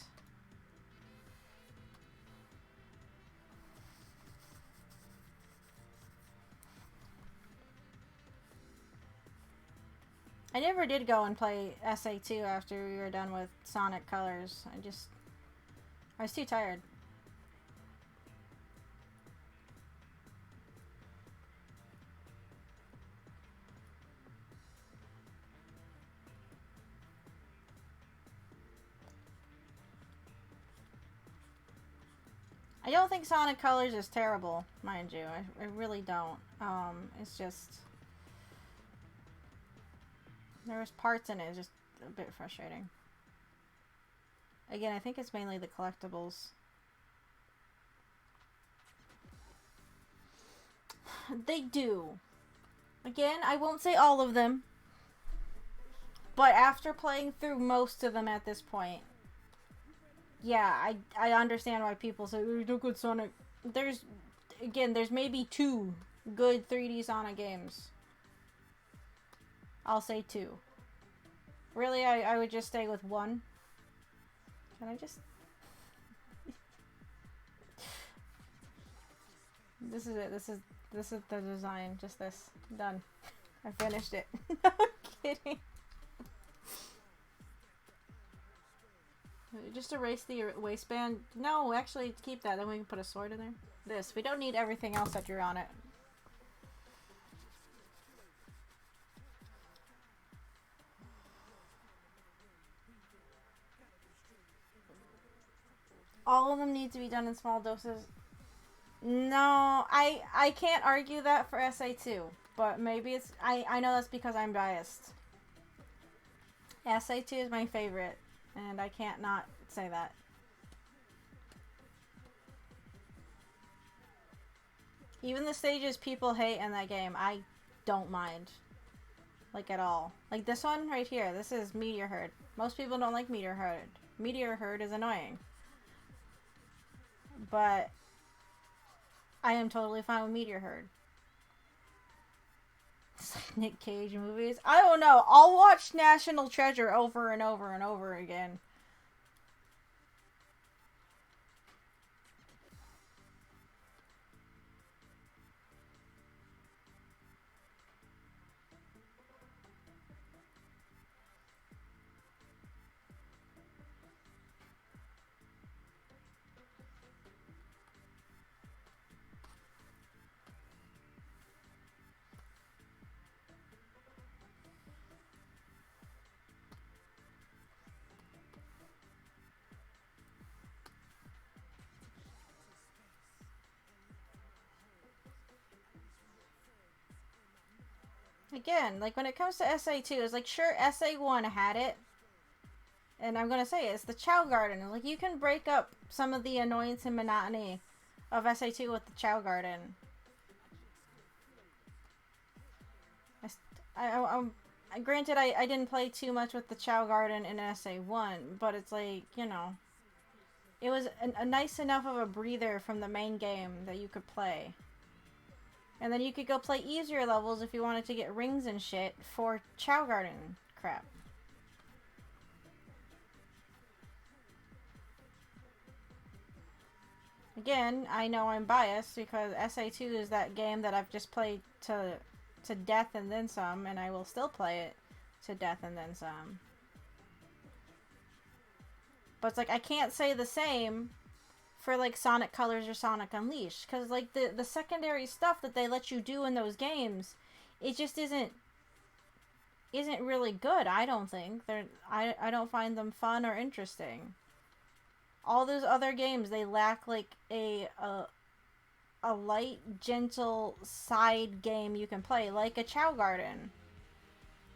I never did go and play SA2 after we were done with Sonic Colors. I was too tired. I don't think Sonic Colors is terrible, mind you. I really don't. It's just... There's parts in it just a bit frustrating. Again, I think it's mainly the collectibles. They do. Again, I won't say all of them. But after playing through most of them at this point, yeah, I understand why people say, "There's no good Sonic." There's maybe 2 good 3D Sonic games. I'll say 2. Really, I would just stay with 1. Can I just... This is it. This is the design. Just this. Done. I finished it. No, I'm kidding. Just erase the waistband. No, actually, keep that. Then we can put a sword in there. This. We don't need everything else that drew on it. All of them need to be done in small doses. No, I can't argue that for SA2. But maybe it's... I know that's because I'm biased. SA2 is my favorite. And I can't not say that. Even the stages people hate in that game, I don't mind. Like, at all. Like, this one right here. This is Meteor Herd. Most people don't like Meteor Herd. Meteor Herd is annoying. But I am totally fine with Meteor Herd. It's like Nick Cage movies. I don't know. I'll watch National Treasure over and over and over again. Again, like when it comes to SA2, it's like, sure, SA1 had it. And I'm gonna say it, it's the Chow Garden. Like, you can break up some of the annoyance and monotony of SA2 with the Chow Garden. Granted, I didn't play too much with the Chow Garden in SA1, but it's like, you know, it was a nice enough of a breather from the main game that you could play. And then you could go play easier levels if you wanted to get rings and shit for Chow Garden crap. Again, I know I'm biased because SA2 is that game that I've just played to death and then some, and I will still play it to death and then some. But it's like, I can't say the same for like Sonic Colors or Sonic Unleashed, because like the secondary stuff that they let you do in those games, it just isn't really good. I don't think I don't find them fun or interesting. All those other games, they lack like a light, gentle side game you can play, like a Chow Garden.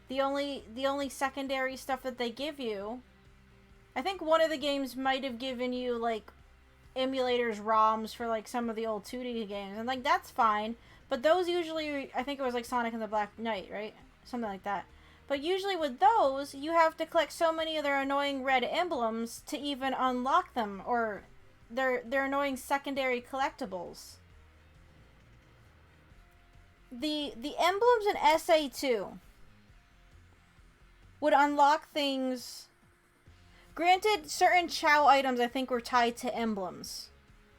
The only secondary stuff that they give you, I think one of the games might have given you like emulators, ROMs for like some of the old 2D games, and like that's fine. But those usually, I think it was like Sonic and the Black Knight, right? Something like that. But usually with those, you have to collect so many of their annoying red emblems to even unlock them, or their annoying secondary collectibles. The emblems in SA2 would unlock things. Granted, certain Chow items I think were tied to emblems,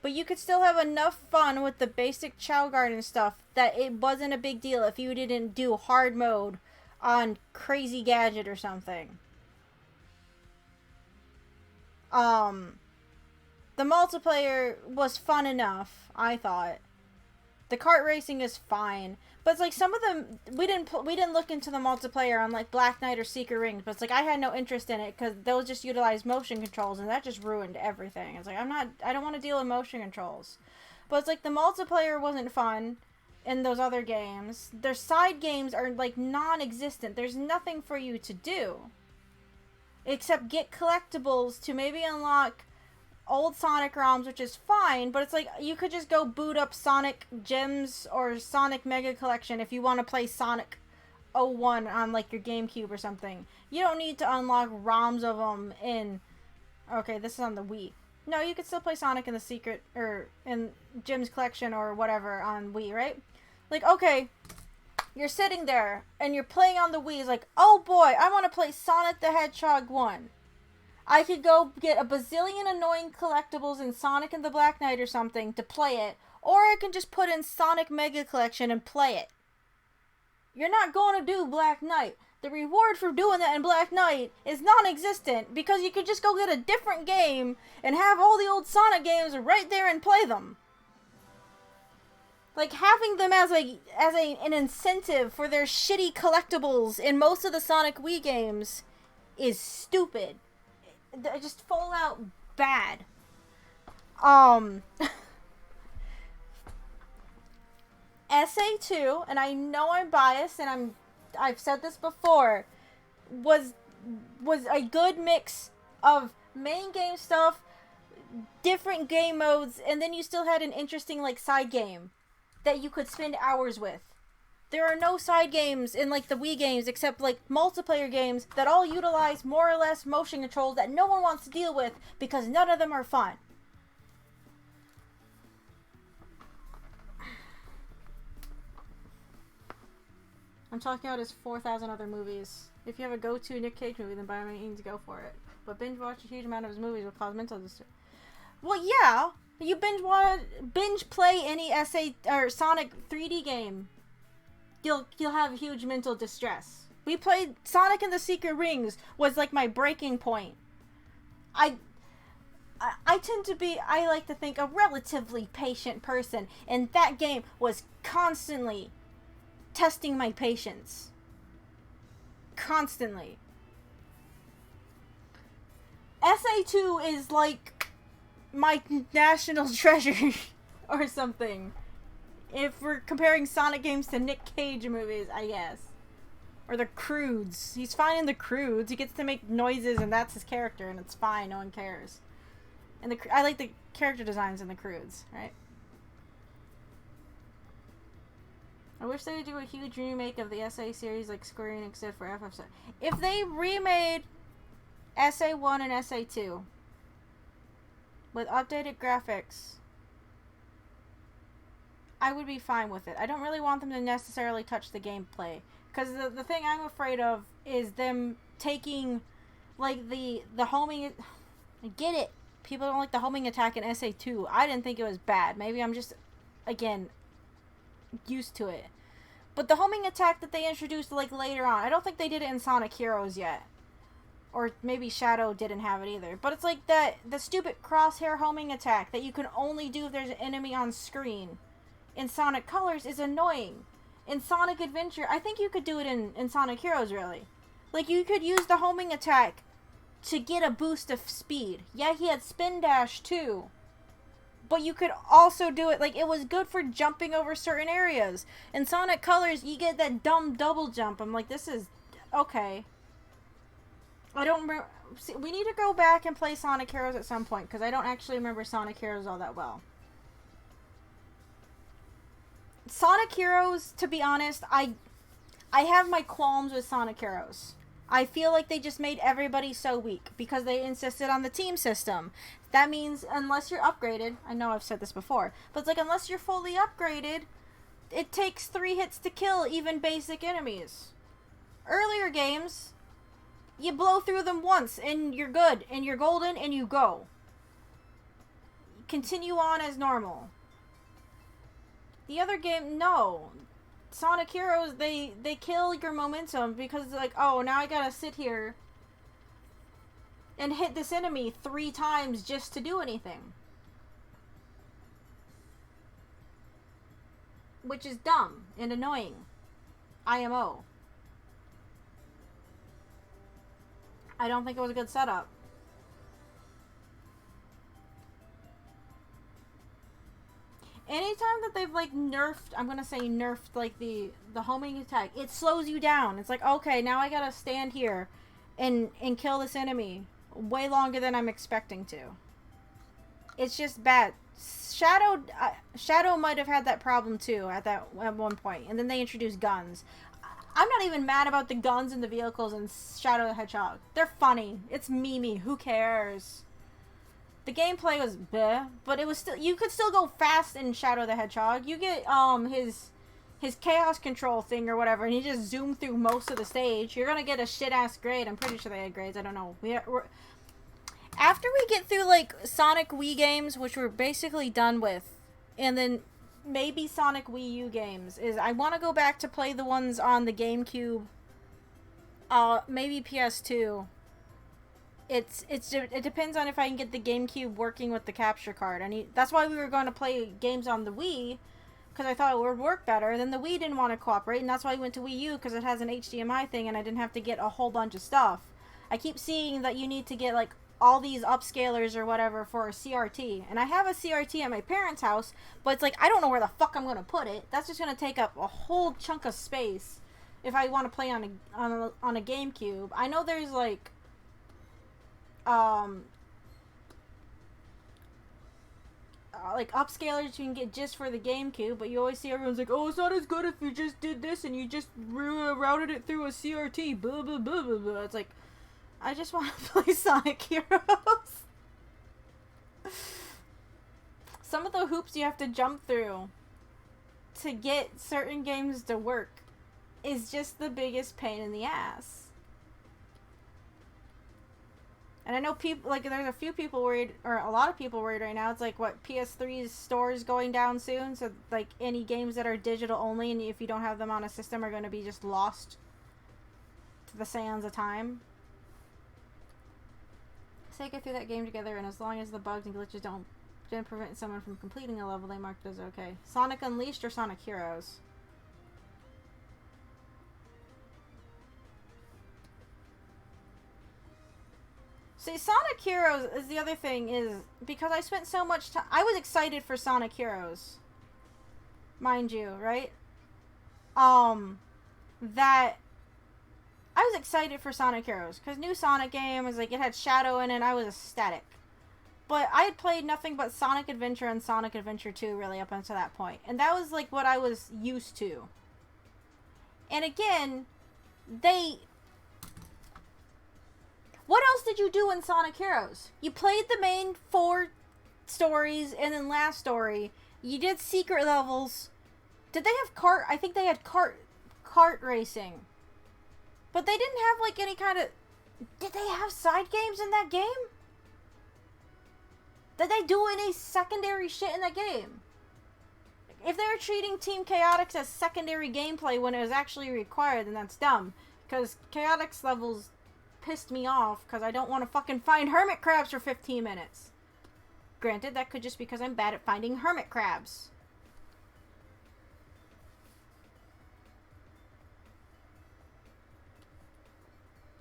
but you could still have enough fun with the basic Chow Garden stuff that it wasn't a big deal if you didn't do hard mode on Crazy Gadget or something. The multiplayer was fun enough, I thought. The kart racing is fine, but it's like some of them we didn't look into the multiplayer on like Black Knight or Secret Rings, but it's like I had no interest in it because those just utilize motion controls, and that just ruined everything. It's like I don't want to deal with motion controls, but it's like the multiplayer wasn't fun in those other games. Their side games are like non-existent. There's nothing for you to do except get collectibles to maybe unlock old Sonic ROMs, which is fine, but it's like you could just go boot up Sonic Gems or Sonic Mega Collection if you want to play Sonic 01 on like your GameCube or something. You don't need to unlock ROMs of them in... Okay, this is on the Wii. No, you could still play Sonic in the Secret, or in Gems Collection or whatever on Wii, right? Like, okay, you're sitting there and you're playing on the Wii. It's like, oh boy, I want to play Sonic the Hedgehog 1. I could go get a bazillion annoying collectibles in Sonic and the Black Knight or something to play it, or I can just put in Sonic Mega Collection and play it. You're not going to do Black Knight. The reward for doing that in Black Knight is non-existent because you could just go get a different game and have all the old Sonic games right there and play them. Like, having them as an incentive for their shitty collectibles in most of the Sonic Wii games is stupid. They're just full out bad. SA2, and I know I'm biased, and I've said this before, was a good mix of main game stuff, different game modes, and then you still had an interesting like side game that you could spend hours with. There are no side games in like the Wii games except like multiplayer games that all utilize more or less motion controls that no one wants to deal with because none of them are fun. I'm talking about his 4,000 other movies. If you have a go-to Nick Cage movie, then by all means go for it. But binge watch a huge amount of his movies will cause mental distress. Well, yeah, you binge play any SA or Sonic 3D game, you'll have huge mental distress. We played Sonic and the Secret Rings was like my breaking point. I tend to be, I like to think, a relatively patient person, and that game was constantly testing my patience. Constantly. SA2 is like my national treasure or something. If we're comparing Sonic games to Nick Cage movies, I guess. Or the Croods. He's fine in the Croods. He gets to make noises and that's his character and it's fine. No one cares. And I like the character designs in the Croods, right? I wish they would do a huge remake of the SA series like Square Enix did for FF7. If they remade SA1 and SA2 with updated graphics, I would be fine with it. I don't really want them to necessarily touch the gameplay. Because the thing I'm afraid of is them taking, like, the homing... I get it. People don't like the homing attack in SA2. I didn't think it was bad. Maybe I'm just, again, used to it. But the homing attack that they introduced, like, later on, I don't think they did it in Sonic Heroes yet. Or maybe Shadow didn't have it either. But it's like the stupid crosshair homing attack that you can only do if there's an enemy on screen in Sonic Colors is annoying. In Sonic Adventure, I think you could do it in Sonic Heroes, really. Like, you could use the homing attack to get a boost of speed. Yeah, he had Spin Dash, too. But you could also do it, like, it was good for jumping over certain areas. In Sonic Colors, you get that dumb double jump. I'm like, this is... okay. I don't remember... See, we need to go back and play Sonic Heroes at some point, because I don't actually remember Sonic Heroes all that well. Sonic Heroes, to be honest, I have my qualms with Sonic Heroes. I feel like they just made everybody so weak because they insisted on the team system. That means unless you're upgraded, I know I've said this before, but it's like unless you're fully upgraded, it takes 3 hits to kill even basic enemies. Earlier games, you blow through them once and you're good and you're golden and you go. Continue on as normal. The other game, no. Sonic Heroes, they kill your momentum because it's like, oh, now I gotta sit here and hit this enemy 3 times just to do anything. Which is dumb and annoying. IMO. I don't think it was a good setup. Anytime that they've, like, nerfed, I'm gonna say nerfed, like, the homing attack, it slows you down. It's like, okay, now I gotta stand here and kill this enemy way longer than I'm expecting to. It's just bad. Shadow might have had that problem, too, at one point. And then they introduced guns. I'm not even mad about the guns and the vehicles in Shadow the Hedgehog. They're funny. It's memey. Who cares? The gameplay was bleh, but it was still, you could still go fast in Shadow the Hedgehog. You get his chaos control thing or whatever, and you just zoom through most of the stage. You're gonna get a shit ass grade. I'm pretty sure they had grades. I don't know. After we get through like Sonic Wii games, which we're basically done with, and then maybe Sonic Wii U games, is I want to go back to play the ones on the GameCube. Maybe PS2. It depends on if I can get the GameCube working with the capture card. That's why we were going to play games on the Wii, because I thought it would work better. Then the Wii didn't want to cooperate, and that's why I went to Wii U, because it has an HDMI thing, and I didn't have to get a whole bunch of stuff. I keep seeing that you need to get, like, all these upscalers or whatever for a CRT. And I have a CRT at my parents' house, but it's like, I don't know where the fuck I'm going to put it. That's just going to take up a whole chunk of space if I want to play on a GameCube. I know there's, like... like upscalers you can get just for the GameCube, but you always see everyone's like, oh, it's not as good if you just did this and you just routed it through a CRT, blah blah blah blah blah. It's like, I just want to play Sonic Heroes. Some of the hoops you have to jump through to get certain games to work is just the biggest pain in the ass. And I know people, like, there's a few people worried, or a lot of people worried right now. It's like, what, PS3's stores going down soon? So, like, any games that are digital only, and if you don't have them on a system, are going to be just lost to the sands of time. Say get through that game together, and as long as the bugs and glitches didn't prevent someone from completing a level, they marked as okay. Sonic Unleashed or Sonic Heroes? See, Sonic Heroes is the other thing, is because I spent so much time... I was excited for Sonic Heroes. Mind you, right? That... I was excited for Sonic Heroes, because new Sonic game was like, it had Shadow in it, I was ecstatic. But I had played nothing but Sonic Adventure and Sonic Adventure 2 really up until that point. And that was like what I was used to. And again, they... What else did you do in Sonic Heroes? You played the main 4 stories, and then last story, you did secret levels. Did they have kart? I think they had kart racing. But they didn't have, like, any kind of... Did they have side games in that game? Did they do any secondary shit in that game? If they were treating Team Chaotix as secondary gameplay when it was actually required, then that's dumb. Because Chaotix levels pissed me off because I don't want to fucking find hermit crabs for 15 minutes. Granted, that could just be because I'm bad at finding hermit crabs.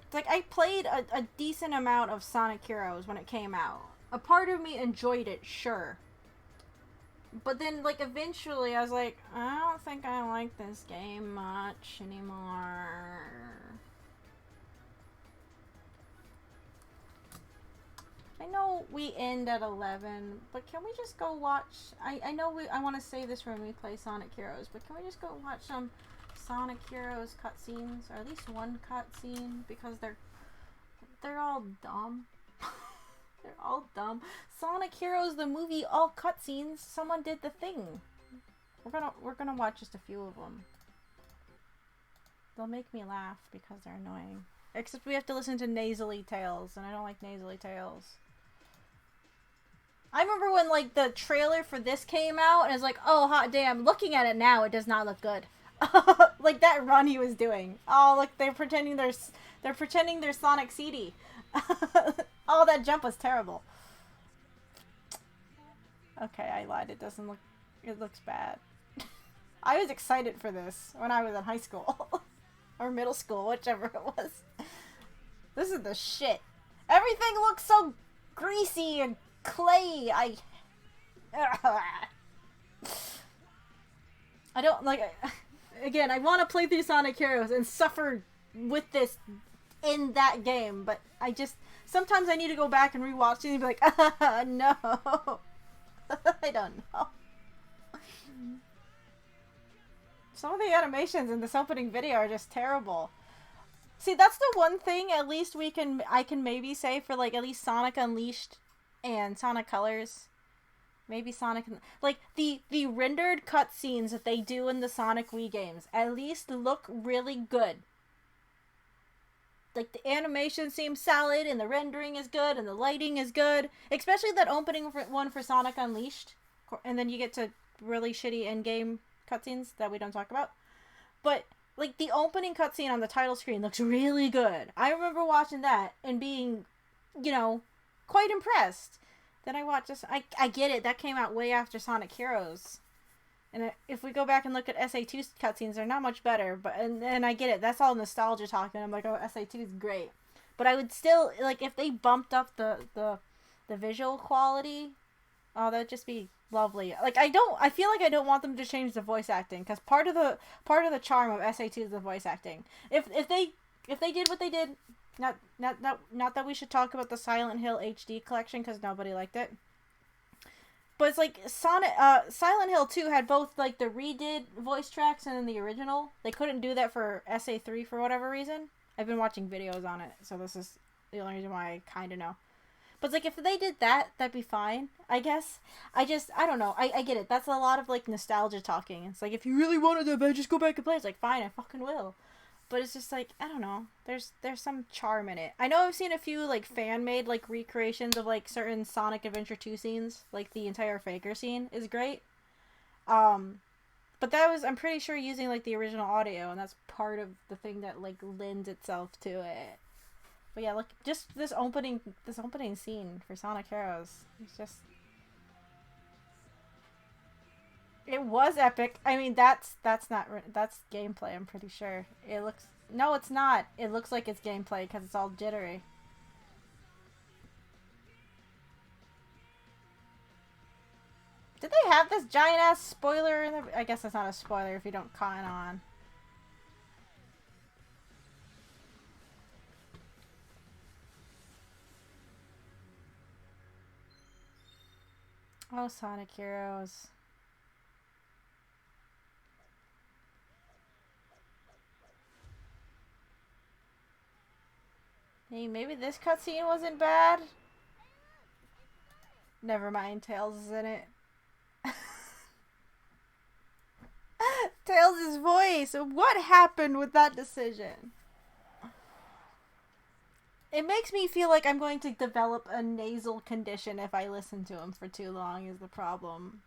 It's like, I played a decent amount of Sonic Heroes when it came out. A part of me enjoyed it, sure. But then, like, eventually I was like, I don't think I like this game much anymore. I know we end at 11, but can we just go watch... I know I want to save this for when we play Sonic Heroes, but can we just go watch some Sonic Heroes cutscenes? Or at least one cutscene, because they're all dumb. They're all dumb. Sonic Heroes, the movie, all cutscenes. Someone did the thing. We're gonna watch just a few of them. They'll make me laugh because they're annoying. Except we have to listen to nasally tales, and I don't like nasally tales. I remember when, like, the trailer for this came out, and it's like, oh, hot damn. Looking at it now, it does not look good. Like that run he was doing. Oh, look, they're pretending they're Sonic CD. Oh, that jump was terrible. Okay, I lied. It doesn't look... It looks bad. I was excited for this when I was in high school. Or middle school, whichever it was. This is the shit. Everything looks so greasy and clay. I don't, like... Again, I want to play through Sonic Heroes and suffer with this in that game, but I just... Sometimes I need to go back and rewatch it and be like, no. I don't know. Some of the animations in this opening video are just terrible. See, that's the one thing at least I can maybe say for, like, at least Sonic Unleashed and Sonic Colors. Maybe Sonic... Like, the rendered cutscenes that they do in the Sonic Wii games at least look really good. Like, the animation seems solid, and the rendering is good, and the lighting is good. Especially that opening one for Sonic Unleashed. And then you get to really shitty in-game cutscenes that we don't talk about. But, like, the opening cutscene on the title screen looks really good. I remember watching that and being, you know, quite impressed. Then I watched this... I get it, that came out way after Sonic Heroes. And if we go back and look at SA2's cutscenes, they're not much better. But and I get it. That's all nostalgia talking. I'm like, oh, SA2 is great. But I would still... Like, if they bumped up the visual quality... Oh, that'd just be lovely. Like, I feel like I don't want them to change the voice acting. Because part of the charm of SA2 is the voice acting. If they did what they did... Not that we should talk about the Silent Hill HD collection, because nobody liked it. But it's like Silent Hill 2 had both, like, the redid voice tracks and then the original. They couldn't do that for SA3 for whatever reason. I've been watching videos on it, so this is the only reason why I kind of know. But it's like, if they did that, that'd be fine, I guess. I don't know. I get it. That's a lot of, like, nostalgia talking. It's like, if you really wanted to, just go back and play. It's like, fine, I fucking will. But it's just like, I don't know. There's some charm in it. I know I've seen a few, like, fan-made, like, recreations of, like, certain Sonic Adventure 2 scenes. Like, the entire Faker scene is great. But that was, I'm pretty sure, using, like, the original audio. And that's part of the thing that, like, lends itself to it. But yeah, look, just this opening scene for Sonic Heroes. It's just... It was epic. I mean, that's gameplay, I'm pretty sure. It looks... No, it's not. It looks like it's gameplay because it's all jittery. Did they have this giant-ass spoiler in the... I guess that's not a spoiler if you don't comment on. Oh, Sonic Heroes. Hey, maybe this cutscene wasn't bad? Never mind, Tails is in it. Tails' voice! What happened with that decision? It makes me feel like I'm going to develop a nasal condition if I listen to him for too long is the problem.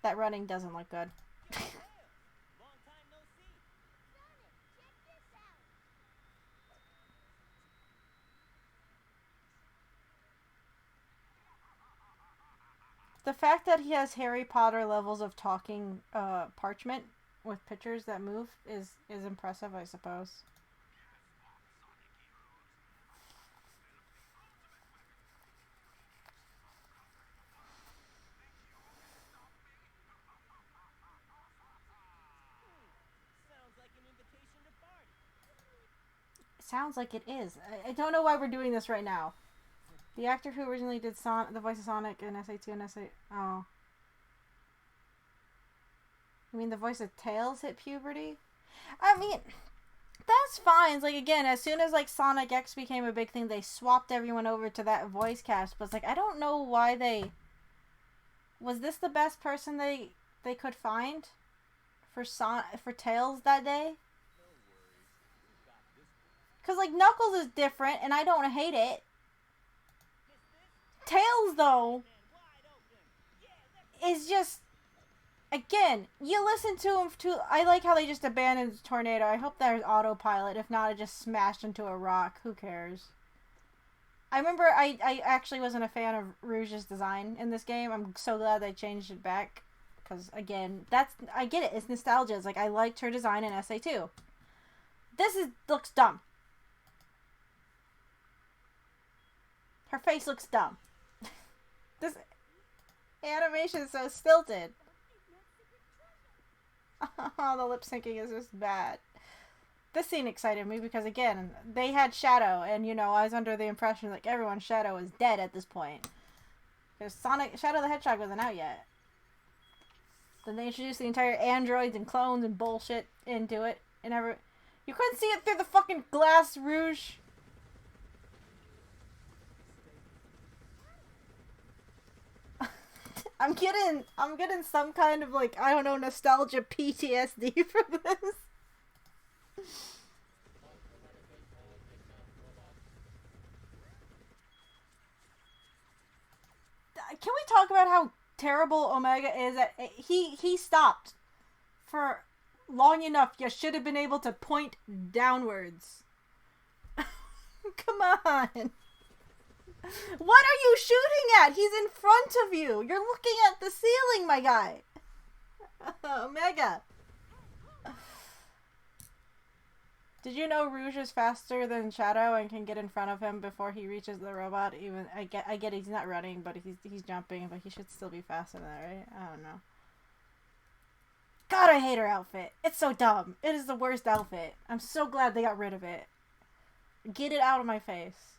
That running doesn't look good. The fact that he has Harry Potter levels of talking parchment with pictures that move is impressive, I suppose. Sounds like it is. I don't know why we're doing this right now. The actor who originally did the voice of Sonic in SA2 and SA... Oh. You mean the voice of Tails hit puberty? I mean, that's fine. It's like, again, as soon as, like, Sonic X became a big thing, they swapped everyone over to that voice cast. But it's like, I don't know why they... Was this the best person they could find for Tails that day? Because, like, Knuckles is different, and I don't hate it. Tails, though, is just... Again, you listen to him too. I like how they just abandoned the tornado. I hope there's autopilot. If not, it just smashed into a rock. Who cares? I remember I actually wasn't a fan of Rouge's design in this game. I'm so glad they changed it back. Because, again, I get it. It's nostalgia. It's like, I liked her design in SA2. This looks dumb. Her face looks dumb. This animation is so stilted. Oh, the lip syncing is just bad. This scene excited me because, again, they had Shadow, and, you know, I was under the impression, like, everyone's Shadow is dead at this point. Because Shadow the Hedgehog wasn't out yet. Then they introduced the entire androids and clones and bullshit into it. And you couldn't see it through the fucking glass, Rouge. I'm getting some kind of, like, I don't know, nostalgia PTSD from this. Can we talk about how terrible Omega is? That he stopped for long enough. You should have been able to point downwards. Come on. What are you shooting at? He's in front of you. You're looking at the ceiling, my guy. Omega. Did you know Rouge is faster than Shadow and can get in front of him before he reaches the robot? Even I get he's not running, but he's jumping, but he should still be faster than that, right? I don't know. God, I hate her outfit. It's so dumb. It is the worst outfit. I'm so glad they got rid of it. Get it out of my face.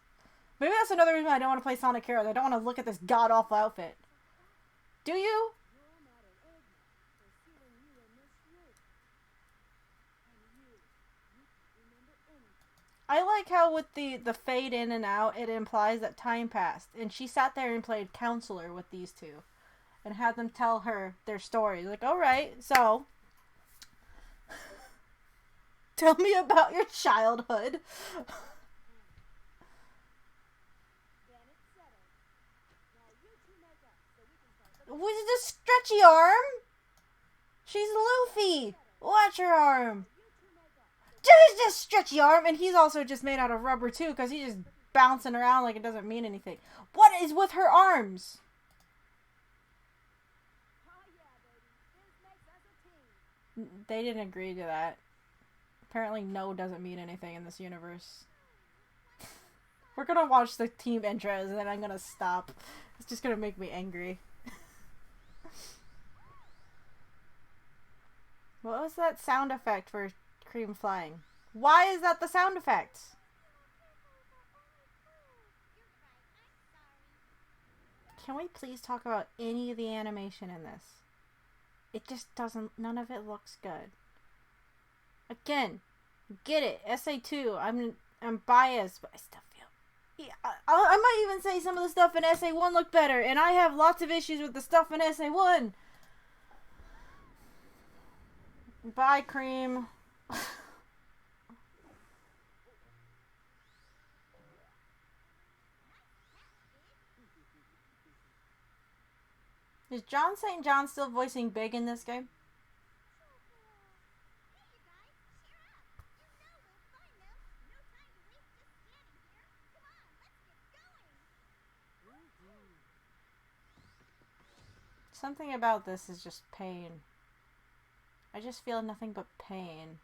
Maybe that's another reason I don't want to play Sonic Heroes. I don't want to look at this god-awful outfit. Do you? I like how with the fade in and out, it implies that time passed. And she sat there and played counselor with these two. And had them tell her their stories. Like, alright, so... tell me about your childhood. Was it a stretchy arm? She's Luffy. Watch her arm. Just a stretchy arm, and he's also just made out of rubber too, because he's just bouncing around like it doesn't mean anything. What is with her arms? They didn't agree to that. Apparently no doesn't mean anything in this universe. We're gonna watch the team intros and then I'm gonna stop. It's just gonna make me angry. What was that sound effect for Cream flying? Why is that the sound effect? Can we please talk about any of the animation in this? It just doesn't, none of it looks good. Again, get it, SA2, I'm biased, but I still feel... Yeah, I might even say some of the stuff in SA1 looked better, and I have lots of issues with the stuff in SA1. Bye, Cream. Is John St. John still voicing Big in this game? Something about this is just pain. I just feel nothing but pain.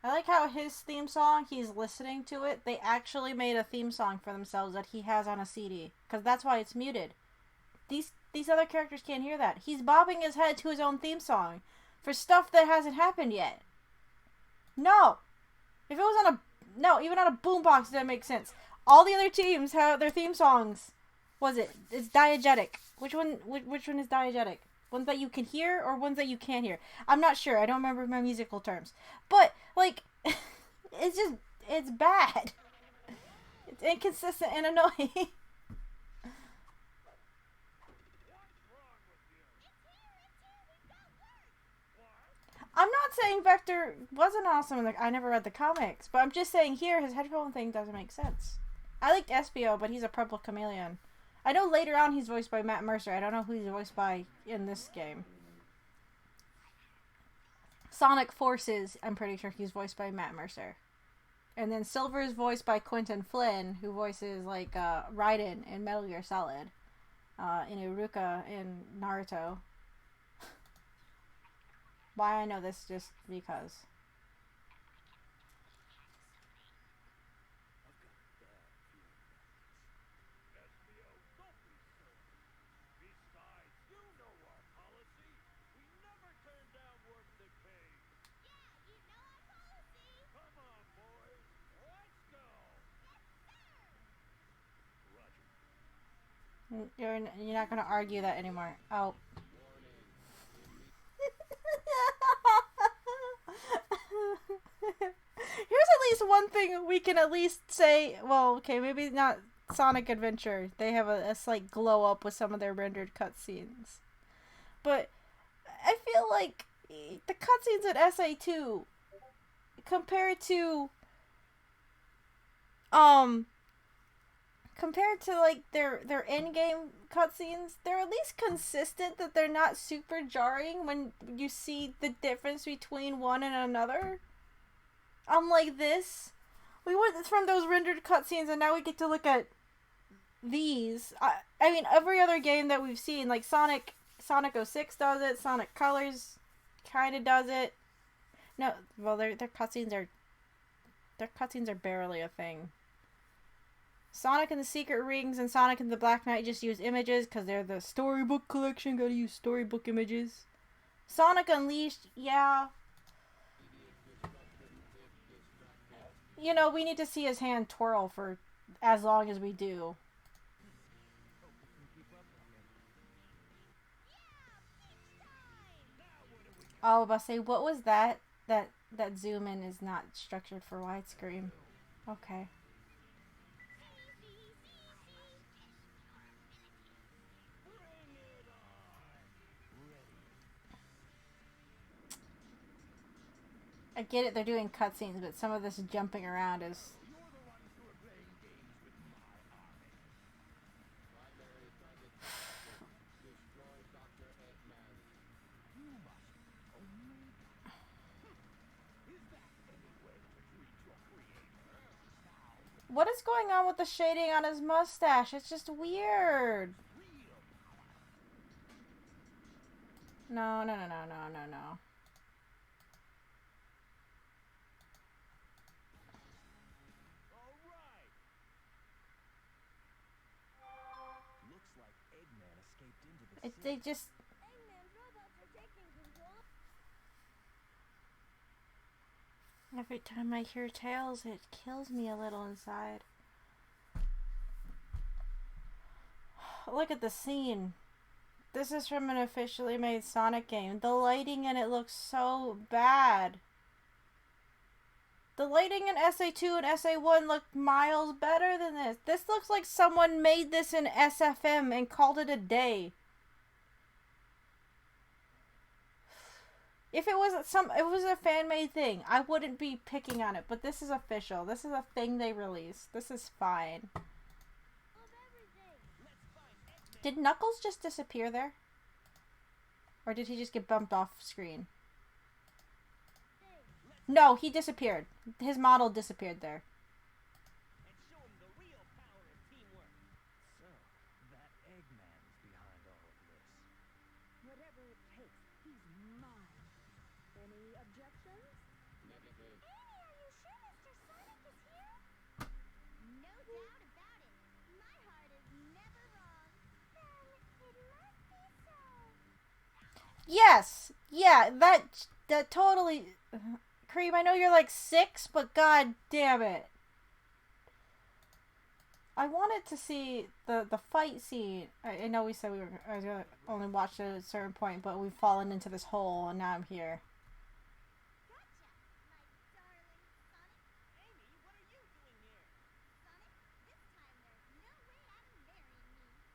I like how his theme song, he's listening to it. They actually made a theme song for themselves that he has on a CD. Because that's why it's muted. These other characters can't hear that. He's bobbing his head to his own theme song for stuff that hasn't happened yet. No! If it was on a... No, even on a boombox, it doesn't make sense. All the other teams have their theme songs. It's diegetic. Which one is diegetic? Ones that you can hear or ones that you can't hear? I'm not sure. I don't remember my musical terms. But, like, it's bad. It's inconsistent and annoying. I'm not saying Vector wasn't awesome. I never read the comics. But I'm just saying here, his headphone thing doesn't make sense. I liked Espio, but he's a purple chameleon. I know later on he's voiced by Matt Mercer. I don't know who he's voiced by in this game. Sonic Forces, I'm pretty sure he's voiced by Matt Mercer. And then Silver is voiced by Quentin Flynn, who voices, like, Raiden in Metal Gear Solid. In Iruka in Naruto. Why I know this just because. You're not gonna argue that anymore. Oh. Here's at least one thing we can at least say. Well, okay, maybe not Sonic Adventure. They have a slight glow up with some of their rendered cutscenes. But I feel like the cutscenes at SA2 compared to like their in-game cutscenes, they're at least consistent, that they're not super jarring when you see the difference between one and another. Unlike this, we went from those rendered cutscenes and now we get to look at these. I mean, every other game that we've seen, like Sonic 06 does it, Sonic Colors kind of does it. No, well, their cutscenes are barely a thing. Sonic and the Secret Rings and Sonic and the Black Knight just use images because they're the storybook collection. Gotta use storybook images. Sonic Unleashed, yeah. You know, we need to see his hand twirl for as long as we do. Oh, but say, what was that? That zoom in is not structured for widescreen. Okay. I get it, they're doing cutscenes, but some of this jumping around is... What is going on with the shading on his mustache? It's just weird. No. They just... Every time I hear Tails, it kills me a little inside. Look at the scene. This is from an officially made Sonic game. The lighting in it looks so bad. The lighting in SA2 and SA1 look miles better than this. This looks like someone made this in SFM and called it a day. If it was a fan-made thing, I wouldn't be picking on it, but this is official. This is a thing they released. This is fine. Did Knuckles just disappear there? Or did he just get bumped off screen? No, he disappeared. His model disappeared there. And show him the real power of teamwork. So, that Eggman's behind all of this. Whatever it takes, he's mine. Any objections? Amy, are you sure Mr. Sonic is here? No doubt about it. My heart is never wrong. Then it must be so. Yes! Yeah, that totally... Cream, I know you're like 6, but god damn it. I wanted to see the fight scene. I know we said I was gonna only watch it at a certain point, but we've fallen into this hole and now I'm here. Gotcha, my darling Sonic. Amy, what are you doing here? Sonic, this time there's no way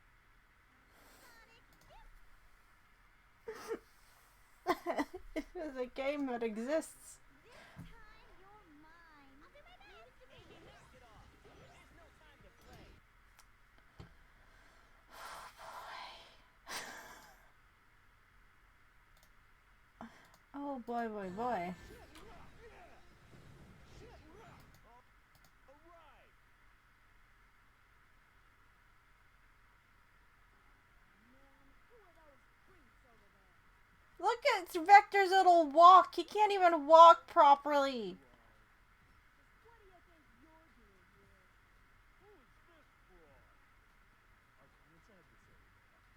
I'm marrying me. Sonic, It is a game that exists. this time you're mine. I'll do my best. Amy, knock it off. There's no time to play. Oh boy, boy, boy. Look at Vector's little walk. He can't even walk properly. What do you think you're doing here?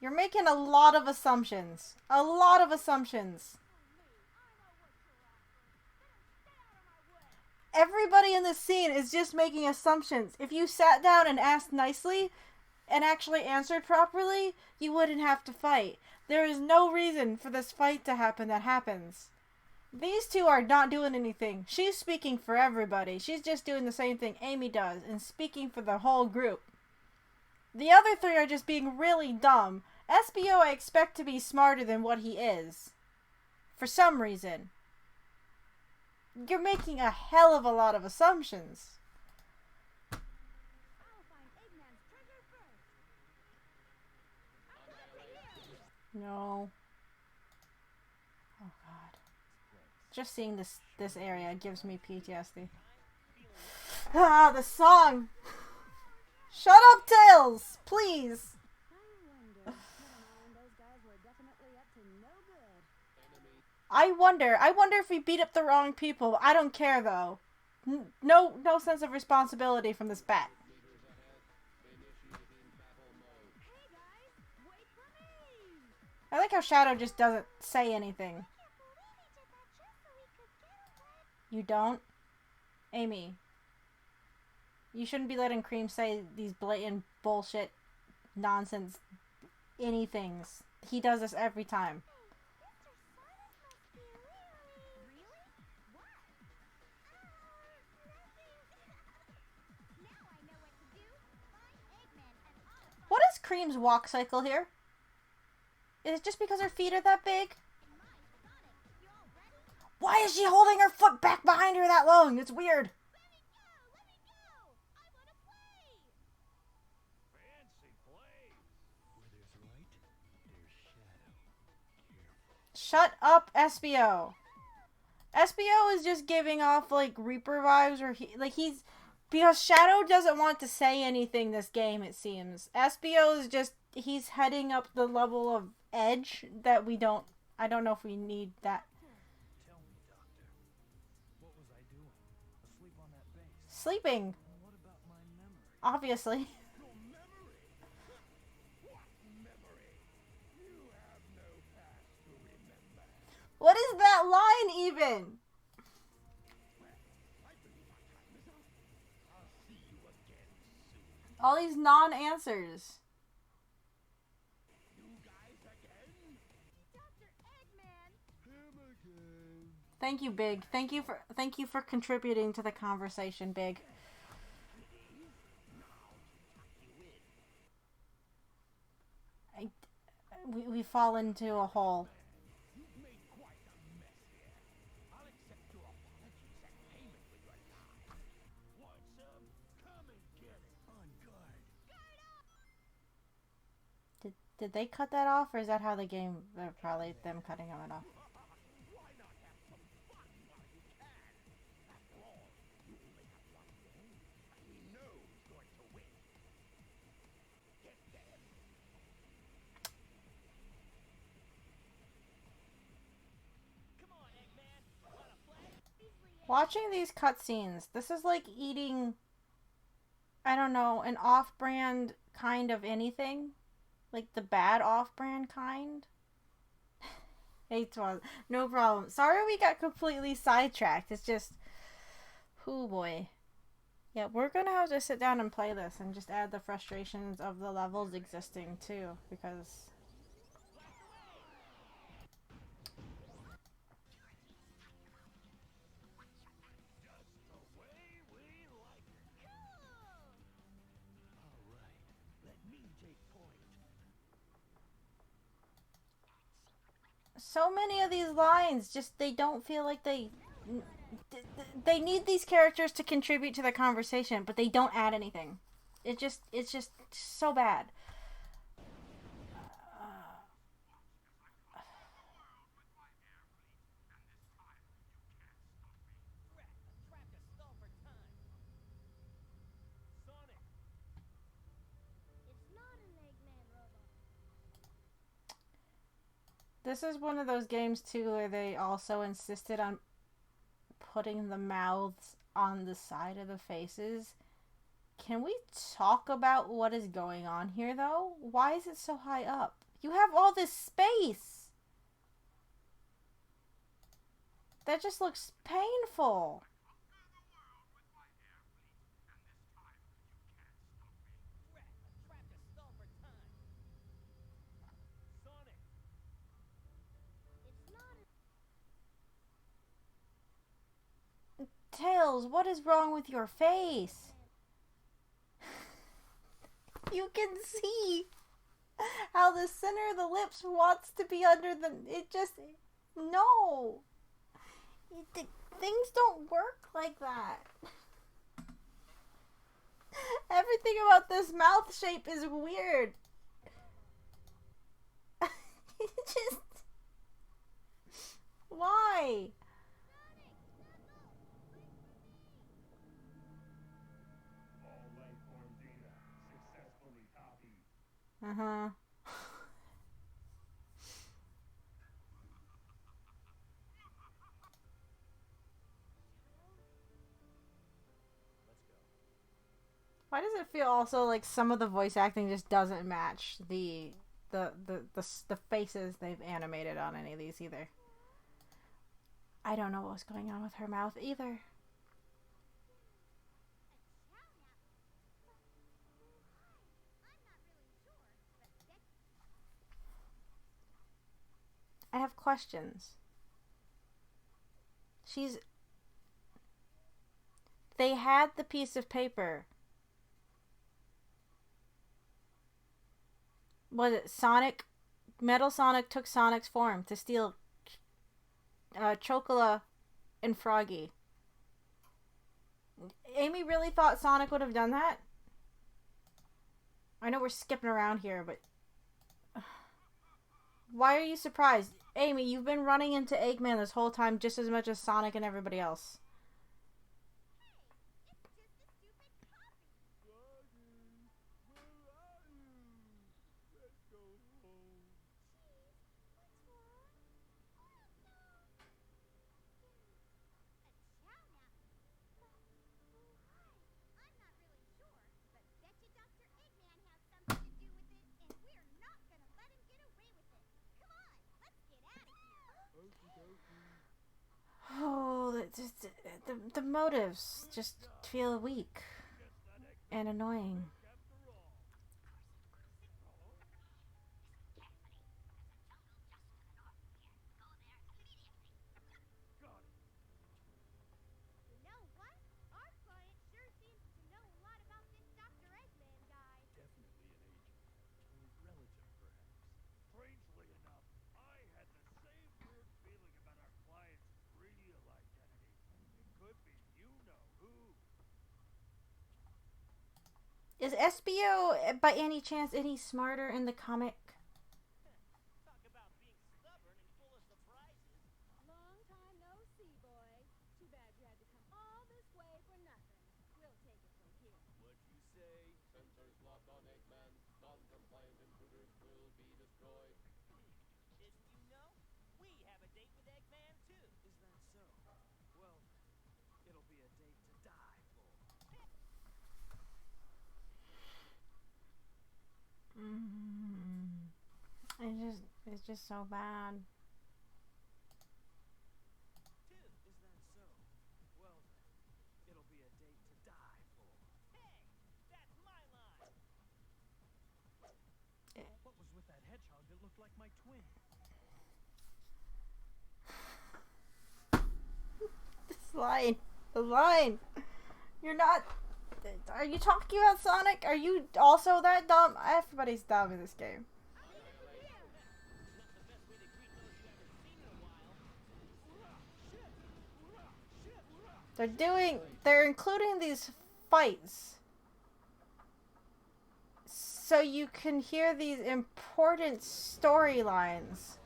You're making a lot of assumptions. A lot of assumptions. Everybody in this scene is just making assumptions. If you sat down and asked nicely and actually answered properly, you wouldn't have to fight. There is no reason for this fight to happen that happens. These two are not doing anything. She's speaking for everybody. She's just doing the same thing Amy does and speaking for the whole group. The other three are just being really dumb. SBO I expect to be smarter than what he is. For some reason. You're making a hell of a lot of assumptions. I'll find Eggman's treasure first. I'll do it for you. No. Oh god. Just seeing this area gives me PTSD. Ah, the song! Shut up, Tails! Please! I wonder. Never mind, those guys were definitely up to no good. I wonder if we beat up the wrong people. I don't care though. No sense of responsibility from this bat. Hey guys, wait for me! I like how Shadow just doesn't say anything. You don't? Amy. You shouldn't be letting Cream say these blatant bullshit nonsense anythings. He does this every time. What is Cream's walk cycle here? Is it just because her feet are that big? Why is she holding her foot back behind her that long? It's weird. Fancy play. Where there's light, there's shadow. Shut up, SBO. SBO is just giving off like Reaper vibes, or he's because Shadow doesn't want to say anything this game. It seems SBO is just he's heading up the level of edge that we don't. I don't know if we need that. Tell me, Doctor. What was I doing? Asleep on that base? Sleeping, What about my memory? obviously. Your memory? What memory? You have no past to remember. What is that line even? I believe our time is up. I'll see you again soon. All these non-answers. You guys again? Dr. Eggman! Him again. Thank you, Big. Thank you for contributing to the conversation, Big. I, we fall into a hole. You've made quite a mess here. I'll accept your apologies and payment with your time. Want some? Come and get it. On guard. Did they cut that off, or is that how the game? Probably them cutting it off. Why not have some fun while you can? After all, you only have one game, and we know who's going to win. Get them. Come on, Eggman. Want a flag? Watching these cutscenes, this is like eating, I don't know, an off-brand kind of anything. Like the bad off-brand kind. Hey, Twan. No problem. Sorry we got completely sidetracked. It's just... oh boy. Yeah, we're gonna have to sit down and play this and just add the frustrations of the levels existing too. Because... so many of these lines just, they don't feel like they need these characters to contribute to the conversation, but they don't add anything. It's just so bad. This is one of those games too where they also insisted on putting the mouths on the side of the faces. Can we talk about what is going on here though? Why is it so high up? You have all this space! That just looks painful. Tails, what is wrong with your face? You can see how the center of the lips wants to be under the... it just... no! Things don't work like that. Everything about this mouth shape is weird. Just... why? Uh-huh. Why does it feel also like some of the voice acting just doesn't match the faces they've animated on any of these either? I don't know what was going on with her mouth either. I have questions. They had the piece of paper. Was it Sonic? Metal Sonic took Sonic's form to steal Chocola and Froggy. Amy really thought Sonic would have done that? I know we're skipping around here, but... why are you surprised? Amy, you've been running into Eggman this whole time just as much as Sonic and everybody else. Oh, the motives just feel weak and annoying. Is SBO by any chance any smarter in the comic? Talk about being stubborn and full of surprises. Long time no see, boy. Too bad you had to come all this way for nothing. We'll take it from here. What'd you say? Sensors locked on Eggman. Non-compliant intruders will be destroyed. Didn't you know? We have a date with Eggman, too. Is that so? Well, it'll be a date to die for. It's just so bad. Two. Is that so? Well, it'll be a date to die for. Hey, that's my line. What was with that hedgehog that looked like my twin? The line. You're not. Are you talking about Sonic? Are you also that dumb? Everybody's dumb in this game. They're including these fights so you can hear these important storylines.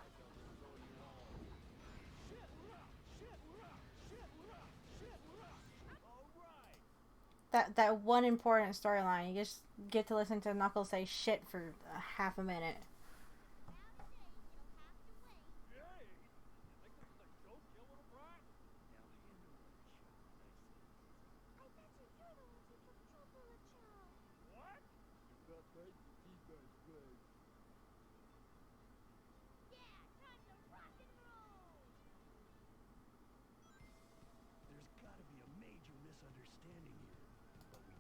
That one important storyline. You just get to listen to Knuckles say shit for half a minute. Yay! You think this is a joke, you little brat? Now handle that shot nicely. I bet you're the one who took chocolate chow. What? You got right to keep that place. Yeah, time to rock and roll. There's gotta be a major misunderstanding here. But we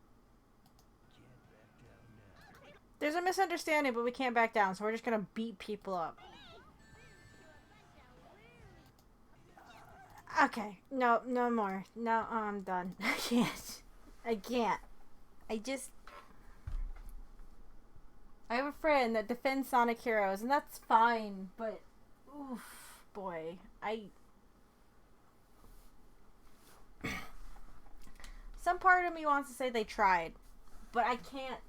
can't back down now. There's a misunderstanding, but we can't back down, so we're just gonna beat people up. Okay, no more. No, I'm done. I can't. I have a friend that defends Sonic Heroes, and that's fine, but oof, boy, some part of me wants to say they tried, but I can't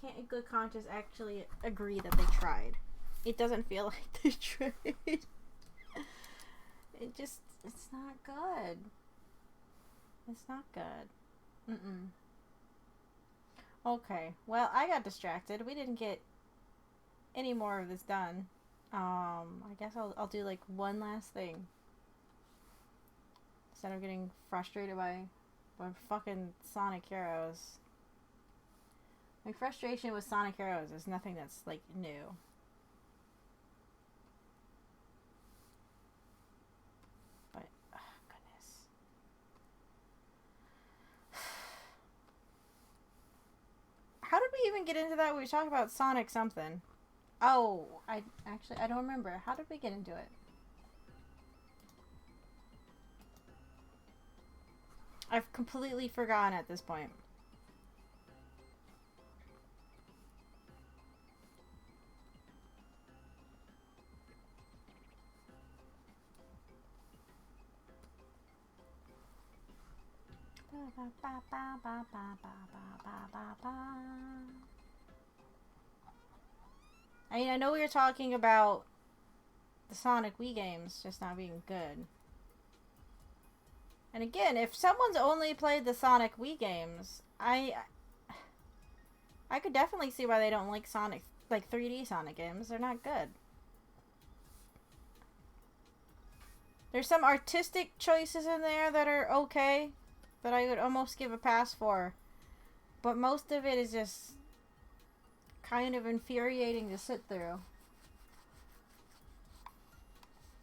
in good conscience actually agree that they tried. It doesn't feel like they tried. It's not good. It's not good. Okay, well, I got distracted. We didn't get any more of this done. I guess I'll do like one last thing. Instead of getting frustrated by fucking Sonic Heroes. My frustration with Sonic Heroes is nothing that's like new. But goodness. How did we even get into that? We were talking about Sonic something. Oh, I don't remember. How did we get into it? I've completely forgotten at this point. I mean, I know we were talking about the Sonic Wii games just not being good. And again, if someone's only played the Sonic Wii games, I could definitely see why they don't like Sonic, like 3D Sonic games. They're not good. There's some artistic choices in there that are okay, that I would almost give a pass for. But most of it is just kind of infuriating to sit through.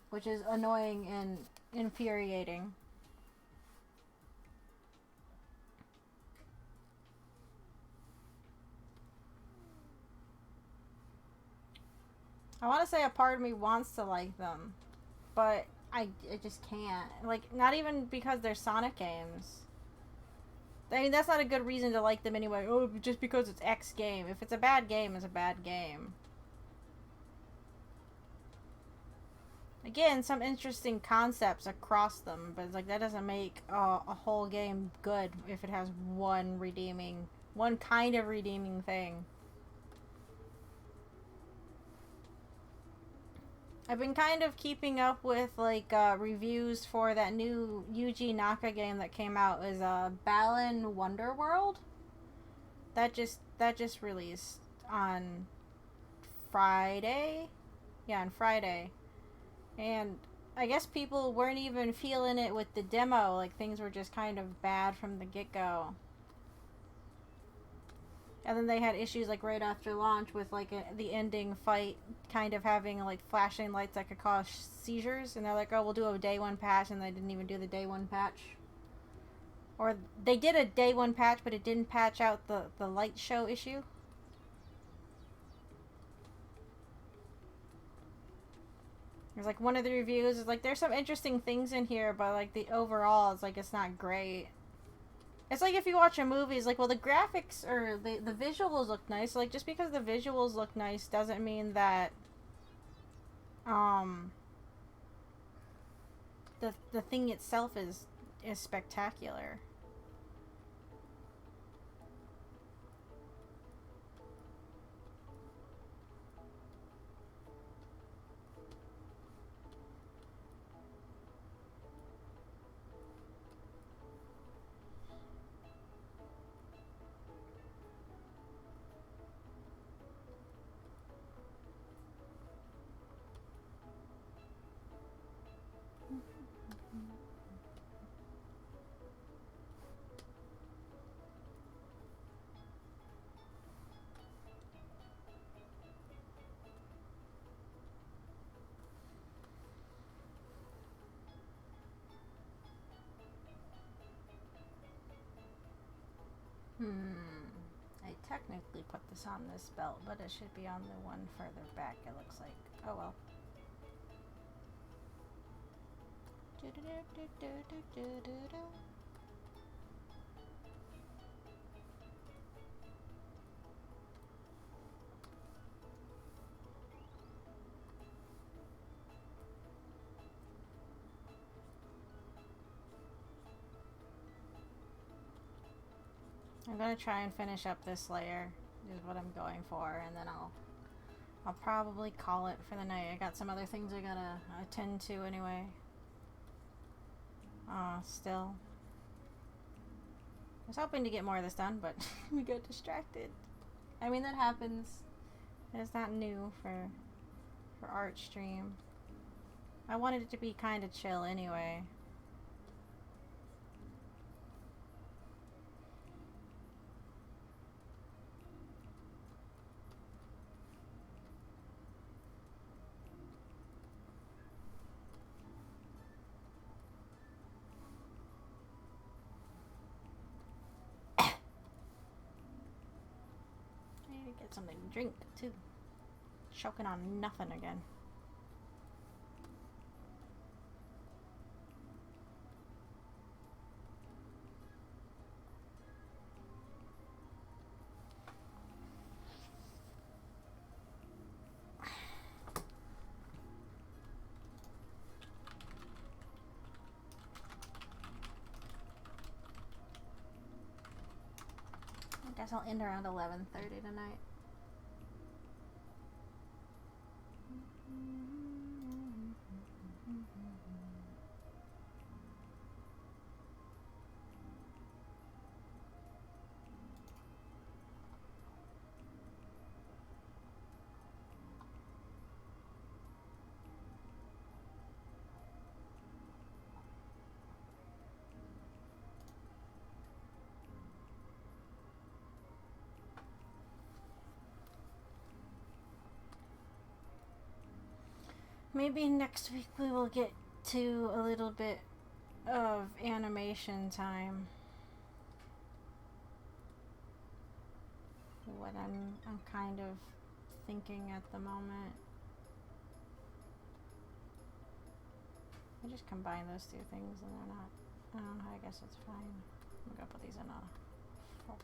Which is annoying and infuriating. I want to say a part of me wants to like them, but I just can't. Like, not even because they're Sonic games. I mean, that's not a good reason to like them anyway. Oh, just because it's X game. If it's a bad game, it's a bad game. Again, some interesting concepts across them, but it's like that doesn't make a whole game good if it has one redeeming one kind of redeeming thing. I've been kind of keeping up with like reviews for that new Yuji Naka game that came out. Is Balan Wonderworld. That just released on Friday. Yeah, on Friday. And I guess people weren't even feeling it with the demo. Like, things were just kind of bad from the get-go. And then they had issues, like, right after launch with, like, the ending fight kind of having, like, flashing lights that could cause seizures. And they're like, oh, we'll do a day one patch, and they didn't even do the day one patch. Or they did a day one patch, but it didn't patch out the light show issue. There's like one of the reviews is like there's some interesting things in here, but like the overall is like it's not great. It's like if you watch a movie, it's like, well, the graphics or the visuals look nice. Like, just because the visuals look nice doesn't mean that the thing itself is spectacular. I technically put this on this belt, but it should be on the one further back, it looks like. Oh well. I'm gonna try and finish up this layer, is what I'm going for, and then I'll probably call it for the night. I got some other things I gotta attend to anyway. Still. I was hoping to get more of this done, but we got distracted. I mean, that happens. It's not new for art stream. I wanted it to be kind of chill anyway. Get something to drink too. Choking on nothing again. I guess I'll end around 11:30 tonight. Maybe next week we will get to a little bit of animation time. What I'm kind of thinking at the moment. I just combine those two things and they're not. I guess it's fine. I'm gonna put these in a folder.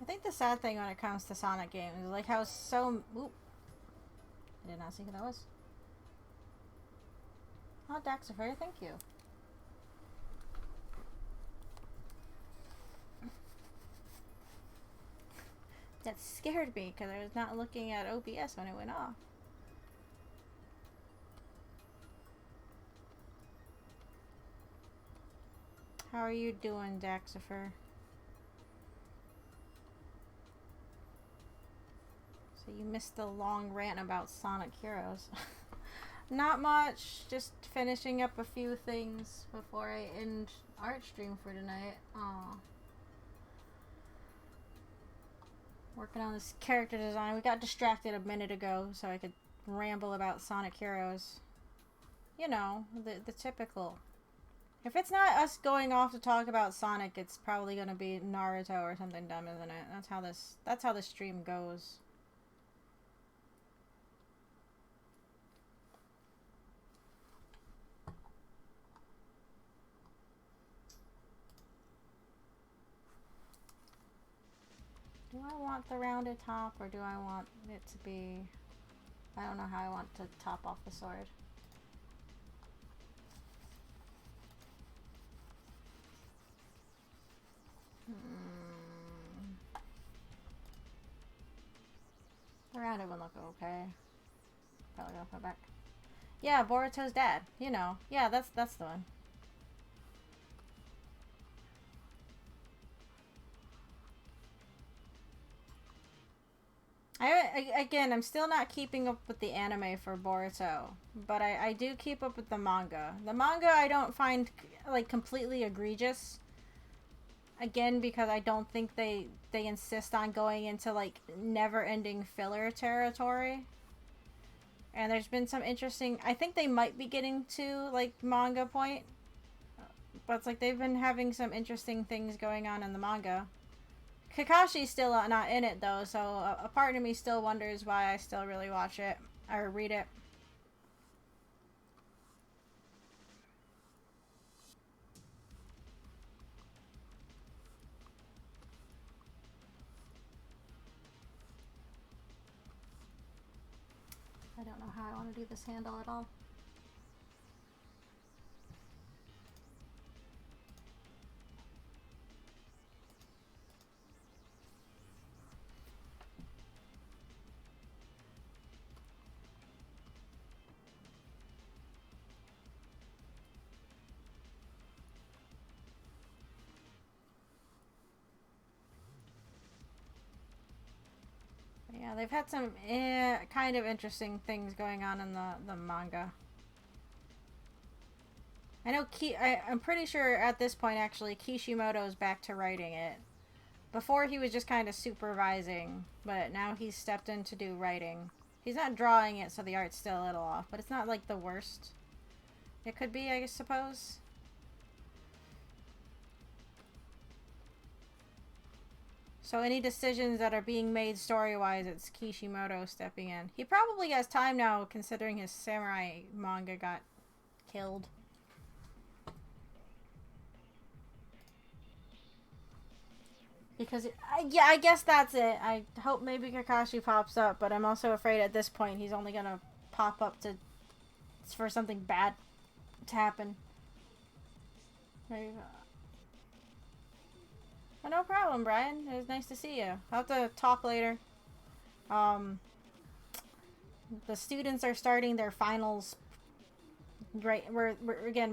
I think the sad thing when it comes to Sonic games is like how so... Oop. I did not see who that was. Oh, Daxifer, thank you. That scared me because I was not looking at OBS when it went off. How are you doing, Daxifer? So you missed the long rant about Sonic Heroes. Not much, just finishing up a few things before I end art stream for tonight. Aww. Working on this character design. We got distracted a minute ago so I could ramble about Sonic Heroes. You know, the typical. If it's not us going off to talk about Sonic, it's probably gonna be Naruto or something dumb, isn't it? That's how this stream goes. Do I want the rounded top or do I want it to be... I don't know how I want to top off the sword. The rounded one look okay. Probably gonna put back. Yeah, Boruto's dad. You know. Yeah, that's the one. Again, I'm still not keeping up with the anime for Boruto, but I do keep up with the manga. The manga I don't find like completely egregious. Again, because I don't think they insist on going into like never-ending filler territory. And there's been some interesting... I think they might be getting to like manga point, but it's like they've been having some interesting things going on in the manga. Kakashi's still not in it though, so a part of me still wonders why I still really watch it or read it. I don't know how I want to do this handle at all. Yeah, they've had some kind of interesting things going on in the manga. I know I'm pretty sure at this point actually Kishimoto's back to writing it. Before he was just kind of supervising, but now he's stepped in to do writing. He's not drawing it, so the art's still a little off, but it's not like the worst. It could be, I suppose. So any decisions that are being made story-wise, it's Kishimoto stepping in. He probably has time now, considering his samurai manga got killed. Because, yeah, I guess that's it. I hope maybe Kakashi pops up, but I'm also afraid at this point he's only gonna pop up for something bad to happen. There you go. Oh, no problem, Brian. It was nice to see you. I'll have to talk later. The students are starting their finals. Right, we're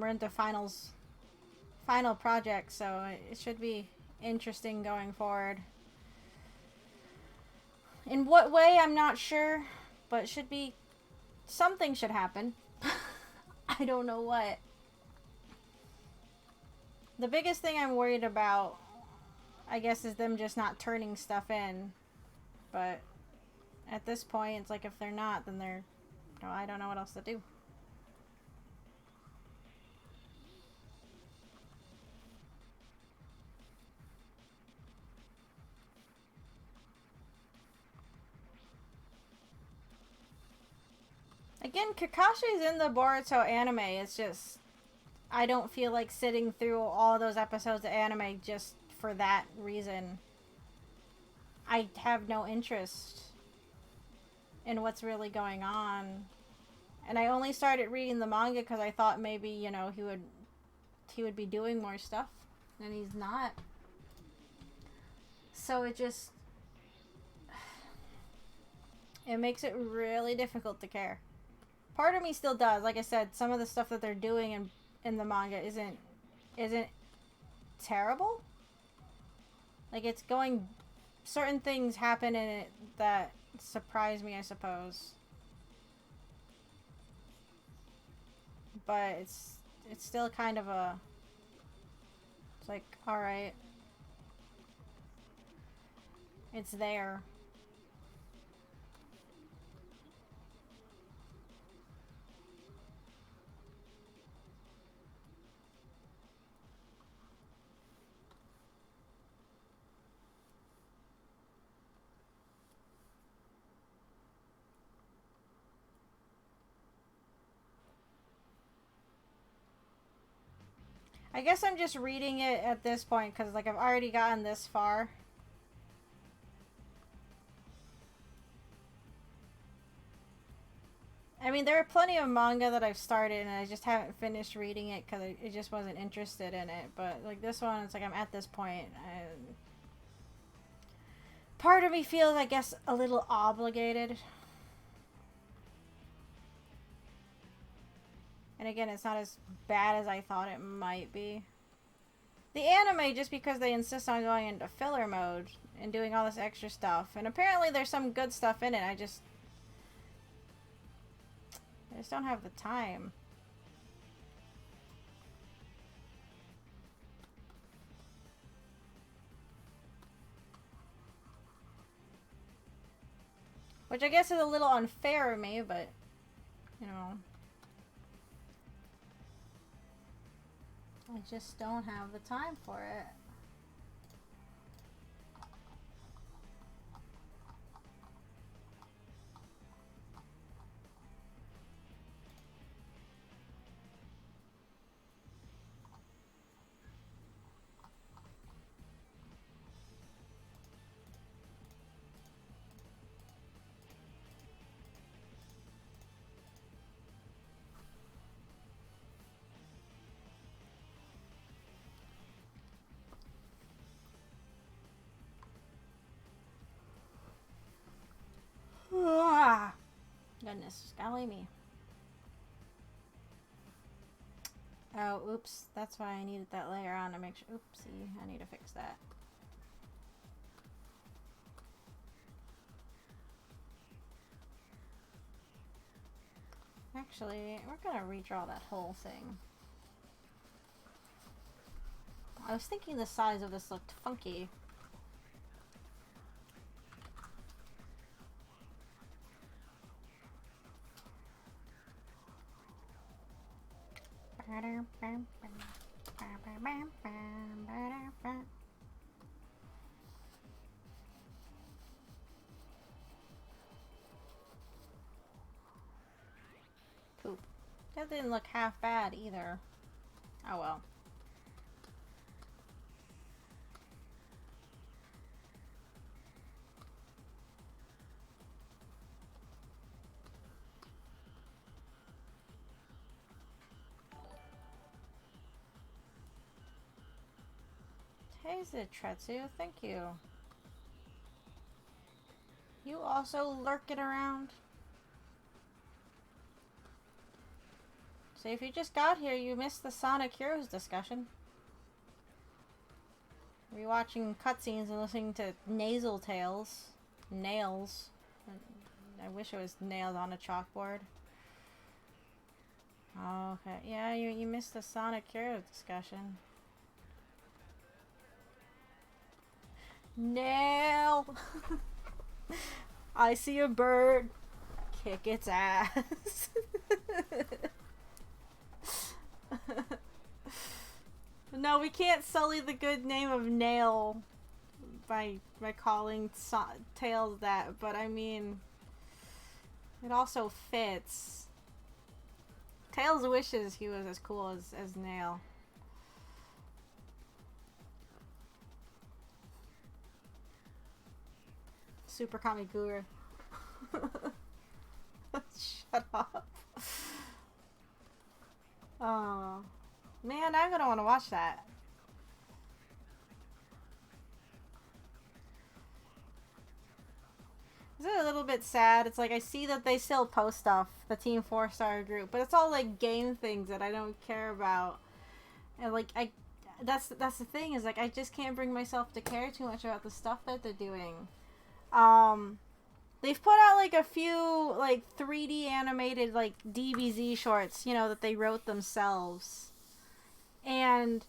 into final projects, so it should be interesting going forward. In what way, I'm not sure, but it should be... something should happen. I don't know what. The biggest thing I'm worried about, I guess, is them just not turning stuff in. But at this point, it's like if they're not, then they're... I don't know what else to do. Again, Kakashi's in the Boruto anime. It's just... I don't feel like sitting through all those episodes of anime just for that reason. I have no interest in what's really going on. And I only started reading the manga because I thought maybe, you know, he would be doing more stuff, and he's not. So it makes it really difficult to care. Part of me still does. Like I said, some of the stuff that they're doing in the manga isn't terrible. Like, it's going... Certain things happen in it that surprise me, I suppose. But it's still kind of a... It's like, alright. It's there. I guess I'm just reading it at this point because, like, I've already gotten this far. I mean, there are plenty of manga that I've started and I just haven't finished reading it because I just wasn't interested in it. But, like, this one, it's like I'm at this point and part of me feels, I guess, a little obligated. And again, it's not as bad as I thought it might be. The anime, just because they insist on going into filler mode and doing all this extra stuff. And apparently there's some good stuff in it. I just don't have the time. Which I guess is a little unfair of me, but, you know. I just don't have the time for it. Goodness, golly me. Oh, oops. That's why I needed that layer on to make sure. Oopsie, I need to fix that. Actually, we're gonna redraw that whole thing. I was thinking the size of this looked funky. Poop. That didn't look half bad either. Oh well. Taste Tretsu, thank you. You also lurking around? So if you just got here, you missed the Sonic Heroes discussion. Rewatching cutscenes and listening to nasal tales. Nails. I wish it was nailed on a chalkboard. Oh, okay. Yeah, you missed the Sonic Heroes discussion. Nail! I see a bird. Kick its ass. No, we can't sully the good name of Nail by calling Tails that, but I mean, it also fits. Tails wishes he was as cool as Nail. Super Kamiguru. Shut up. Oh. Man, I'm gonna want to watch that. Is it a little bit sad? It's like I see that they still post stuff, the Team 4-Star group, but it's all like game things that I don't care about. And like that's the thing, is like I just can't bring myself to care too much about the stuff that they're doing. They've put out like a few like 3D animated like DBZ shorts, you know, that they wrote themselves. And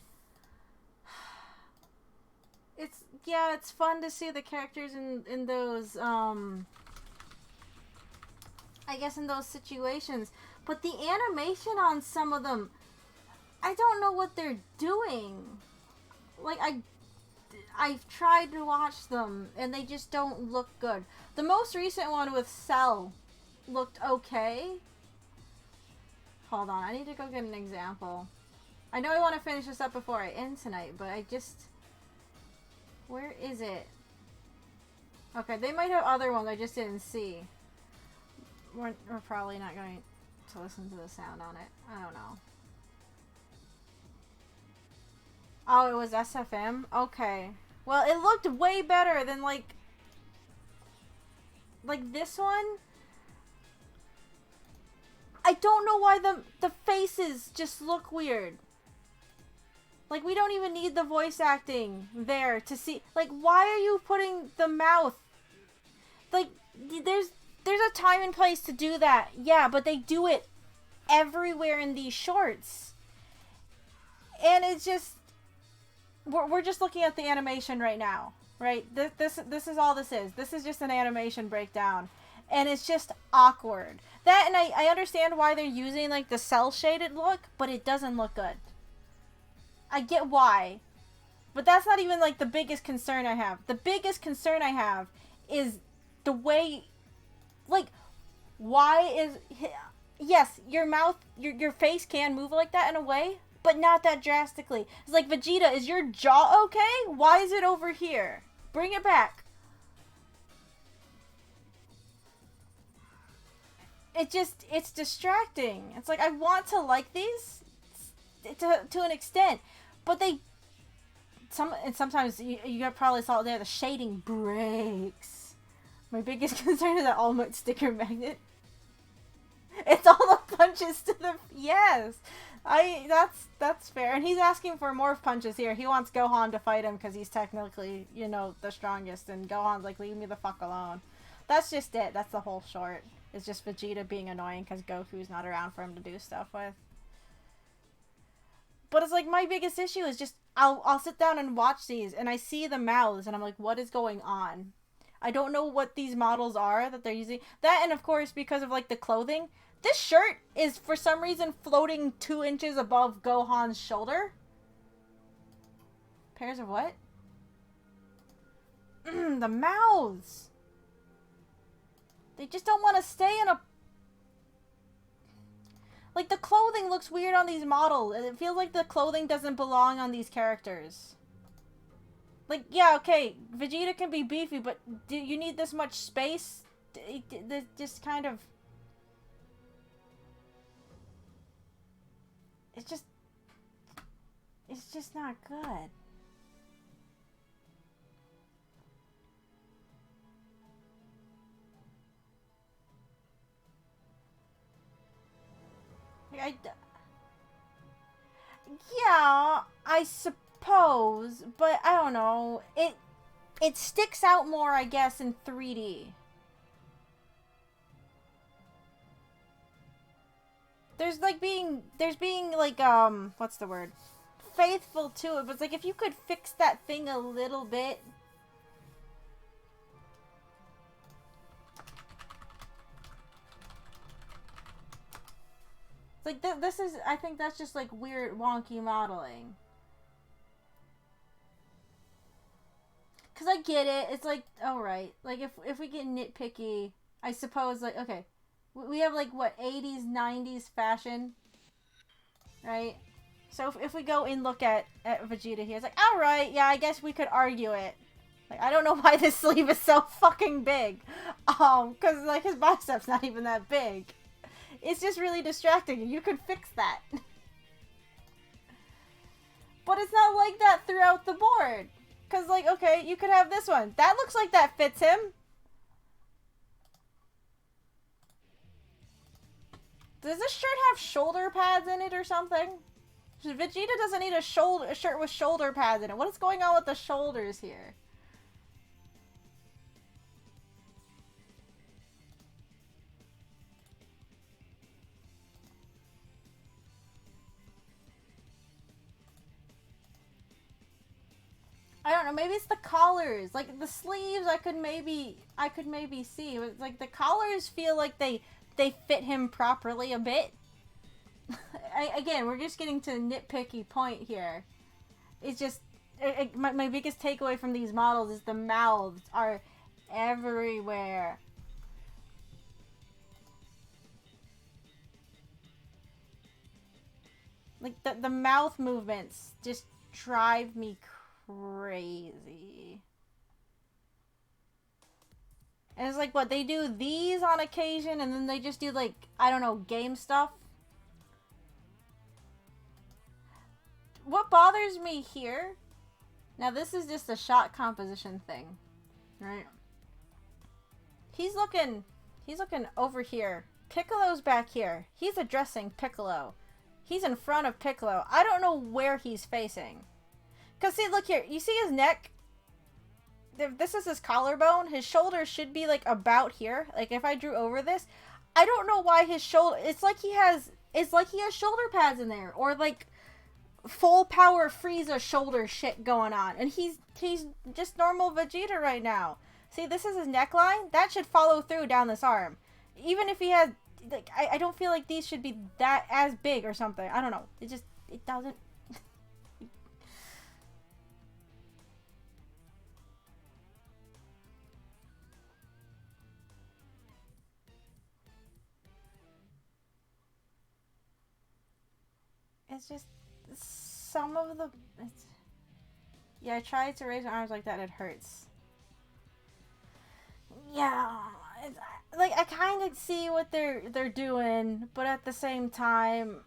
it's fun to see the characters in those I guess in those situations, but the animation on some of them, I don't know what they're doing. Like I've tried to watch them and they just don't look good. The most recent one with Cell looked okay. Hold on, I need to go get an example. I know I want to finish this up before I end tonight, but I just... Where is it? Okay, they might have other ones I just didn't see. We're probably not going to listen to the sound on it. I don't know. Oh, it was SFM? Okay. Well, it looked way better than, like this one. I don't know why the faces just look weird. Like, we don't even need the voice acting there to see. Like, why are you putting the mouth? Like, there's a time and place to do that. Yeah, but they do it everywhere in these shorts. And it's just... We're just looking at the animation right now, right? This is all this is. This is just an animation breakdown. And it's just awkward. That, and I understand why they're using, like, the cel-shaded look, but it doesn't look good. I get why. But that's not even, like, the biggest concern I have. The biggest concern I have is the way... Like, why is... Yes, your mouth, your face can move like that in a way, but not that drastically. It's like, Vegeta, is your jaw okay? Why is it over here? Bring it back. It's distracting. It's like, I want to like these to an extent, but sometimes you probably saw it there, the shading breaks. My biggest concern is that All Might sticker magnet. It's all the punches to the... Yes! That's fair. And he's asking for more punches here. He wants Gohan to fight him because he's technically, you know, the strongest. And Gohan's like, leave me the fuck alone. That's just it. That's the whole short. It's just Vegeta being annoying because Goku's not around for him to do stuff with. But it's like, my biggest issue is just, I'll sit down and watch these and I see the mouths and I'm like, what is going on? I don't know what these models are that they're using. That, and of course, because of like the clothing, this shirt is for some reason floating 2 inches above Gohan's shoulder. Pairs of what? The mouths. They just don't want to stay in a... Like, the clothing looks weird on these models. It feels like the clothing doesn't belong on these characters. Like, yeah, okay, Vegeta can be beefy, but do you need this much space? Just kind of... It's just not good. Yeah, I suppose, but I don't know. It sticks out more, I guess, in 3D. There's being like, what's the word? Faithful to it, but it's like, if you could fix that thing a little bit. Like, this is, I think that's just, like, weird, wonky modeling. Because I get it. It's like, alright. Like, if we get nitpicky, I suppose, like, okay. We have, like, what, 80s, 90s fashion? Right? So if we go and look at Vegeta here, it's like, alright, yeah, I guess we could argue it. Like, I don't know why this sleeve is so fucking big. Cause like his bicep's not even that big. It's just really distracting. You could fix that. But it's not like that throughout the board. Cause like, okay, you could have this one. That looks like that fits him. Does this shirt have shoulder pads in it or something? Vegeta doesn't need a shirt with shoulder pads in it. What is going on with the shoulders here? I don't know, maybe it's the collars. Like the sleeves I could maybe see. It's like the collars feel like they fit him properly a bit. Again, we're just getting to a nitpicky point here. It's just my biggest takeaway from these models is the mouths are everywhere. Like the mouth movements just drive me crazy. And it's like, what, they do these on occasion and then they just do like, I don't know, game stuff? What bothers me here, now this is just a shot composition thing, right? He's looking over here. Piccolo's back here. He's addressing Piccolo. He's in front of Piccolo. I don't know where he's facing. Cause see, look here. You see his neck? This is his collarbone. His shoulder should be like about here. Like if I drew over this, I don't know why his shoulder. It's like he has shoulder pads in there, or like full power Frieza shoulder shit going on, and he's just normal Vegeta right now. See, this is his neckline. That should follow through down this arm. Even if he had, like, I don't feel like these should be that as big or something. I don't know. It doesn't. It's just some of the. Yeah, I tried to raise my arms like that. It hurts. Yeah, like I kind of see what they're doing, but at the same time,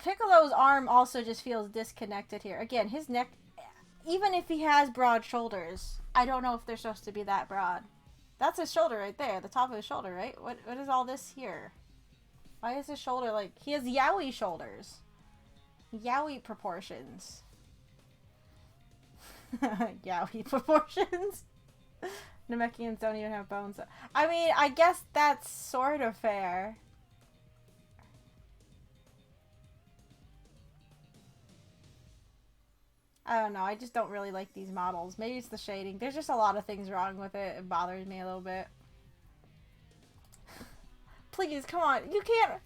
Piccolo's arm also just feels disconnected here. Again, his neck, even if he has broad shoulders, I don't know if they're supposed to be that broad. That's his shoulder right there, the top of his shoulder, right? What is all this here? Why is his shoulder like... He has yaoi shoulders. Yaoi proportions. Yaoi proportions? Namekians don't even have bones. I mean, I guess that's sort of fair. I don't know. I just don't really like these models. Maybe it's the shading. There's just a lot of things wrong with it. It bothers me a little bit. Please, come on. You can't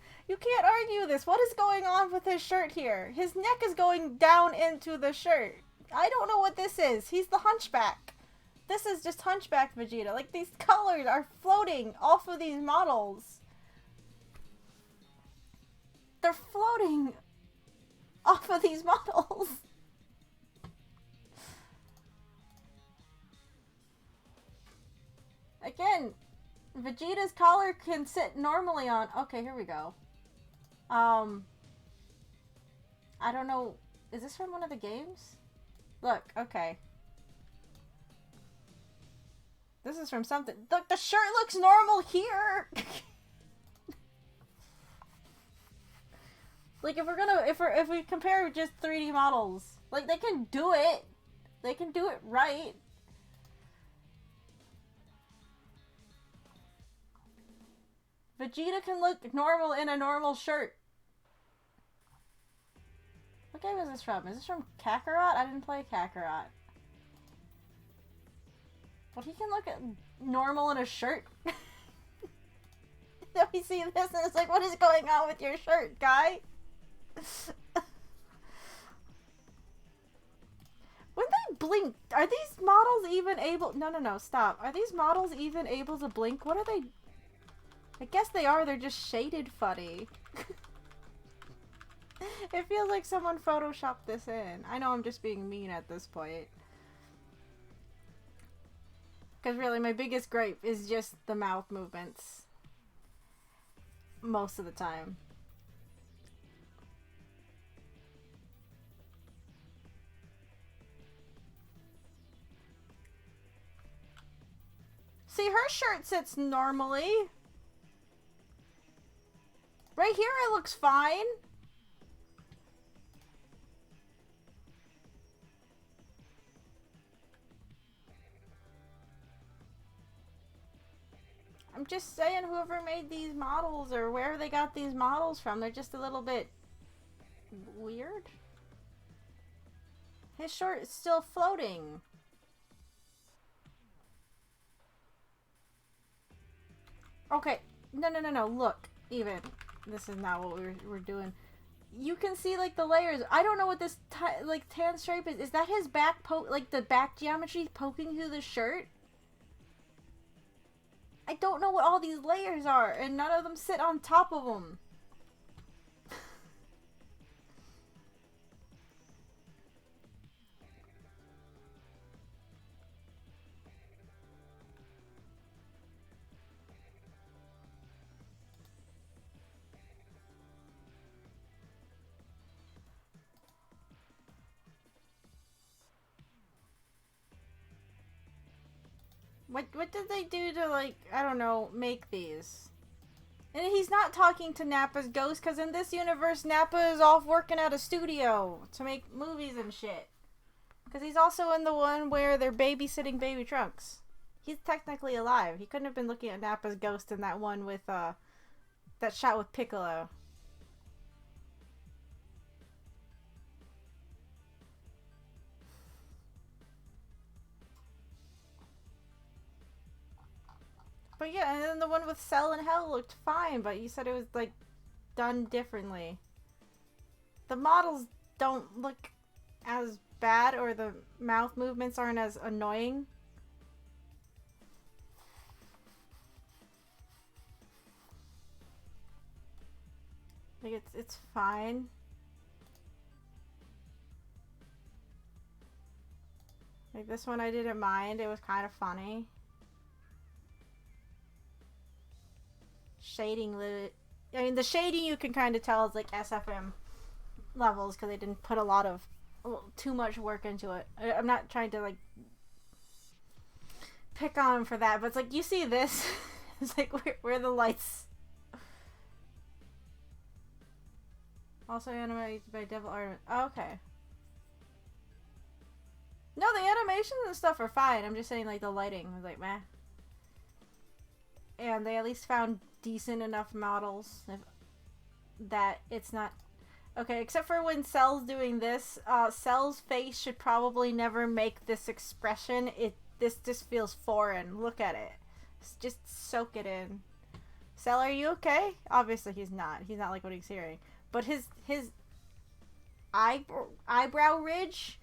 argue this. What is going on with his shirt here? His neck is going down into the shirt. I don't know what this is. He's the hunchback. This is just hunchback Vegeta. Like, these colors are floating off of these models. They're floating off of these models. Again, Vegeta's collar can sit normally on... Okay, here we go. I don't know. Is this from one of the games? Look, okay. This is from something. Look, the shirt looks normal here! Like, if we compare just 3D models, like, they can do it. They can do it right. Vegeta can look normal in a normal shirt. What game is this from? Is this from Kakarot? I didn't play Kakarot. But he can look at normal in a shirt. Then we see this and it's like, what is going on with your shirt, guy? When they blink, are these models even able... No, stop. Are these models even able to blink? What are they... I guess they are. They're just shaded funny. It feels like someone photoshopped this in. I know I'm just being mean at this point. Because really, my biggest gripe is just the mouth movements. Most of the time. See, her shirt sits normally. Right here it looks fine. I'm just saying, whoever made these models or where they got these models from, they're just a little bit weird. His shirt is still floating. Okay, no, look, even. This is not what we're doing. You can see, like, the layers. I don't know what this, like, tan stripe is. Is that his back like, the back geometry poking through the shirt? I don't know what all these layers are, and none of them sit on top of them. What did they do to, like, I don't know, make these? And he's not talking to Nappa's ghost, because in this universe, Nappa is off working at a studio to make movies and shit. Because he's also in the one where they're babysitting baby Trunks. He's technically alive. He couldn't have been looking at Nappa's ghost in that one with, that shot with Piccolo. But yeah, and then the one with Cell and Hell looked fine, but you said it was, like, done differently. The models don't look as bad, or the mouth movements aren't as annoying. Like, it's fine. Like, this one I didn't mind. It was kind of funny. Shading, I mean, the shading you can kind of tell is like SFM levels because they didn't put a lot of, too much work into it. I'm not trying to, like, pick on him for that, but it's like, you see this? It's like, where are the lights? Also animated by Devil Art. Oh, okay. No, the animations and stuff are fine. I'm just saying, like, the lighting was like, meh. And they at least found decent enough models that it's not okay, except for when Cell's doing this. Cell's face should probably never make this expression. This just feels foreign. Look at it. Just soak it in. Cell, are you okay? Obviously he's not. He's not like what he's hearing. But his eyebrow ridge,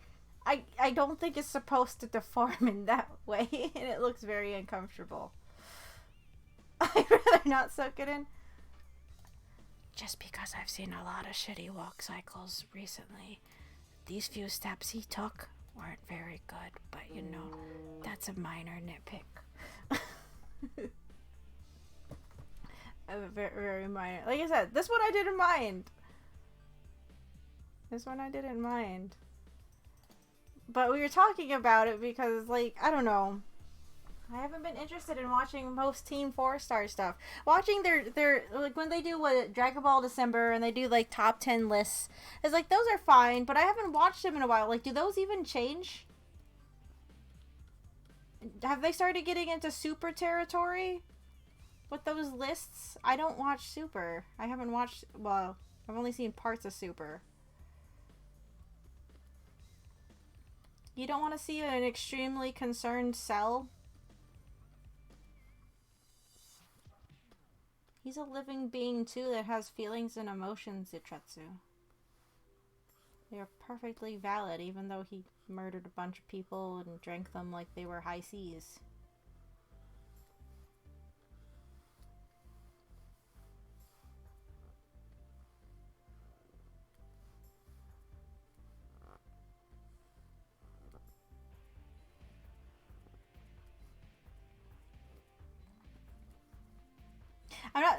I don't think it's supposed to deform in that way, and it looks very uncomfortable. I'd rather not soak it in. Just because I've seen a lot of shitty walk cycles recently. These few steps he took weren't very good, but you know, that's a minor nitpick. Very, very minor. Like I said, this one I didn't mind. But we were talking about it because, like, I don't know. I haven't been interested in watching most Team 4-star stuff. Watching their like, when they do what Dragon Ball December and they do, like, top 10 lists, it's like, those are fine, but I haven't watched them in a while. Like, do those even change? Have they started getting into Super territory with those lists? I don't watch Super. I haven't watched, well, I've only seen parts of Super. You don't want to see an extremely concerned Cell? He's a living being, too, that has feelings and emotions, Itretsu. They're perfectly valid, even though he murdered a bunch of people and drank them like they were high seas.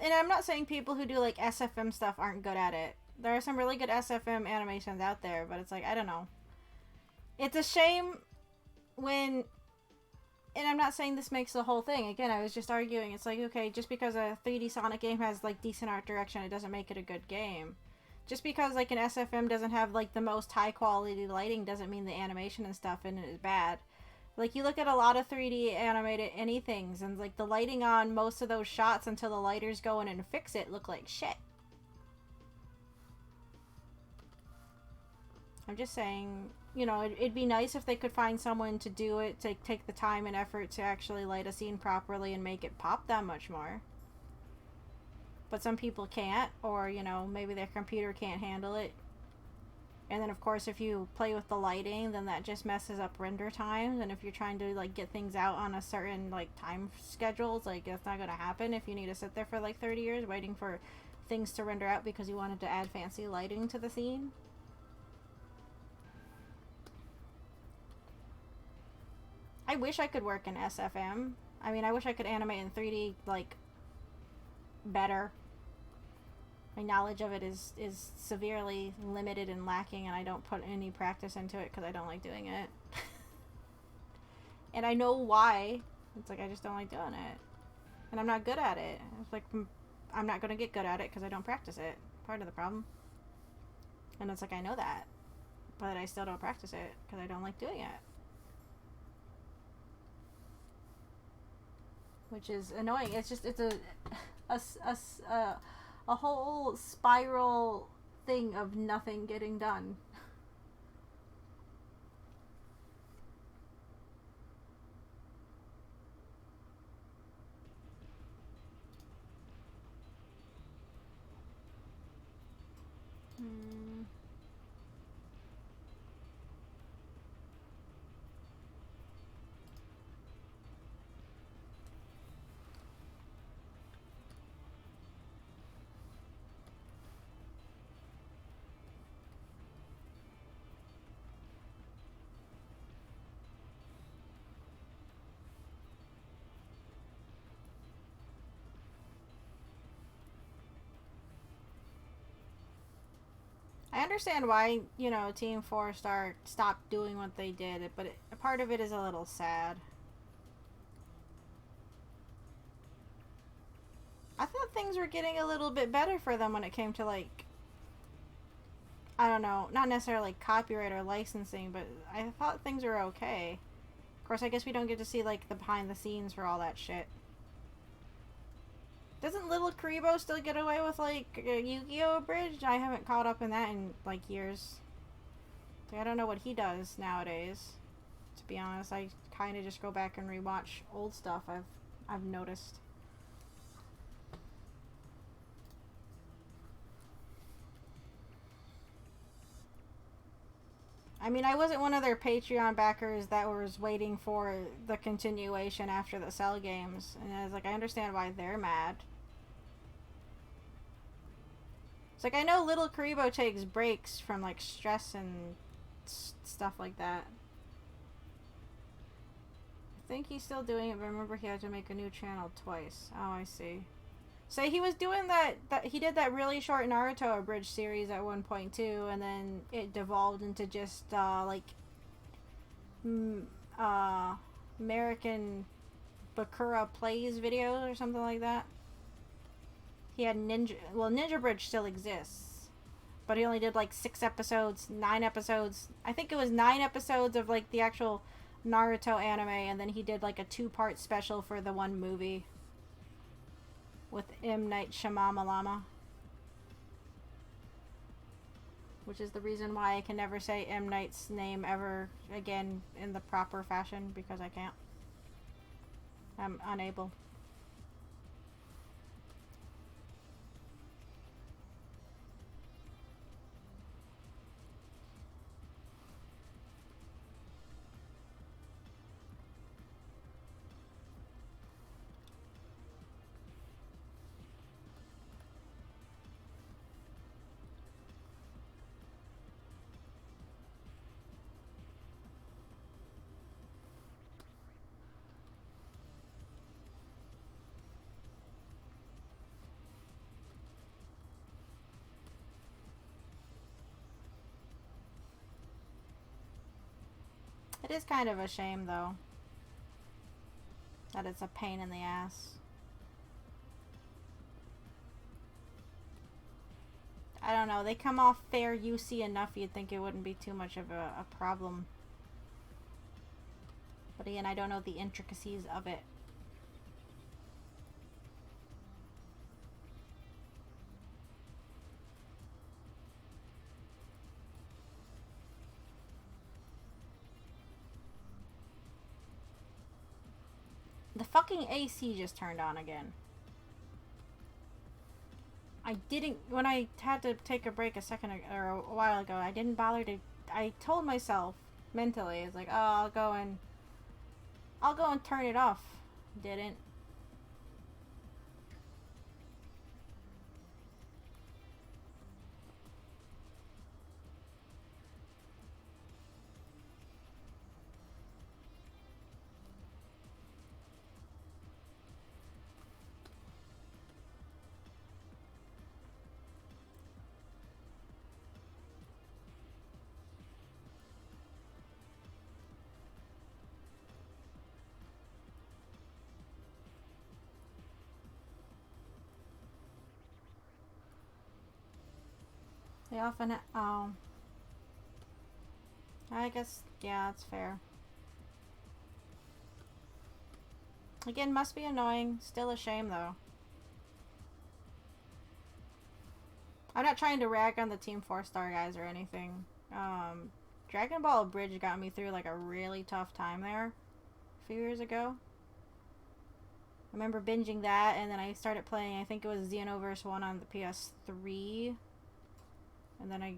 and I'm not saying people who do like SFM stuff aren't good at it. There are some really good SFM animations out there, but it's like, I don't know. It's a shame when, and I'm not saying this makes the whole thing. Again, I was just arguing. It's like, okay, just because a 3D Sonic game has like decent art direction, it doesn't make it a good game. Just because like an SFM doesn't have like the most high quality lighting doesn't mean the animation and stuff in it is bad. Like, you look at a lot of 3D animated anythings, and like the lighting on most of those shots until the lighters go in and fix it look like shit. I'm just saying, you know, it'd be nice if they could find someone to do it, to take the time and effort to actually light a scene properly and make it pop that much more. But some people can't, or, you know, maybe their computer can't handle it. And then, of course, if you play with the lighting, then that just messes up render times. And if you're trying to, like, get things out on a certain, like, time schedule, it's like, that's not going to happen if you need to sit there for, like, 30 years waiting for things to render out because you wanted to add fancy lighting to the scene. I wish I could work in SFM. I mean, I wish I could animate in 3D, like, better. My knowledge of it is severely limited and lacking, and I don't put any practice into it because I don't like doing it. And I know why. It's like, I just don't like doing it. And I'm not good at it. It's like, I'm not going to get good at it because I don't practice it. Part of the problem. And it's like, I know that. But I still don't practice it because I don't like doing it. Which is annoying. It's just, it's a whole spiral thing of nothing getting done. I understand why, you know, Team 4 stopped doing what they did, but a part of it is a little sad. I thought things were getting a little bit better for them when it came to, like, I don't know, not necessarily like copyright or licensing, but I thought things were okay. Of course, I guess we don't get to see, like, the behind the scenes for all that shit. Doesn't Little Karibo still get away with, like, a Yu-Gi-Oh! Bridge? I haven't caught up in that in, like, years. I don't know what he does nowadays. To be honest, I kind of just go back and rewatch old stuff I've noticed. I mean, I wasn't one of their Patreon backers that was waiting for the continuation after the Cell games. And I was like, I understand why they're mad. It's like, I know Little Karibo takes breaks from, like, stress and stuff like that. I think he's still doing it, but remember he had to make a new channel twice. Oh, I see. So he was doing that he did that really short Naruto abridged series at one point too, and then it devolved into just like American Bakura Plays videos or something like that. He had Ninja Bridge still exists, but he only did like 9 episodes. I think it was 9 episodes of like the actual Naruto anime, and then he did like a 2-part special for the one movie with M. Night Shyamalan, which is the reason why I can never say M. Night's name ever again in the proper fashion, because I can't. I'm unable. is kind of a shame, though, that it's a pain in the ass. I don't know, they come off fair UC enough, you'd think it wouldn't be too much of a problem. But again, I don't know the intricacies of it. The fucking AC just turned on again. I didn't, when I had to take a break or a while ago, I didn't bother to, I told myself mentally, it's like, oh, I'll go and turn it off. Didn't. They often, oh. I guess, yeah, that's fair. Again, must be annoying. Still a shame, though. I'm not trying to rag on the Team 4-star guys or anything. Dragon Ball Bridge got me through, like, a really tough time there a few years ago. I remember binging that, and then I started playing, I think it was Xenoverse 1 on the PS3. And then I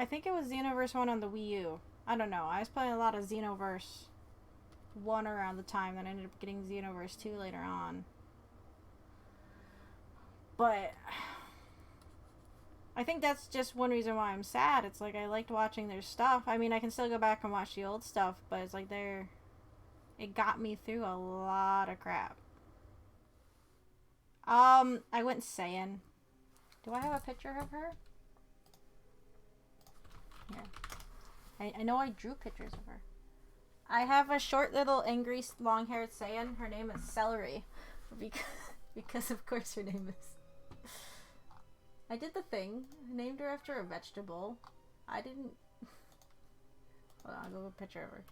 think it was Xenoverse 1 on the Wii U. I don't know. I was playing a lot of Xenoverse 1 around the time, then I ended up getting Xenoverse 2 later on. But I think that's just one reason why I'm sad. It's like I liked watching their stuff. I mean, I can still go back and watch the old stuff, but it's like it got me through a lot of crap. I went Saiyan. Do I have a picture of her? Here. I know I drew pictures of her. I have a short little angry long-haired Saiyan. Her name is Celery. Because of course her name is. I did the thing. I named her after a vegetable. I didn't... Hold on, I'll go with a picture of her.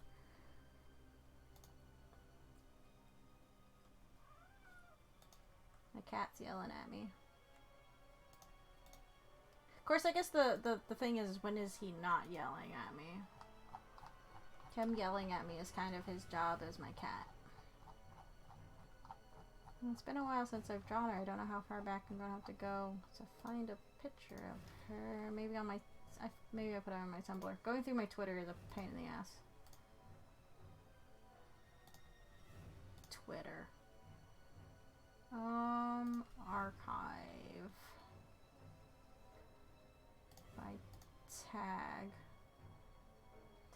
My cat's yelling at me. Of course, I guess the thing is, when is he not yelling at me? Him yelling at me is kind of his job as my cat. It's been a while since I've drawn her. I don't know how far back I'm going to have to go to find a picture of her. Maybe on my... maybe I put it on my Tumblr. Going through my Twitter is a pain in the ass. Twitter. Archive. By tag.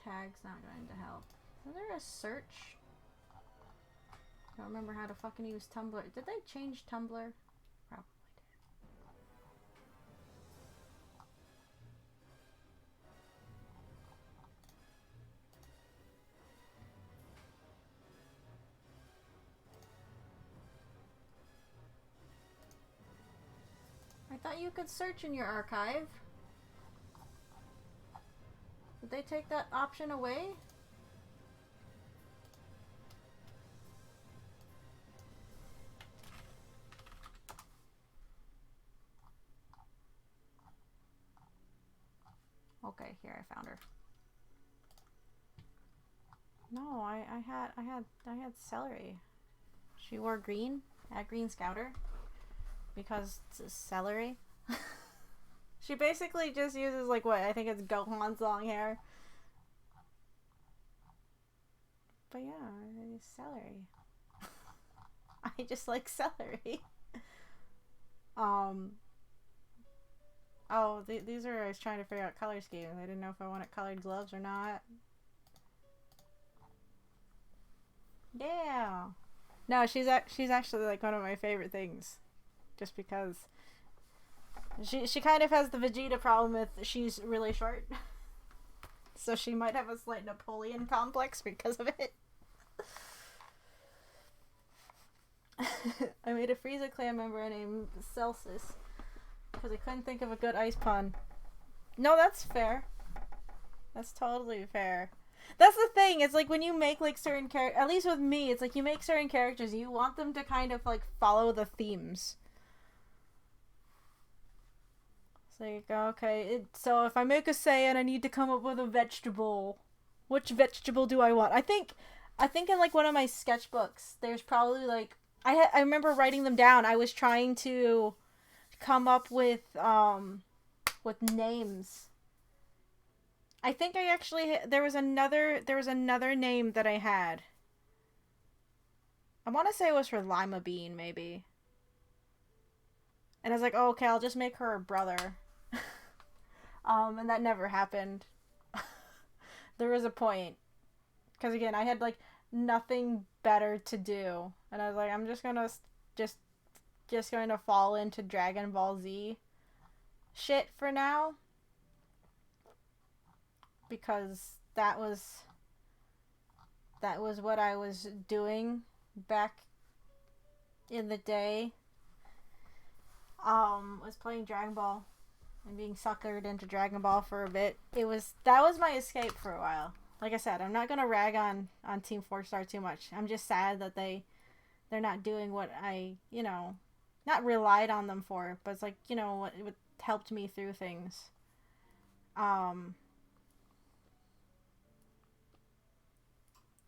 Tag's not going to help. Is there a search? I don't remember how to fucking use Tumblr. Did they change Tumblr? Probably did. I thought you could search in your archive. Did they take that option away? Okay, here I found her. No, I had Celery. She wore green. I had green Scouter because it's celery. She basically just uses, like, what I think it's Gohan's long hair. But yeah, celery. I just like celery. Oh, these are, I was trying to figure out color schemes. I didn't know if I wanted colored gloves or not. Yeah. No, she's actually, like, one of my favorite things. Just because she kind of has the Vegeta problem with she's really short. So she might have a slight Napoleon complex because of it. I made a Frieza clan member named Celsius because I couldn't think of a good ice pun. No, that's fair. That's totally fair. That's the thing. It's like when you make like certain characters, at least with me, it's like you make certain characters, you want them to kind of like follow the themes. It's like, okay, so if I make a Saiyan, I need to come up with a vegetable. Which vegetable do I want? I think in like one of my sketchbooks, there's probably like I remember writing them down. I was trying to come up with names. I think I actually there was another name that I had. I want to say it was for Lima Bean, maybe. And I was like, oh, okay, I'll just make her a brother. And that never happened. There was a point. Because again, I had like nothing better to do. And I was like, I'm just gonna just going to fall into Dragon Ball Z shit for now. Because that was what I was doing back in the day. Was playing Dragon Ball and being suckered into Dragon Ball for a bit. That was my escape for a while. Like I said, I'm not gonna rag on Team 4 Star too much. I'm just sad that they're not doing what I, not relied on them for, but it's like, what helped me through things. And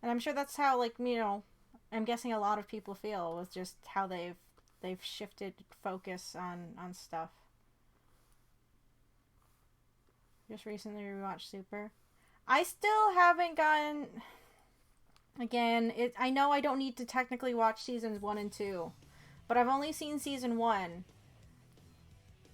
I'm sure that's how, like, I'm guessing a lot of people feel with just how they've shifted focus on stuff. Just recently rewatched Super. I still haven't gotten... Again, I know I don't need to technically watch seasons 1 and 2, but I've only seen season 1.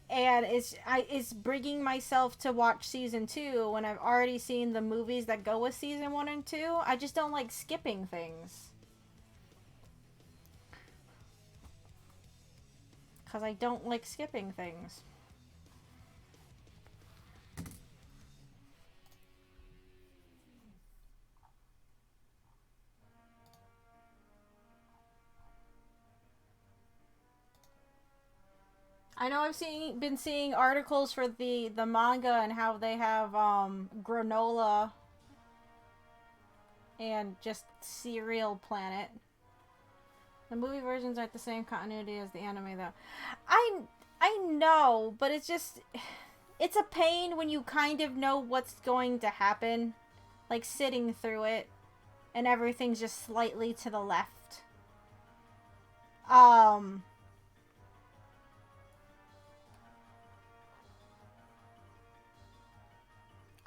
And it's bringing myself to watch season 2 when I've already seen the movies that go with season 1 and 2. I just don't like skipping things. Because I don't like skipping things. I know I've been seeing articles for the manga and how they have granola and just cereal planet. The movie versions aren't the same continuity as the anime though. I know, but it's a pain when you kind of know what's going to happen, like sitting through it and everything's just slightly to the left.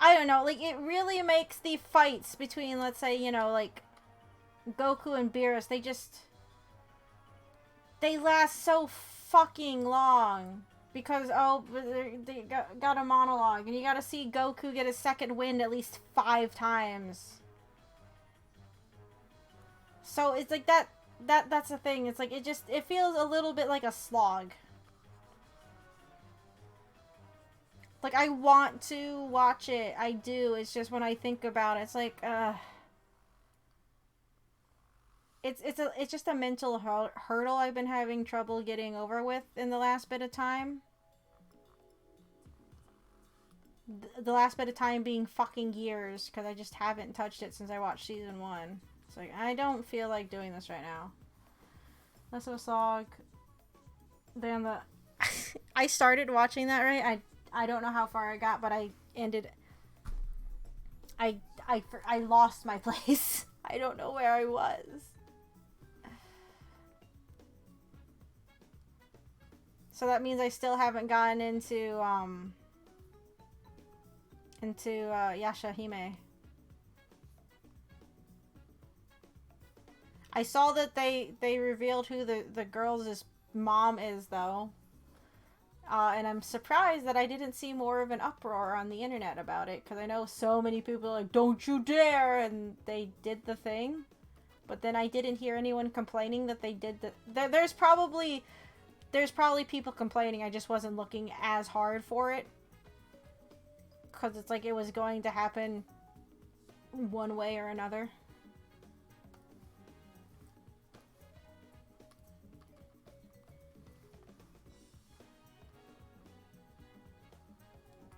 I don't know, like, it really makes the fights between, let's say, like, Goku and Beerus, they last so fucking long. Because, they got a monologue, and you gotta see Goku get a second wind at least 5 times. So, it's like, that's the thing, it's like, it feels a little bit like a slog. Like, I want to watch it. I do. It's just when I think about it, it's like, It's just a mental hurdle I've been having trouble getting over with in the last bit of time. The last bit of time being fucking years, because I just haven't touched it since I watched season 1. It's like, I don't feel like doing this right now. Less of a slog. Then I started watching that, right? I don't know how far I got, but I ended... I lost my place. I don't know where I was. So that means I still haven't gotten into Yashahime. I saw that they revealed who the girl's mom is, though. And I'm surprised that I didn't see more of an uproar on the internet about it, because I know so many people are like, don't you dare, and they did the thing. But then I didn't hear anyone complaining that they did the... There's probably people complaining, I just wasn't looking as hard for it. Because it's like it was going to happen one way or another.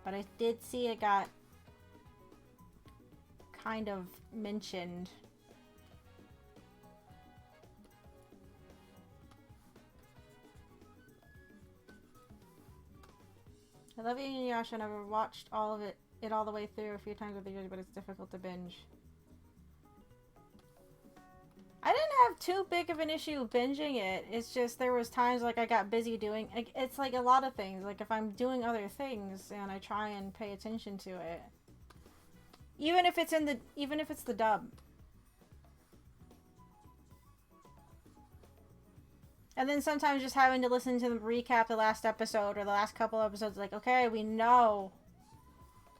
But I did see it got kind of mentioned. I love you, Inuyasha. I never watched all of it all the way through a few times over the years, but it's difficult to binge. I didn't have too big of an issue binging it. It's just there was times like I got busy doing. It's like a lot of things. Like if I'm doing other things and I try and pay attention to it, even if it's the dub. And then sometimes just having to listen to them recap the last episode or the last couple episodes, like, okay, we know.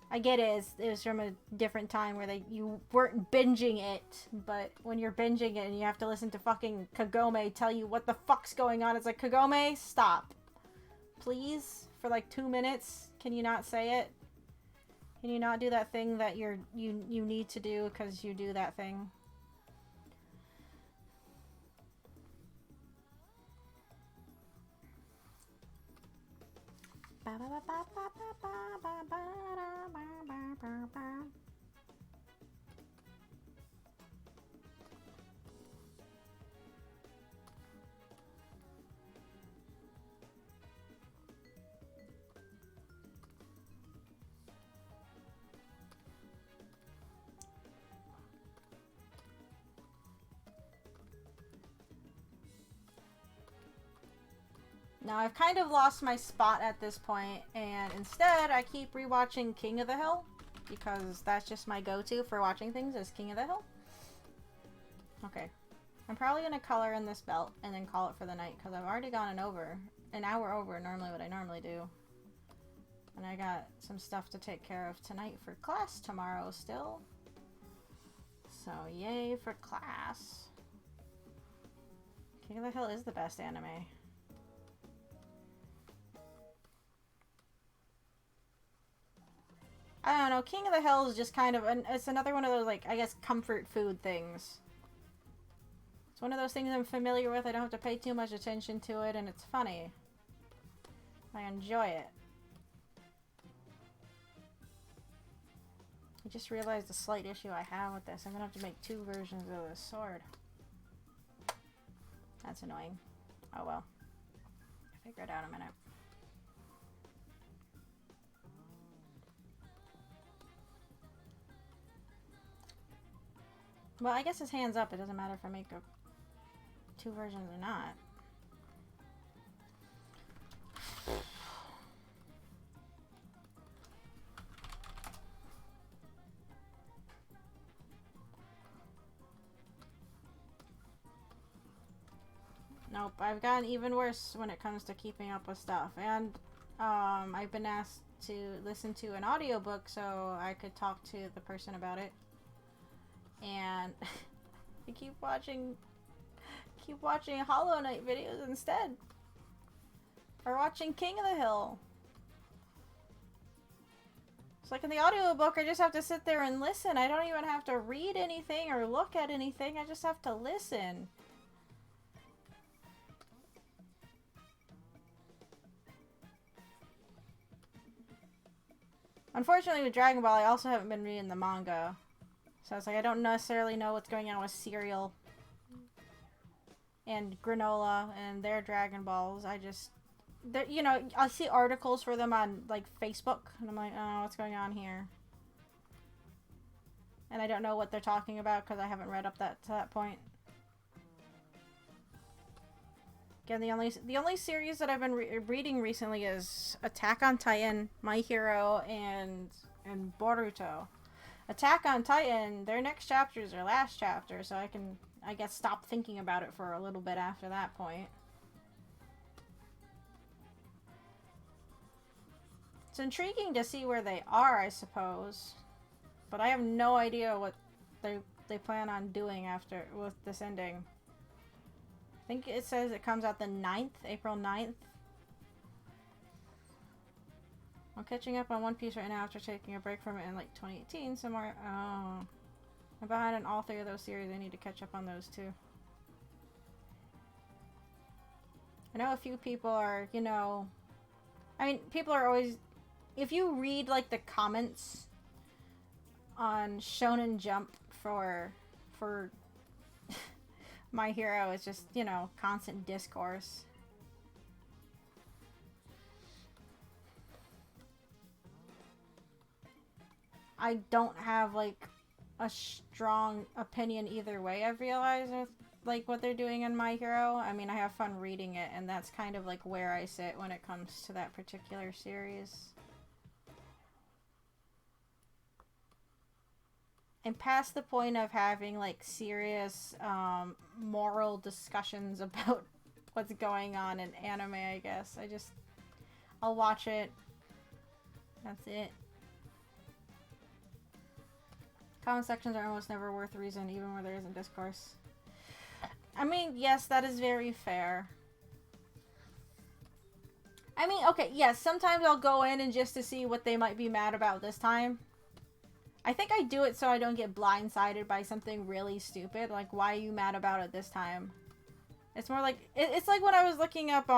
I get it. It was from a different time where you weren't binging it, but when you're binging it and you have to listen to fucking Kagome tell you what the fuck's going on, it's like, Kagome, stop. Please? For like 2 minutes? Can you not say it? Can you not do that thing that you need to do because you do that thing? Now I've kind of lost my spot at this point, and instead I keep rewatching King of the Hill, because that's just my go-to for watching things is King of the Hill. Okay. I'm probably going to color in this belt and then call it for the night, because I've already gone an hour over normally what I normally do. And I got some stuff to take care of tonight for class tomorrow still. So yay for class. King of the Hill is the best anime. I don't know, King of the Hill is just kind of, it's another one of those, like, I guess, comfort food things. It's one of those things I'm familiar with, I don't have to pay too much attention to it, and it's funny. I enjoy it. I just realized the slight issue I have with this. I'm gonna have to make 2 versions of this sword. That's annoying. Oh well. I'll figure it out in a minute. Well, I guess his hand's up. It doesn't matter if I make 2 versions or not. Nope, I've gotten even worse when it comes to keeping up with stuff. And I've been asked to listen to an audiobook so I could talk to the person about it. And I keep watching Hollow Knight videos instead. Or watching King of the Hill. It's like in the audiobook I just have to sit there and listen. I don't even have to read anything or look at anything. I just have to listen. Unfortunately with Dragon Ball I also haven't been reading the manga. So it's like I don't necessarily know what's going on with cereal and granola and their Dragon Balls. I just, you know, I see articles for them on like Facebook, and I'm like, oh, what's going on here? And I don't know what they're talking about because I haven't read up to that point. Again, the only series that I've been reading recently is Attack on Titan, My Hero, and Boruto. Attack on Titan, their next chapter is their last chapter, so I can, I guess, stop thinking about it for a little bit after that point. It's intriguing to see where they are, I suppose. But I have no idea what they plan on doing after, with this ending. I think it says it comes out the 9th, April 9th. I'm catching up on One Piece right now after taking a break from it in like 2018 somewhere. Oh. I'm behind on all 3 of those series. I need to catch up on those too. I know a few people are, you know... I mean, people are always... If you read, like, the comments on Shonen Jump for My Hero, it's just, you know, constant discourse. I don't have, like, a strong opinion either way, I've realized, with, like, what they're doing in My Hero. I mean, I have fun reading it, and that's kind of, like, where I sit when it comes to that particular series. I'm past the point of having, like, serious, moral discussions about what's going on in anime, I guess. I'll watch it. That's it. Comment sections are almost never worth a reason, even where there isn't discourse. I mean, yes, that is very fair. I mean, okay, yes, sometimes I'll go in and just to see what they might be mad about this time. I think I do it so I don't get blindsided by something really stupid. Like, why are you mad about it this time? It's more like... It's like when I was looking up,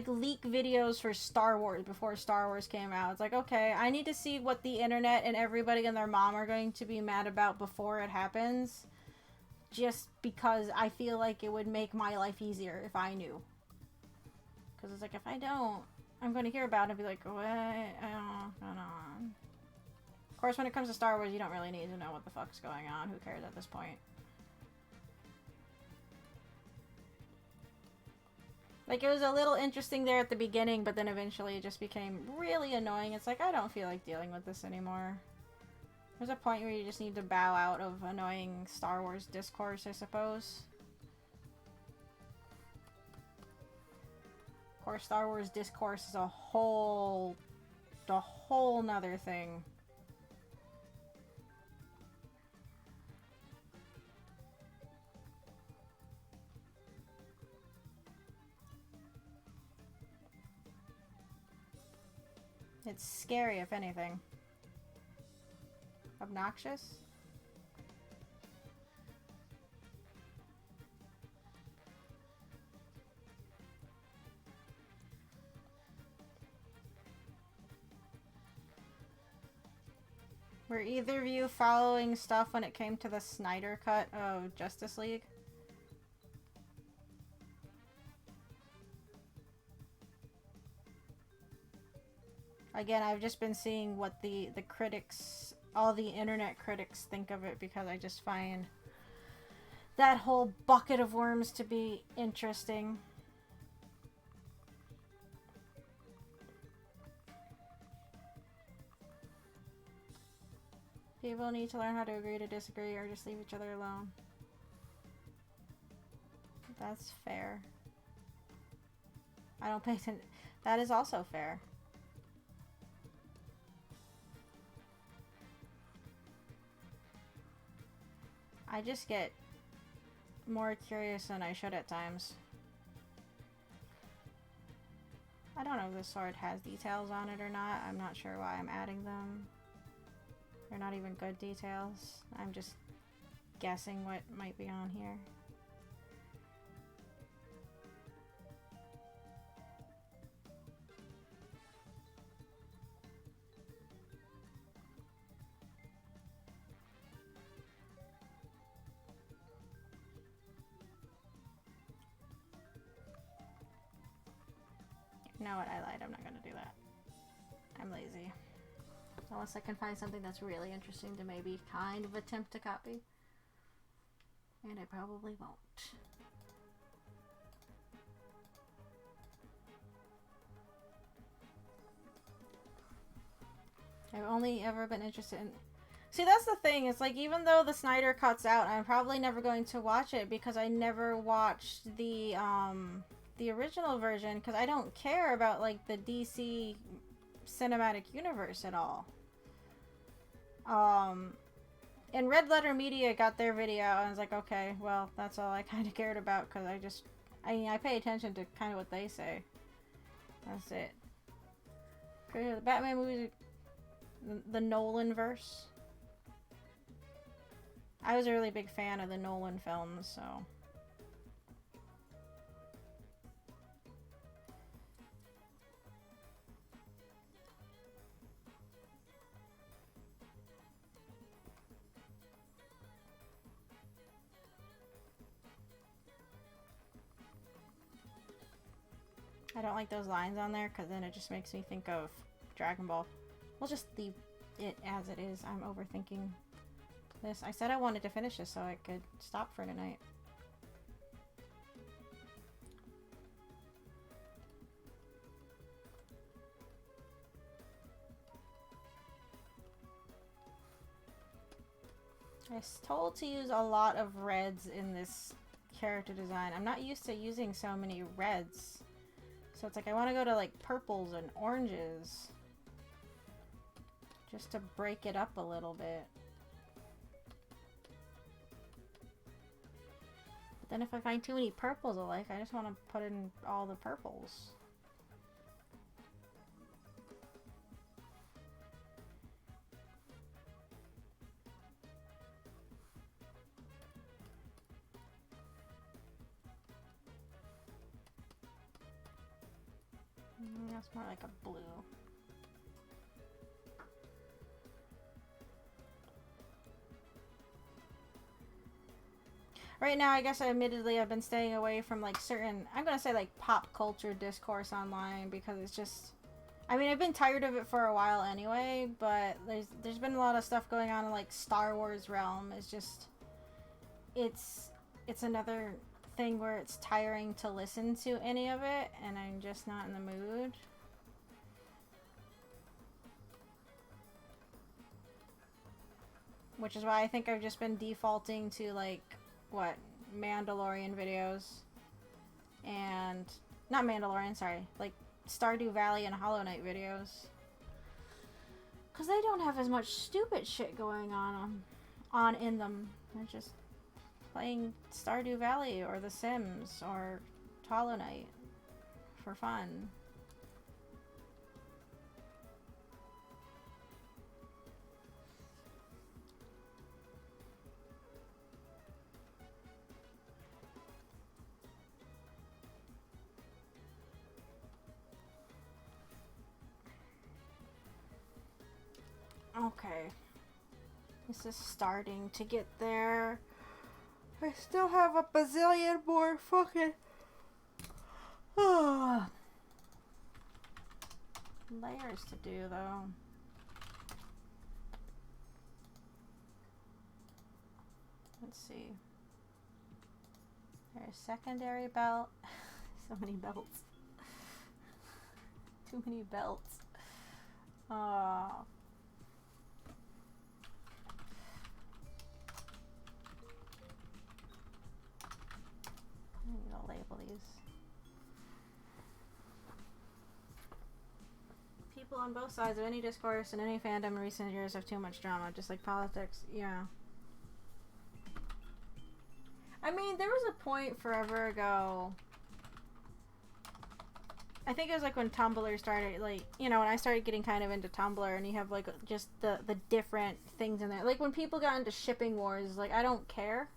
leak videos for Star Wars before Star Wars came out. It's like, okay, I need to see what the internet and everybody and their mom are going to be mad about before it happens. Just because I feel like it would make my life easier if I knew. Because it's like, if I don't, I'm going to hear about it and be like, what? Going on? Of course, when it comes to Star Wars, you don't really need to know what the fuck's going on. Who cares at this point? Like, it was a little interesting there at the beginning, but then eventually it just became really annoying. It's like, I don't feel like dealing with this anymore. There's a point where you just need to bow out of annoying Star Wars discourse, I suppose. Of course, Star Wars discourse is a whole nother thing. It's scary, if anything. Obnoxious? Were either of you following stuff when it came to the Snyder Cut of Justice League? Again, I've just been seeing what the critics, all the internet critics think of it, because I just find that whole bucket of worms to be interesting. People need to learn how to agree to disagree or just leave each other alone. That's fair. I don't pay attention. That is also fair. I just get more curious than I should at times. I don't know if this sword has details on it or not. I'm not sure why I'm adding them. They're not even good details. I'm just guessing what might be on here. You know what? I lied. I'm not gonna do that. I'm lazy. Unless I can find something that's really interesting to maybe kind of attempt to copy. And I probably won't. I've only ever been interested in... See, that's the thing. It's like, even though the Snyder Cut's out, I'm probably never going to watch it because I never watched the original version, because I don't care about, like, the DC cinematic universe at all. And Red Letter Media got their video, and I was like, okay, well, that's all I kind of cared about, because I pay attention to kind of what they say. That's it. The Batman movies the Nolan verse. I was a really big fan of the Nolan films, so. I don't like those lines on there because then it just makes me think of Dragon Ball. We'll just leave it as it is. I'm overthinking this. I said I wanted to finish this so I could stop for tonight. I was told to use a lot of reds in this character design. I'm not used to using so many reds. So it's like I want to go to like purples and oranges. Just to break it up a little bit. But then if I find too many purples I like, I just want to put in all the purples. That's more like a blue. Right now, I guess admittedly I've been staying away from like certain, I'm gonna say like pop culture discourse online because it's just, I mean, I've been tired of it for a while anyway, but there's been a lot of stuff going on in like Star Wars realm. It's just, it's another thing where it's tiring to listen to any of it, and I'm just not in the mood. Which is why I think I've just been defaulting to like, what, Mandalorian videos. And, not Mandalorian, sorry, like Stardew Valley and Hollow Knight videos. Because they don't have as much stupid shit going on in them. They're just playing Stardew Valley or The Sims or Hollow Knight for fun. Okay. This is starting to get there. I still have a bazillion more fucking layers to do though. Let's see. There's secondary belt. So many belts. Too many belts. I need to label these. People on both sides of any discourse and any fandom in recent years have too much drama, just like politics. Yeah. I mean, there was a point forever ago. I think it was like when Tumblr started, like, you know, when I started getting kind of into Tumblr and you have like just the different things in there. Like when people got into shipping wars, like I don't care.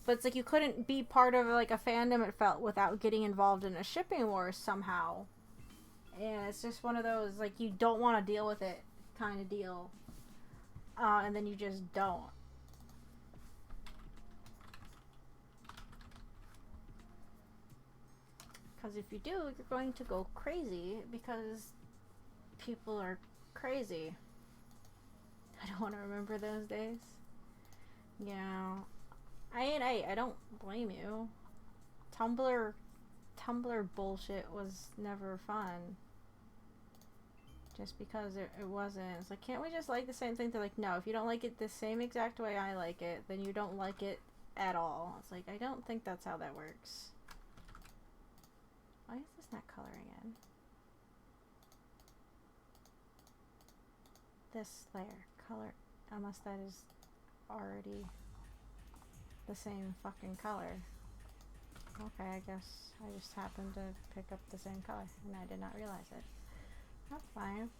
But it's like you couldn't be part of like a fandom, it felt, without getting involved in a shipping war somehow. And it's just one of those, like, you don't want to deal with it kind of deal. And then you just don't. Because if you do, you're going to go crazy because people are crazy. I don't want to remember those days. Yeah. I don't blame you. Tumblr bullshit was never fun. Just because it wasn't. It's like, can't we just like the same thing? They're like, no, if you don't like it the same exact way I like it, then you don't like it at all. It's like, I don't think that's how that works. Why is this not coloring in? This layer, color, unless that is already the same fucking color. Okay, I guess I just happened to pick up the same color and I did not realize it. That's fine.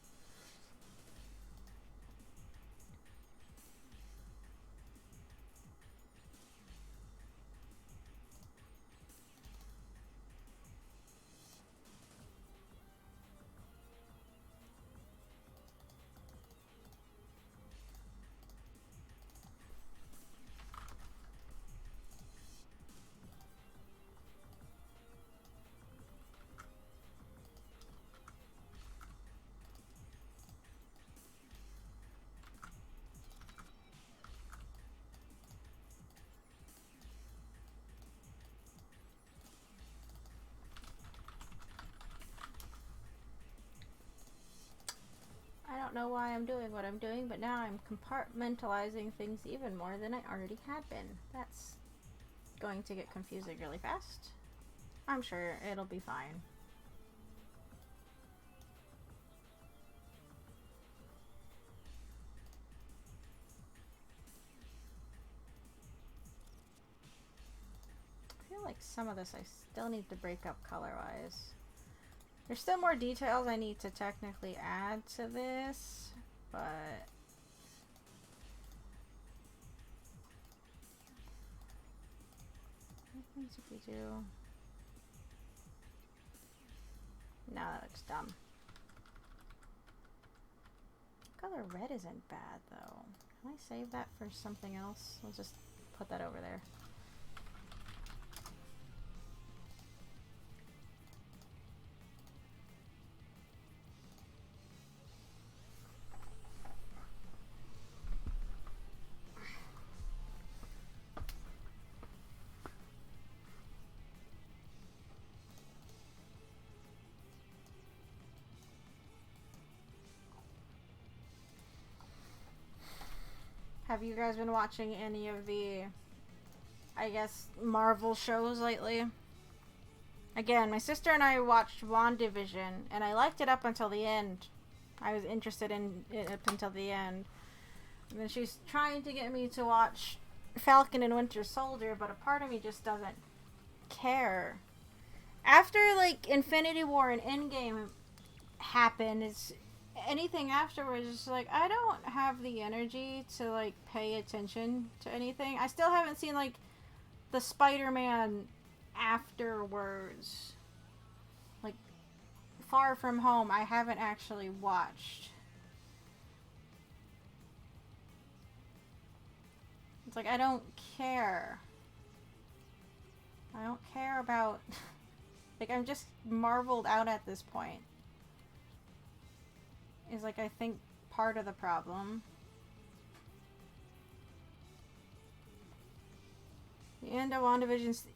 don't know why I'm doing what I'm doing, but now I'm compartmentalizing things even more than I already had been. That's going to get confusing really fast. I'm sure it'll be fine. I feel like some of this I still need to break up color-wise. There's still more details I need to technically add to this, but what happens if we do? No, that looks dumb. Color red isn't bad though. Can I save that for something else? I'll just put that over there. Have you guys been watching any of the, I guess, Marvel shows lately? Again, my sister and I watched WandaVision, and I liked it up until the end. I was interested in it up until the end. And then she's trying to get me to watch Falcon and Winter Soldier, but a part of me just doesn't care. After, like, Infinity War and Endgame happened, it's... anything afterwards is like, I don't have the energy to, like, pay attention to anything. I still haven't seen, like, the Spider-Man afterwards. Like, Far From Home, I haven't actually watched. It's like, I don't care. I don't care about... like, I'm just marveled out at this point. Is, like, I think part of the problem. The end of WandaVision.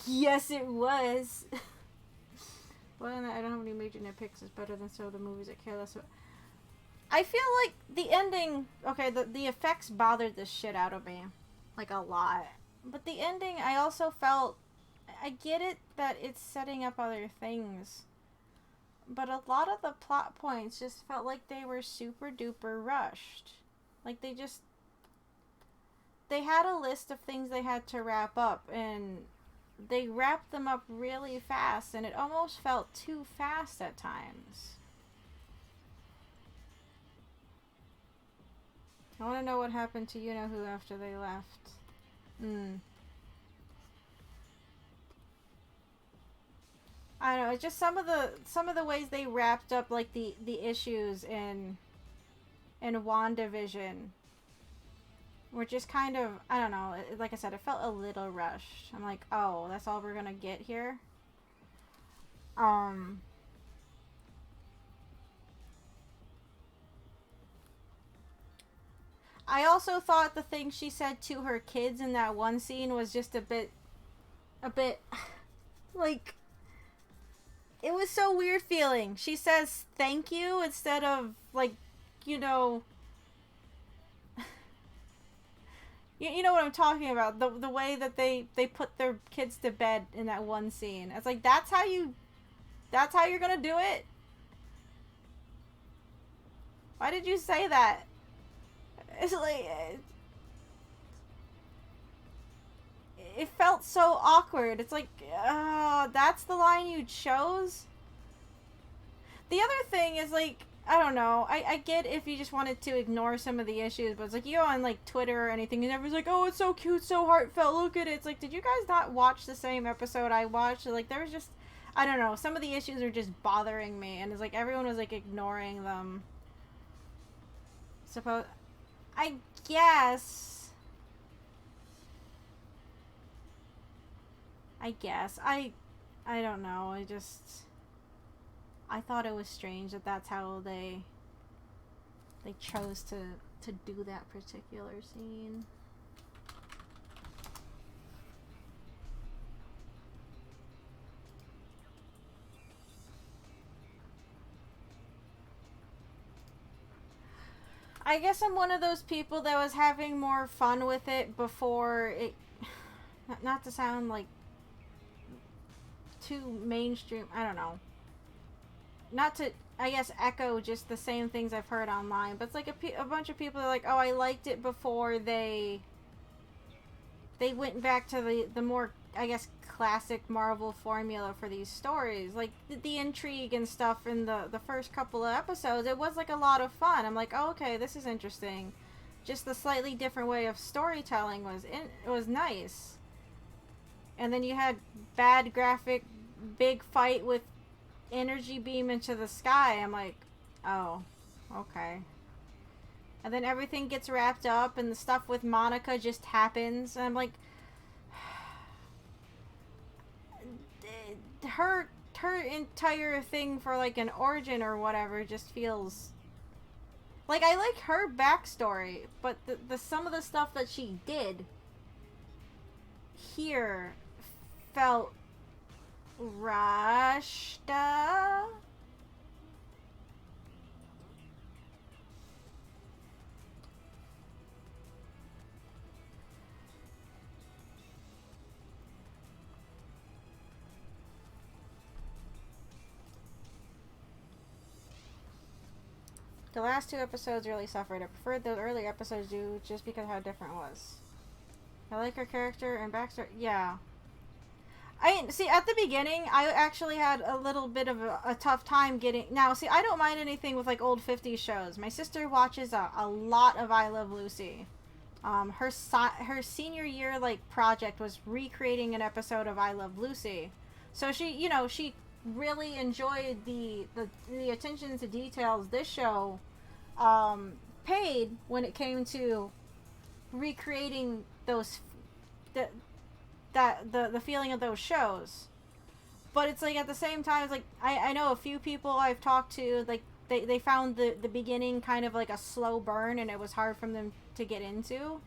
Yes, it was. Well, I don't have any major nitpicks. It's better than some of the movies that care less about. I feel like the ending. Okay, the effects bothered the shit out of me, like a lot. But the ending, I also felt. I get it that it's setting up other things. But a lot of the plot points just felt like they were super duper rushed. Like they had a list of things they had to wrap up, and they wrapped them up really fast, and it almost felt too fast at times. I want to know what happened to you-know-who after they left. I don't know, it's just some of the ways they wrapped up, like, the issues in WandaVision were just kind of, I don't know, like I said, it felt a little rushed. I'm like, oh, that's all we're gonna get here? I also thought the thing she said to her kids in that one scene was just a bit, like... it was so weird feeling. She says thank you instead of, like, you know... you know what I'm talking about. The way that they put their kids to bed in that one scene. It's like, that's how you're gonna do it? Why did you say that? It's like... it felt so awkward. It's like, that's the line you chose? The other thing is, like, I don't know. I get if you just wanted to ignore some of the issues, but it's like, you go on, like, Twitter or anything, and everyone's like, oh, it's so cute, so heartfelt, look at it. It's like, did you guys not watch the same episode I watched? Like, there was just, I don't know, some of the issues are just bothering me, and it's like, everyone was, like, ignoring them. I guess... I don't know. I thought it was strange that that's how they chose to do that particular scene. I guess I'm one of those people that was having more fun with it before it... Not to sound like too mainstream, I don't know. Not to, I guess, echo just the same things I've heard online, but it's like a bunch of people are like, oh, I liked it before they went back to the more, I guess, classic Marvel formula for these stories. Like, the intrigue and stuff in the first couple of episodes, it was like a lot of fun. I'm like, oh, okay, this is interesting. Just the slightly different way of storytelling was nice. And then you had bad graphic, big fight with energy beam into the sky. I'm like, oh, okay. And then everything gets wrapped up and the stuff with Monica just happens. And I'm like, her entire thing for like an origin or whatever just feels like, I like her backstory, but the some of the stuff that she did here felt rushed. The last two episodes really suffered. I preferred the early episodes just because of how different it was. I like her character and backstory. Yeah. I see, at the beginning, I actually had a little bit of a tough time getting... Now, see, I don't mind anything with, like, old 50s shows. My sister watches a lot of I Love Lucy. Her senior year, like, project was recreating an episode of I Love Lucy. So she, you know, she really enjoyed the attention to details this show paid when it came to recreating those... the feeling of those shows. But it's like, at the same time, it's like, I know a few people I've talked to, like, they found the beginning kind of like a slow burn and it was hard for them to get into.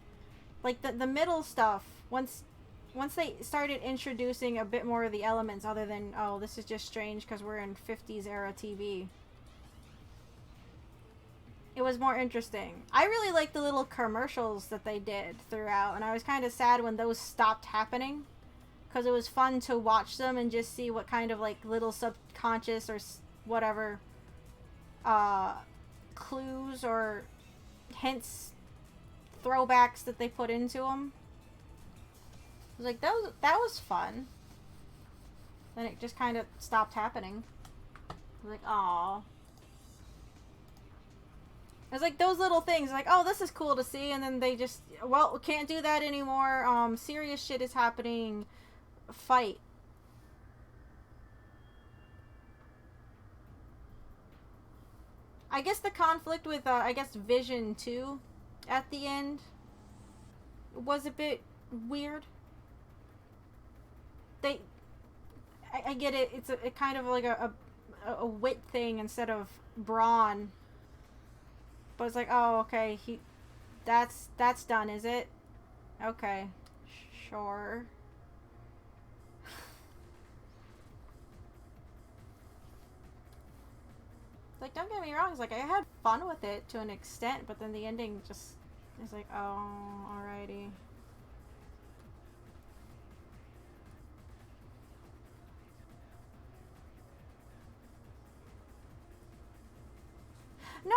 Like, the middle stuff, once they started introducing a bit more of the elements other than, oh, this is just strange because we're in 50s era TV, it was more interesting. I really liked the little commercials that they did throughout, and I was kind of sad when those stopped happening, because it was fun to watch them and just see what kind of, like, little subconscious or whatever clues or hints, throwbacks that they put into them. I was like, that was fun. Then it just kind of stopped happening. I was like, aww. It's like those little things, like, oh, this is cool to see, and then they just, well, we can't do that anymore, serious shit is happening, fight. I guess the conflict with, I guess, Vision, too, at the end, was a bit weird. I get it, it's a kind of like a wit thing instead of brawn. But it's like, oh, okay, that's done, is it? Okay, sure. Like, don't get me wrong, it's like, I had fun with it to an extent, but then the ending just is like, oh, alrighty. No,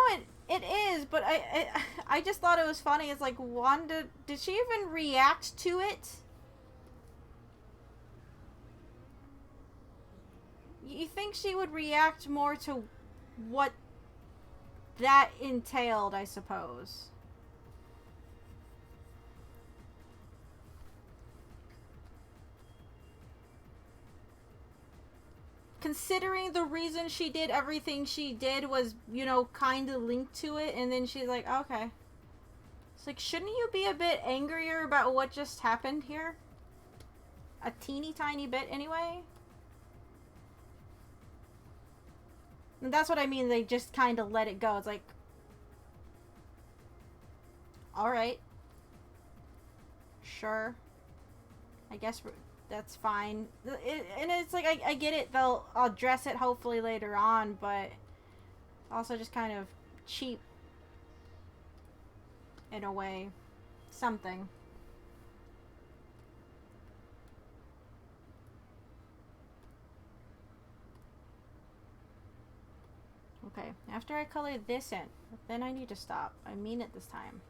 it is, but I just thought it was funny. It's like, Wanda, did she even react to it? You think she would react more to what that entailed, I suppose. Considering the reason she did everything she did was, you know, kind of linked to it, and then she's like, okay. It's like, shouldn't you be a bit angrier about what just happened here? A teeny tiny bit, anyway? And that's what I mean, they just kind of let it go. It's like, alright. Sure. I guess that's fine. And it's like, I get it, they'll address it hopefully later on, but also just kind of cheap in a way. Something. Okay, after I color this in, then I need to stop. I mean it this time.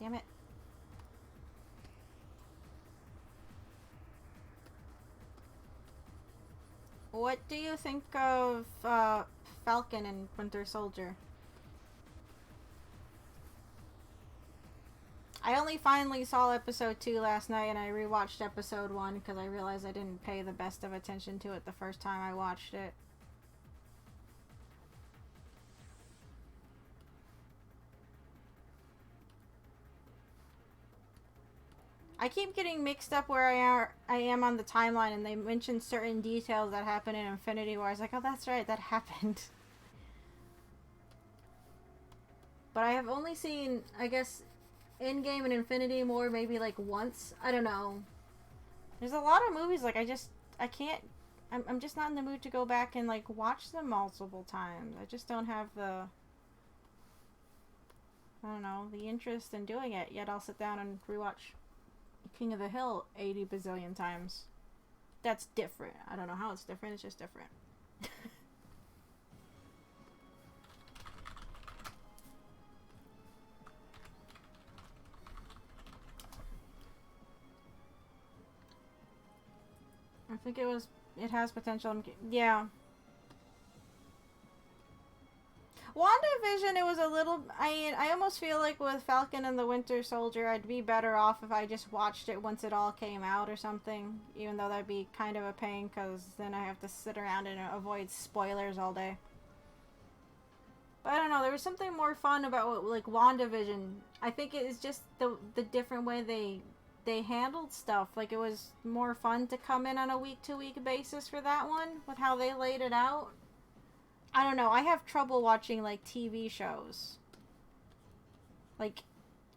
Damn it. What do you think of Falcon and Winter Soldier? I only finally saw episode 2 last night, and I rewatched episode 1 because I realized I didn't pay the best of attention to it the first time I watched it. I keep getting mixed up where I am on the timeline, and they mention certain details that happen in Infinity War. I was like, oh, that's right, that happened. But I have only seen, I guess, Endgame and Infinity War maybe like once. I don't know. There's a lot of movies like I can't. I'm just not in the mood to go back and like watch them multiple times. I just don't have the, I don't know, the interest in doing it. Yet I'll sit down and rewatch King of the Hill 80 bazillion times. That's different. I don't know how it's different. It's just different. I think it has potential. Yeah. WandaVision, it was a little, I almost feel like with Falcon and the Winter Soldier, I'd be better off if I just watched it once it all came out or something. Even though that'd be kind of a pain, because then I have to sit around and avoid spoilers all day. But I don't know, there was something more fun about like WandaVision. I think it is just the different way they handled stuff. Like, it was more fun to come in on a week-to-week basis for that one, with how they laid it out. I don't know, I have trouble watching, like, TV shows. Like,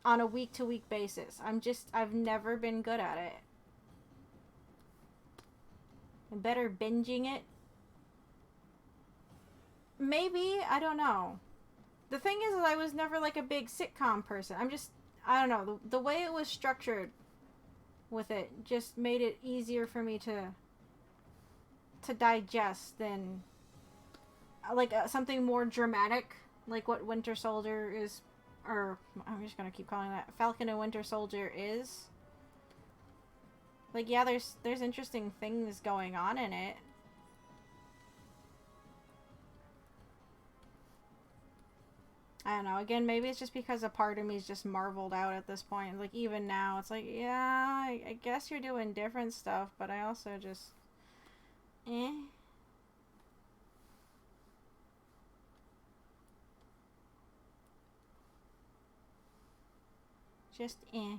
on a week-to-week basis. I've never been good at it. I'm better binging it. Maybe, I don't know. The thing is I was never, like, a big sitcom person. I don't know, the way it was structured with it just made it easier for me to digest than like something more dramatic, like what Winter Soldier is, or I'm just gonna keep calling that Falcon and Winter Soldier is. Like, yeah, there's interesting things going on in it. I don't know. Again, maybe it's just because a part of me is just marveled out at this point. Like, even now, it's like, yeah, I guess you're doing different stuff, but I also just, eh. Just, eh.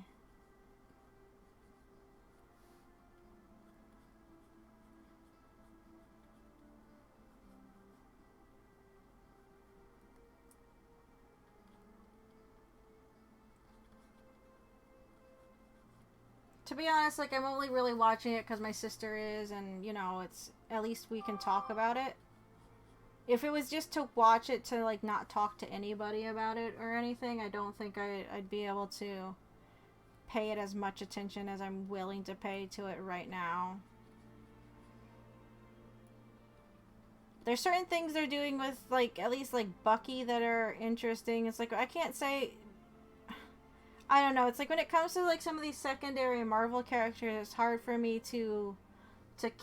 To be honest, like, I'm only really watching it because my sister is, and, you know, it's, at least we can talk about it. If it was just to watch it to, like, not talk to anybody about it or anything, I don't think I'd be able to pay it as much attention as I'm willing to pay to it right now. There's certain things they're doing with, like, at least, like, Bucky that are interesting. It's like, I can't say, I don't know, it's like when it comes to, like, some of these secondary Marvel characters, it's hard for me to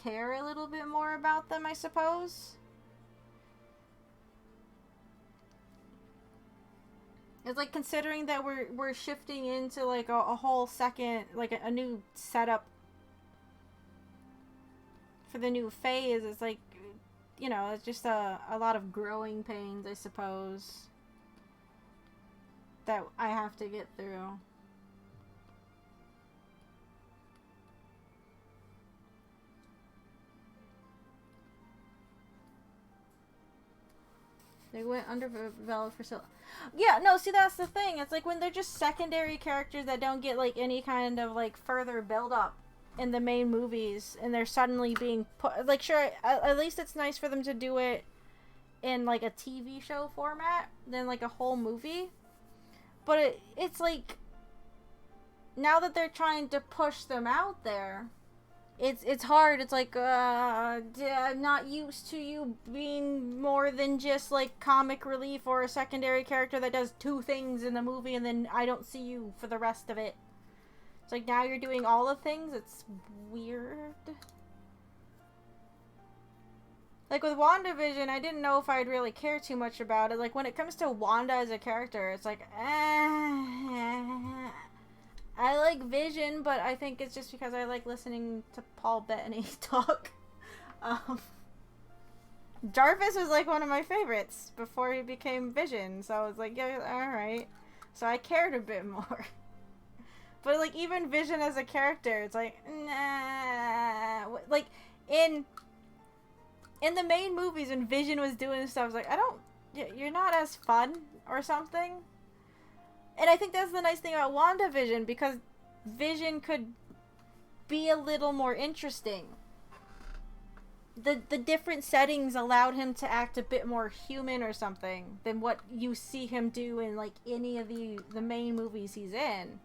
care a little bit more about them, I suppose. It's like, considering that we're shifting into, like, a whole second, like, a new setup for the new phase. It's like, you know, it's just a lot of growing pains, I suppose, that I have to get through. They went underdeveloped for so. Yeah, no. See, that's the thing. It's like when they're just secondary characters that don't get like any kind of like further build up in the main movies, and they're suddenly being put. Like, sure, at least it's nice for them to do it in like a TV show format than like a whole movie. But it's like now that they're trying to push them out there. It's hard. It's like, I'm not used to you being more than just, like, comic relief or a secondary character that does 2 things in the movie and then I don't see you for the rest of it. It's like, now you're doing all the things. It's weird. Like, with WandaVision, I didn't know if I'd really care too much about it. Like, when it comes to Wanda as a character, it's like, I like Vision, but I think it's just because I like listening to Paul Bettany talk. Jarvis was like one of my favorites before he became Vision, so I was like, yeah, alright. So I cared a bit more. But like, even Vision as a character, it's like, nah. Like, in the main movies when Vision was doing stuff, I was like, you're not as fun or something. And I think that's the nice thing about WandaVision, because Vision could be a little more interesting. The different settings allowed him to act a bit more human or something than what you see him do in like any of the main movies he's in.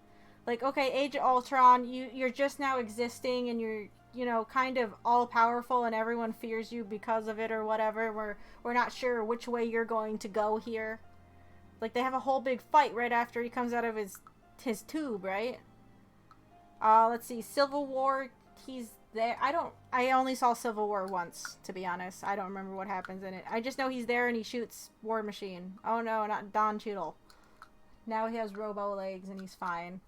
Like, okay, Age of Ultron, you're just now existing and you're, you know, kind of all powerful and everyone fears you because of it or whatever. We're not sure which way you're going to go here. Like, they have a whole big fight right after he comes out of his tube, right? Let's see. Civil War, he's there. I only saw Civil War once, to be honest. I don't remember what happens in it. I just know he's there and he shoots War Machine. Oh no, not Don Cheadle. Now he has robo legs and he's fine.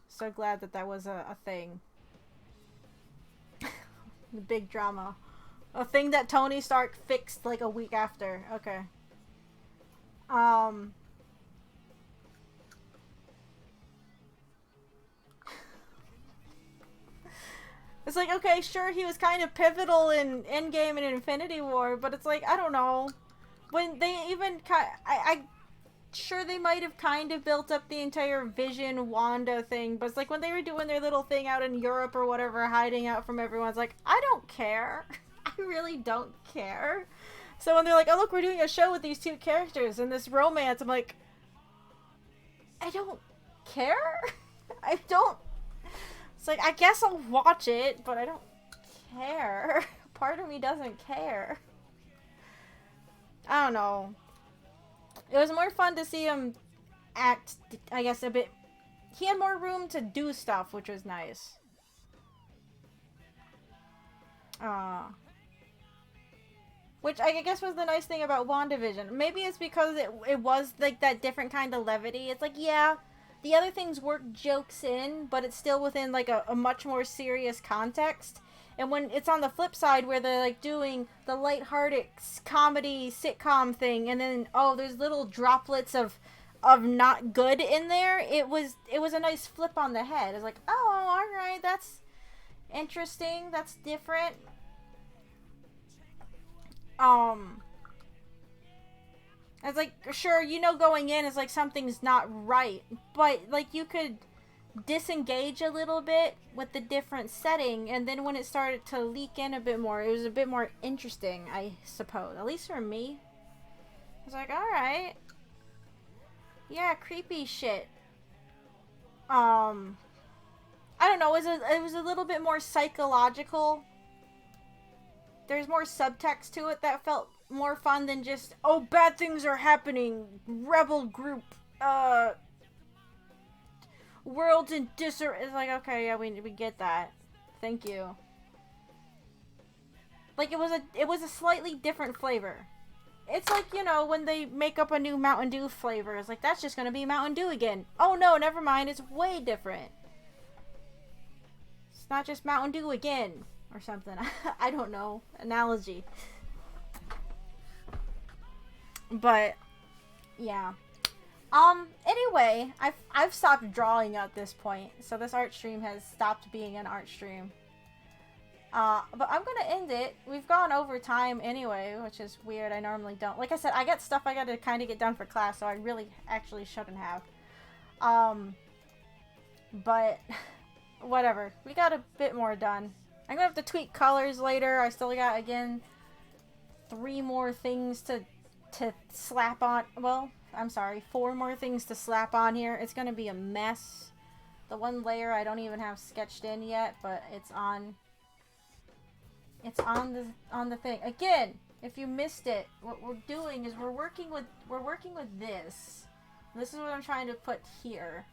So glad that was a thing. The big drama. A thing that Tony Stark fixed like a week after. Okay. It's like, okay, sure, he was kind of pivotal in Endgame and Infinity War, but it's like, I don't know. When they even I'm sure they might have kind of built up the entire Vision Wanda thing, but it's like when they were doing their little thing out in Europe or whatever, hiding out from everyone, it's like, I don't care. I really don't care. So when they're like, oh look, we're doing a show with these 2 characters and this romance, I'm like, I don't care. I don't. It's like, I guess I'll watch it, but I don't care. Part of me doesn't care. I don't know. It was more fun to see him act, I guess, a bit. He had more room to do stuff, which was nice. Which I guess was the nice thing about WandaVision. Maybe it's because it was like that different kind of levity. It's like, yeah, the other things work jokes in, but it's still within like a much more serious context. And when it's on the flip side where they're like doing the lighthearted comedy sitcom thing, and then there's little droplets of not good in there, it was a nice flip on the head. It's like, oh, all right, that's interesting, that's different. It's like, sure, you know, going in is like something's not right, but like you could disengage a little bit with the different setting, and then when it started to leak in a bit more, it was a bit more interesting, I suppose. At least for me. I was like, alright. Yeah, creepy shit. I don't know, it was a little bit more psychological. There's more subtext to it that felt more fun than just, oh, bad things are happening, rebel group, world's in disarray. It's like, okay, yeah, we get that. Thank you. Like, it was a slightly different flavor. It's like, you know, when they make up a new Mountain Dew flavor, it's like, that's just gonna be Mountain Dew again. Oh no, never mind, it's way different. It's not just Mountain Dew again. Or something. I don't know. Analogy. But yeah. Anyway, I've stopped drawing at this point, so this art stream has stopped being an art stream. But I'm gonna end it. We've gone over time anyway, which is weird. I normally don't. Like I said, I got stuff I gotta kind of get done for class, so I really actually shouldn't have. But whatever. We got a bit more done. I'm gonna have to tweak colors later. I still got, again, 3 more things to slap on. Well, I'm sorry, 4 more things to slap on here. It's gonna be a mess. The one layer I don't even have sketched in yet, but it's on the thing. Again, if you missed it, what we're doing is we're working with this. This is what I'm trying to put here.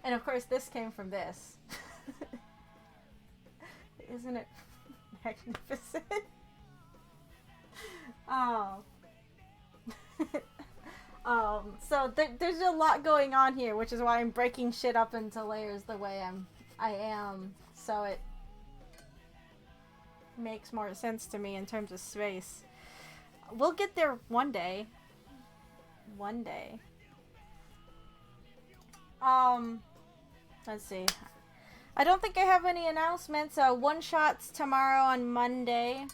And of course this came from this. Isn't it magnificent? Oh. So there's a lot going on here, which is why I'm breaking shit up into layers the way I am. So it makes more sense to me in terms of space. We'll get there one day. One day. Let's see. I don't think I have any announcements. One-shots tomorrow on Monday.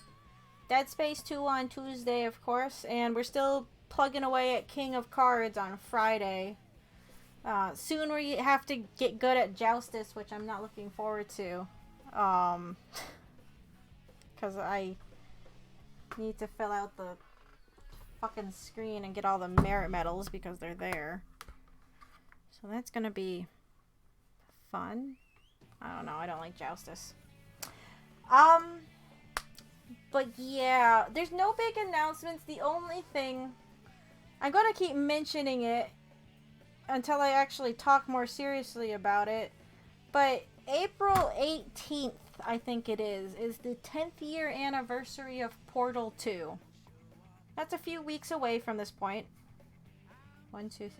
Dead Space 2 on Tuesday, of course. And we're still plugging away at King of Cards on Friday. Soon we have to get good at Joustus, which I'm not looking forward to. Because I need to fill out the fucking screen and get all the merit medals because they're there. So that's gonna be fun. I don't know, I don't like Joustus. But yeah, there's no big announcements. The only thing, I'm gonna keep mentioning it until I actually talk more seriously about it, but April 18th, I think it is the 10th year anniversary of Portal 2. That's a few weeks away from this point.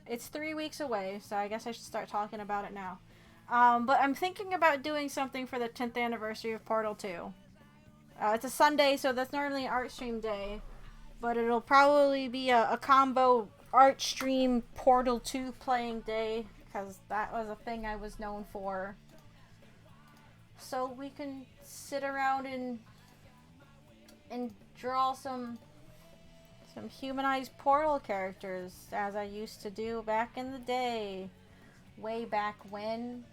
It's 3 weeks away, so I guess I should start talking about it now. But I'm thinking about doing something for the 10th anniversary of Portal 2. It's a Sunday, so that's normally an art stream day, but it'll probably be a combo art stream Portal 2 playing day, because that was a thing I was known for. So we can sit around and draw some humanized Portal characters, as I used to do back in the day, way back when.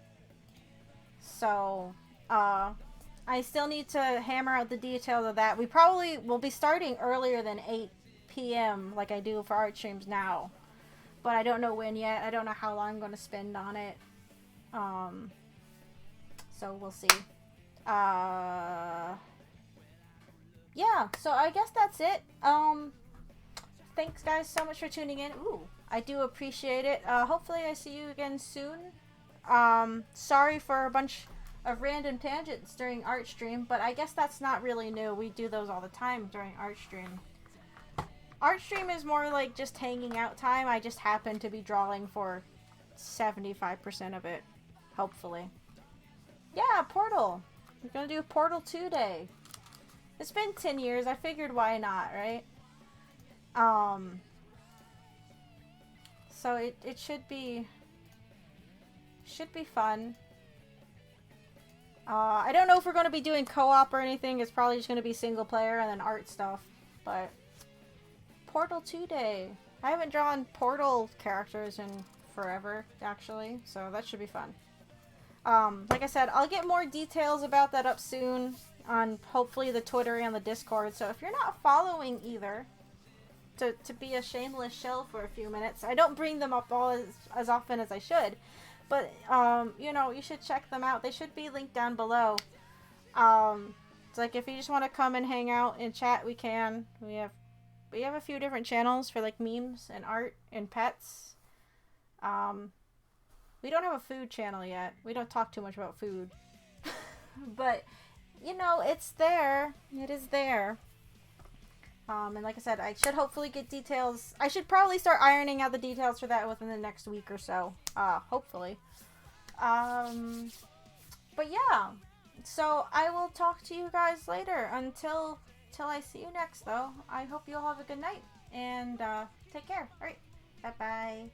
So I still need to hammer out the details of that. We probably will be starting earlier than 8 p.m. like I do for art streams now, but I don't know when yet. I don't know how long I'm going to spend on it. So we'll see. Yeah, so I guess that's it. Thanks guys so much for tuning in. Ooh, I do appreciate it. Hopefully I see you again soon. Sorry for a bunch of random tangents during art stream, but I guess that's not really new. We do those all the time during art stream. Art stream is more like just hanging out time. I just happen to be drawing for 75% of it, hopefully. Yeah, Portal. We're gonna do Portal 2 day. It's been 10 years. I figured why not, right? So it should be fun. I don't know if we're going to be doing co-op or anything. It's probably just going to be single player and then art stuff. But Portal 2 day. I haven't drawn Portal characters in forever, actually. So that should be fun. Like I said, I'll get more details about that up soon on hopefully the Twitter and the Discord. So if you're not following either, to be a shameless shell for a few minutes, I don't bring them up all as often as I should. But, you know, you should check them out. They should be linked down below. It's like if you just want to come and hang out and chat, we can. We have a few different channels for like memes and art and pets. We don't have a food channel yet. We don't talk too much about food. But, you know, it's there. It is there. And like I said, I should hopefully get details. I should probably start ironing out the details for that within the next week or so. Hopefully. But yeah. So I will talk to you guys later. Until I see you next, though, I hope you all have a good night. And take care. Alright. Bye-bye.